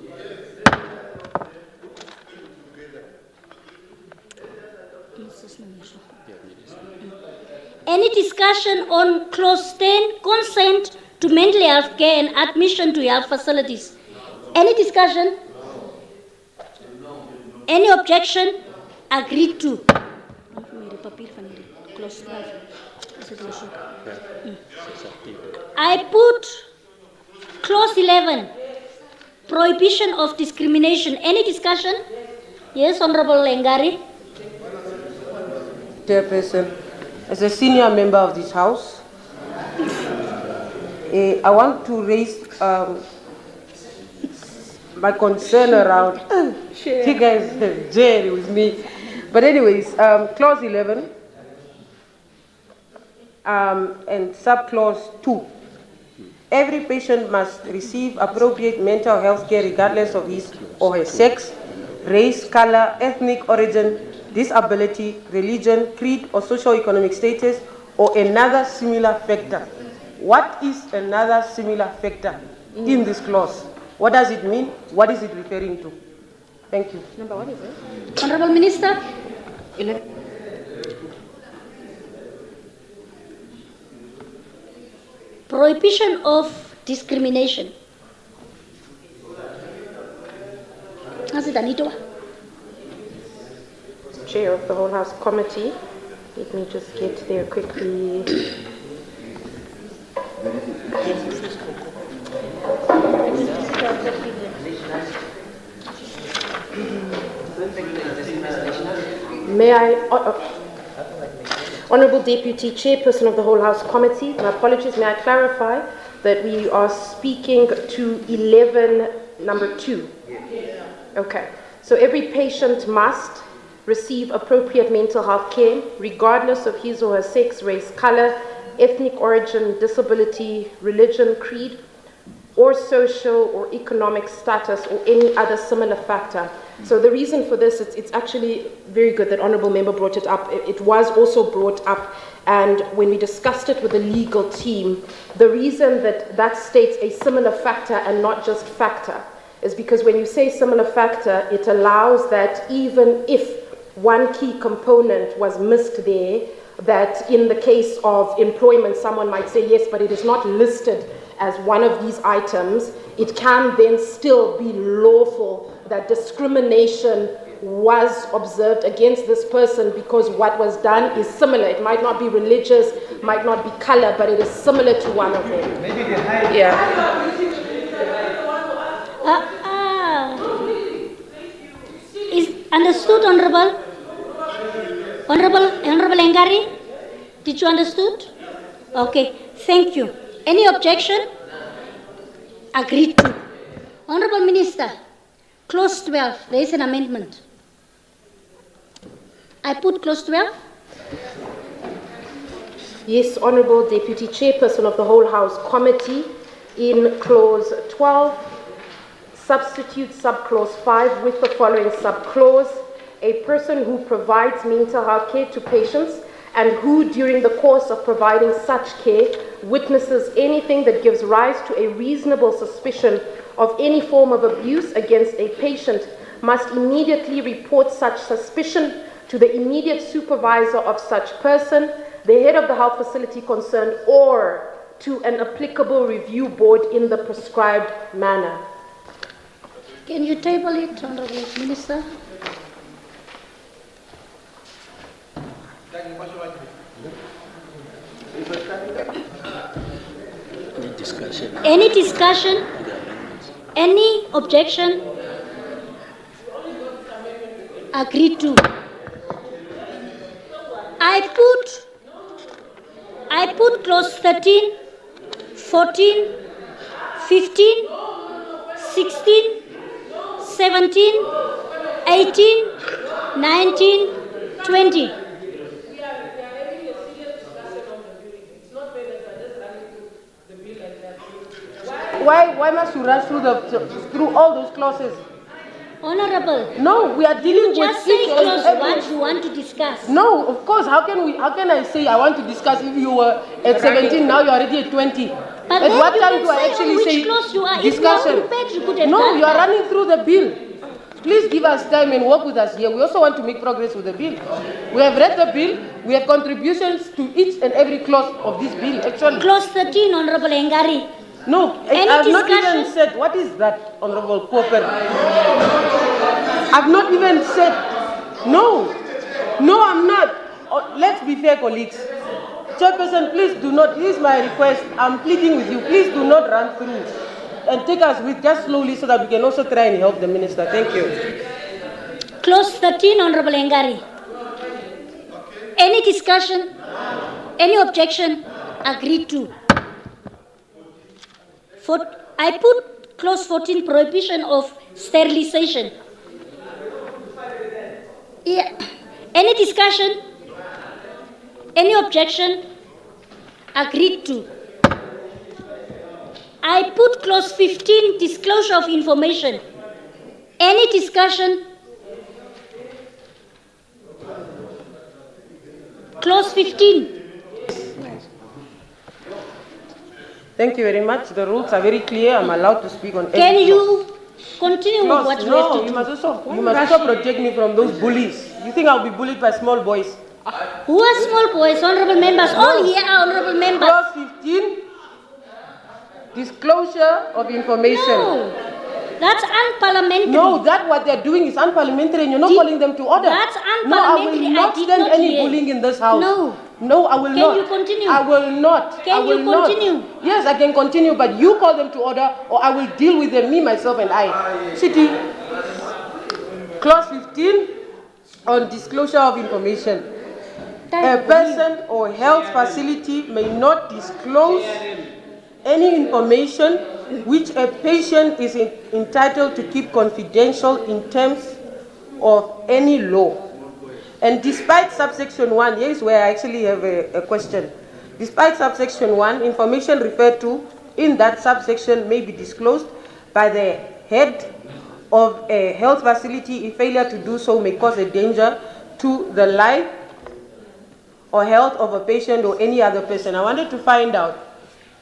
Any discussion on clause 10, consent to mental health care and admission to health facilities? Any discussion? Any objection? Agreed to. I put clause 11, prohibition of discrimination. Any discussion? Yes, Honorable Lengari. Chairperson, as a senior member of this House, I want to raise my concern around, you guys have Jerry with me. But anyways, clause 11 and subclause 2. Every patient must receive appropriate mental health care regardless of his or her sex, race, color, ethnic origin, disability, religion, creed, or socio-economic status, or another similar factor. What is another similar factor in this clause? What does it mean? What is it referring to? Thank you. Number one is it? Honorable Minister. 11. Prohibition of discrimination. How's it, Anito? chair of the whole House committee. Let me just get there quickly. May I, Honourable Deputy Chairperson of the whole House committee, my apologies, may I clarify that we are speaking to 11, number 2? Okay. So every patient must receive appropriate mental health care, regardless of his or her sex, race, color, ethnic origin, disability, religion, creed, or social or economic status, or any other similar factor. So the reason for this, it's actually very good that Honourable Member brought it up. It was also brought up, and when we discussed it with the legal team, the reason that states a similar factor and not just factor is because when you say similar factor, it allows that even if one key component was missed there, that in the case of employment, someone might say, yes, but it is not listed as one of these items, it can then still be lawful that discrimination was observed against this person because what was done is similar. It might not be religious, might not be color, but it is similar to one of them. Maybe the high. Yeah. Is understood, Honorable? Honorable Engari? Did you understood? Okay, thank you. Any objection? Agreed to. Honorable Minister, clause 12, there is an amendment. I put clause 12. Yes, Honourable Deputy Chairperson of the whole House committee, in clause 12, substitute subclause 5 with the following subclause: a person who provides mental health care to patients and who, during the course of providing such care, witnesses anything that gives rise to a reasonable suspicion of any form of abuse against a patient must immediately report such suspicion to the immediate supervisor of such person, the head of the health facility concerned, or to an applicable review board in the prescribed manner. Can you table it, Honorable Minister? Any discussion? Any objection? Agreed to. I put clause 13, 14, 15, 16, 17, 18, 19, 20. Why must you rush through all those clauses? Honorable. No, we are dealing with just say clause what you want to discuss. No, of course. How can I say I want to discuss if you were at 17, now you're already at 20? But at what time do I actually say discussion? No, you are running through the bill. Please give us time and work with us here. We also want to make progress with the bill. We have read the bill. We have contributions to each and every clause of this bill, actually. Clause 13, Honorable Engari. No, I have not even said, what is that, Honorable Popper? I've not even said, no, I'm not. Let's be fair, colleagues. Chairperson, please do not, this is my request, I'm pleading with you, please do not run through and take us with just slowly so that we can also try and help the Minister. Thank you. Clause 13, Honorable Engari. Any discussion? Any objection? Agreed to. I put clause 14, prohibition of sterilization. Yeah. Any discussion? Any objection? Agreed to. I put clause 15, disclosure of information. Any discussion? Clause 15. Thank you very much. The rules are very clear. I'm allowed to speak on. Can you continue with what you have to do? You must also protect me from those bullies. You think I'll be bullied by small boys? Who are small boys? Honorable members. All here are honorable members. Clause 15, disclosure of information. No. That's unparliamentary. No, that what they're doing is unparliamentary and you're not calling them to order. That's No, I will unparliamentary. not I did stand not any hear. bullying in this house. No. No, I will Can not. you continue? I will not. Can I will you not. continue? Yes, I can continue, but you call them to order or I will deal with them, me, myself, and I. City. Clause 15 on disclosure of information. A person or health facility may not disclose any information which a patient is entitled to keep confidential in terms of any law. And despite subsection 1, here is where I actually have a question. Despite subsection 1, information referred to in that subsection may be disclosed by the head of a health facility. If failure to do so may cause a danger to the life or health of a patient or any other person. I wanted to find out,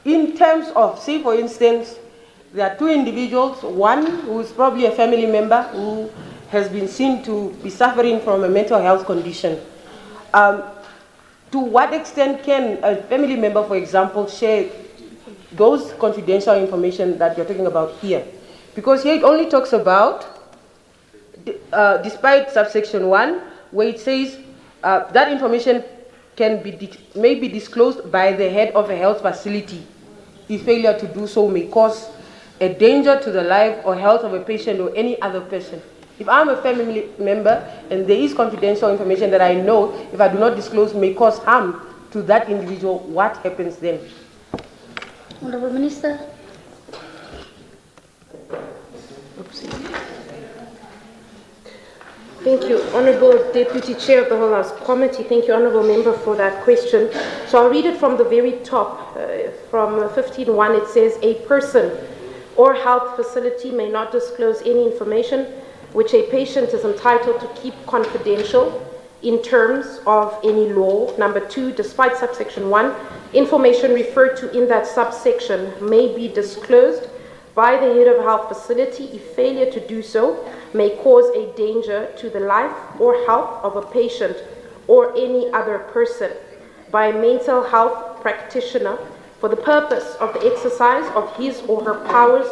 in terms of, say for instance, there are two individuals, one who is probably a family member who has been seen to be suffering from a mental health condition. To what extent can a family member, for example, share those confidential information that you're talking about here? Because here it only talks about, despite subsection 1, where it says that information may be disclosed by the head of a health facility. If failure to do so may cause a danger to the life or health of a patient or any other person. If I'm a family member and there is confidential information that I know, if I do not disclose, may cause harm to that individual, what happens then? Honorable Minister. Thank you, Honourable Deputy Chair of the Whole House Committee. Thank you, Honourable Member, for that question. So I'll read it from the very top. From 15.1, it says, a person or health facility may not disclose any information which a patient is entitled to keep confidential in terms of any law. Number 2, despite subsection 1, information referred to in that subsection may be disclosed by the head of a health facility. If failure to do so may cause a danger to the life or health of a patient or any other person by a mental health practitioner for the purpose of the exercise of his or her powers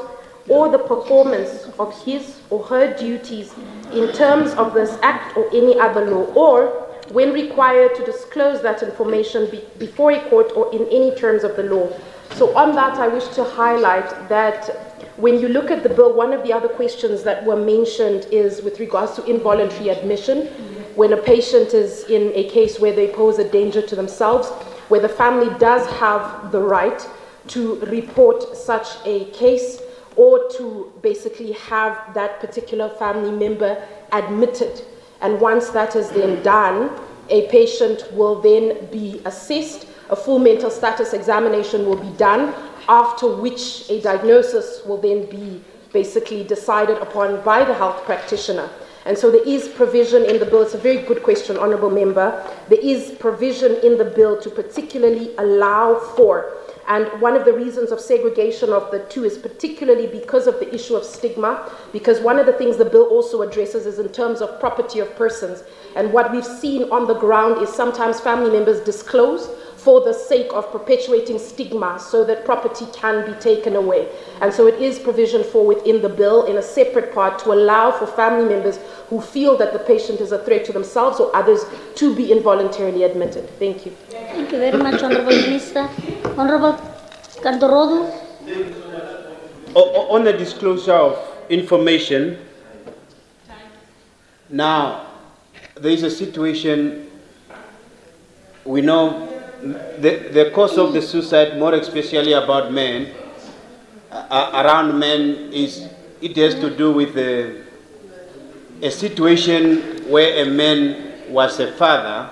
or the performance of his or her duties in terms of this act or any other law, or when required to disclose that information before a court or in any terms of the law. So on that, I wish to highlight that when you look at the bill, one of the other questions that were mentioned is with regards to involuntary admission, when a patient is in a case where they pose a danger to themselves, where the family does have the right to report such a case or to basically have that particular family member admitted. And once that is then done, a patient will then be assessed, a full mental status examination will be done, after which a diagnosis will then be basically decided upon by the health practitioner. And so there is provision in the bill. It's a very good question, Honourable Member. There is provision in the bill to particularly allow for, and one of the reasons of segregation of the two is particularly because of the issue of stigma, because one of the things the bill also addresses is in terms of property of persons. And what we've seen on the ground is sometimes family members disclose for the sake of perpetuating stigma so that property can be taken away. And so it is provision for within the bill in a separate part to allow for family members who feel that the patient is a threat to themselves or others to be involuntarily admitted. Thank you. Thank you very much, Honourable Minister. Honourable Kandorodu. On the disclosure of information, now there is a situation, we know the cause of the suicide, more especially about men, around men, it has to do with a situation where a man was a father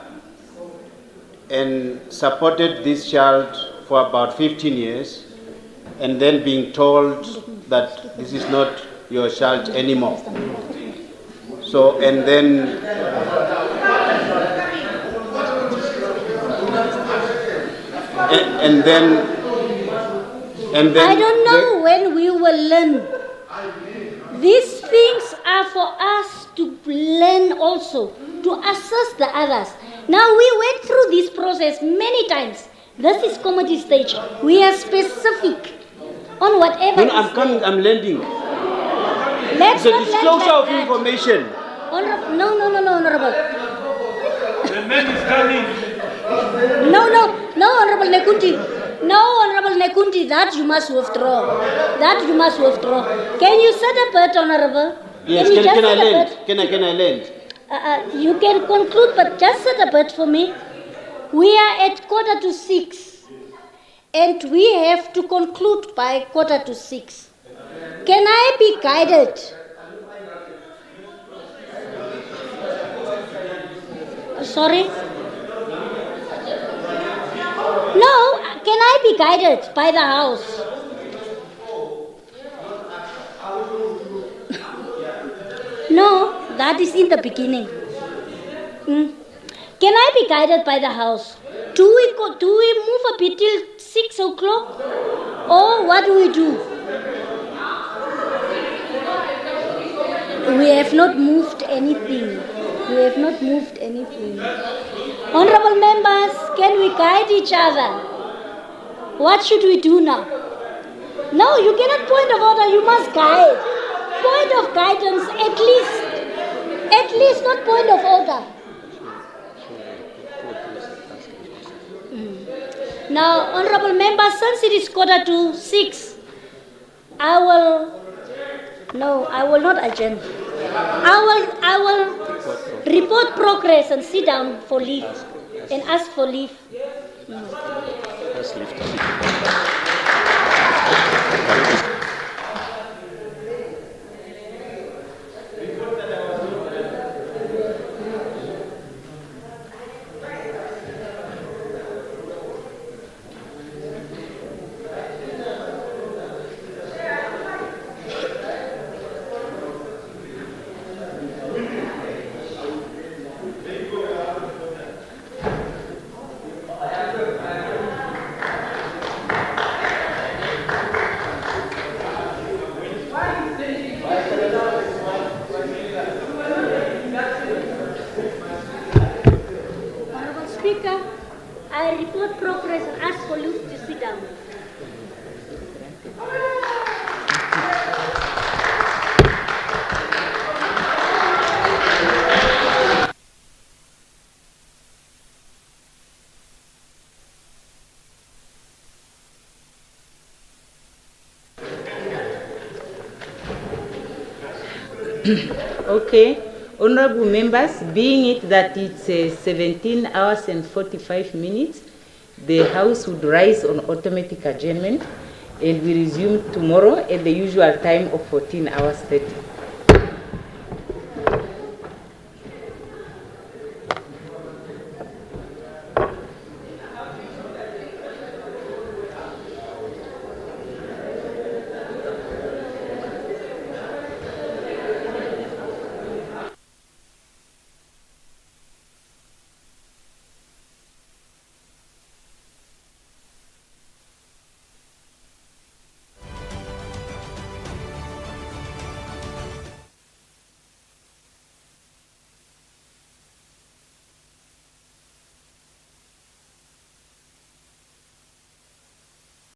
and supported this child for about 15 years and then being told that this is not your child anymore. So, and then I don't know when we will learn. These things are for us to learn also, to assess the others. Now we went through this process many times. This is comedy stage. We are specific on whatever. I'm coming, I'm learning. Let's It's a not let disclosure like of that. information. Honorable, no, Honorable. The man is coming. No, Honorable Nekundi. No, Honorable Nekundi, that you must withdraw. That you must withdraw. Can you set a bet, Honorable? Yes, you can just I set a land? bet? Can I land? You can conclude, but just set a bet for me. We are at 5:45, and we have to conclude by 5:45. Can I be guided? Sorry? No, can I be guided by the House? No, that is in the beginning. Can I be guided by the House? Do we move a bit till 6 o'clock? Or what do we do? We have not moved anything. We have not moved anything. Honorable members, can we guide each other? What should we do now? No, you cannot point of order, you must guide. Point of guidance, at least not point of order. Now, honorable members, since it is 5:45, I will not adjourn. I will report progress and sit down for leave and ask for leave. I report progress and ask for you to sit down. Okay, honorable members, being it that it's 17 hours and 45 minutes, the House would rise on automatic adjournment and we resume tomorrow at the usual time of 14 hours 30.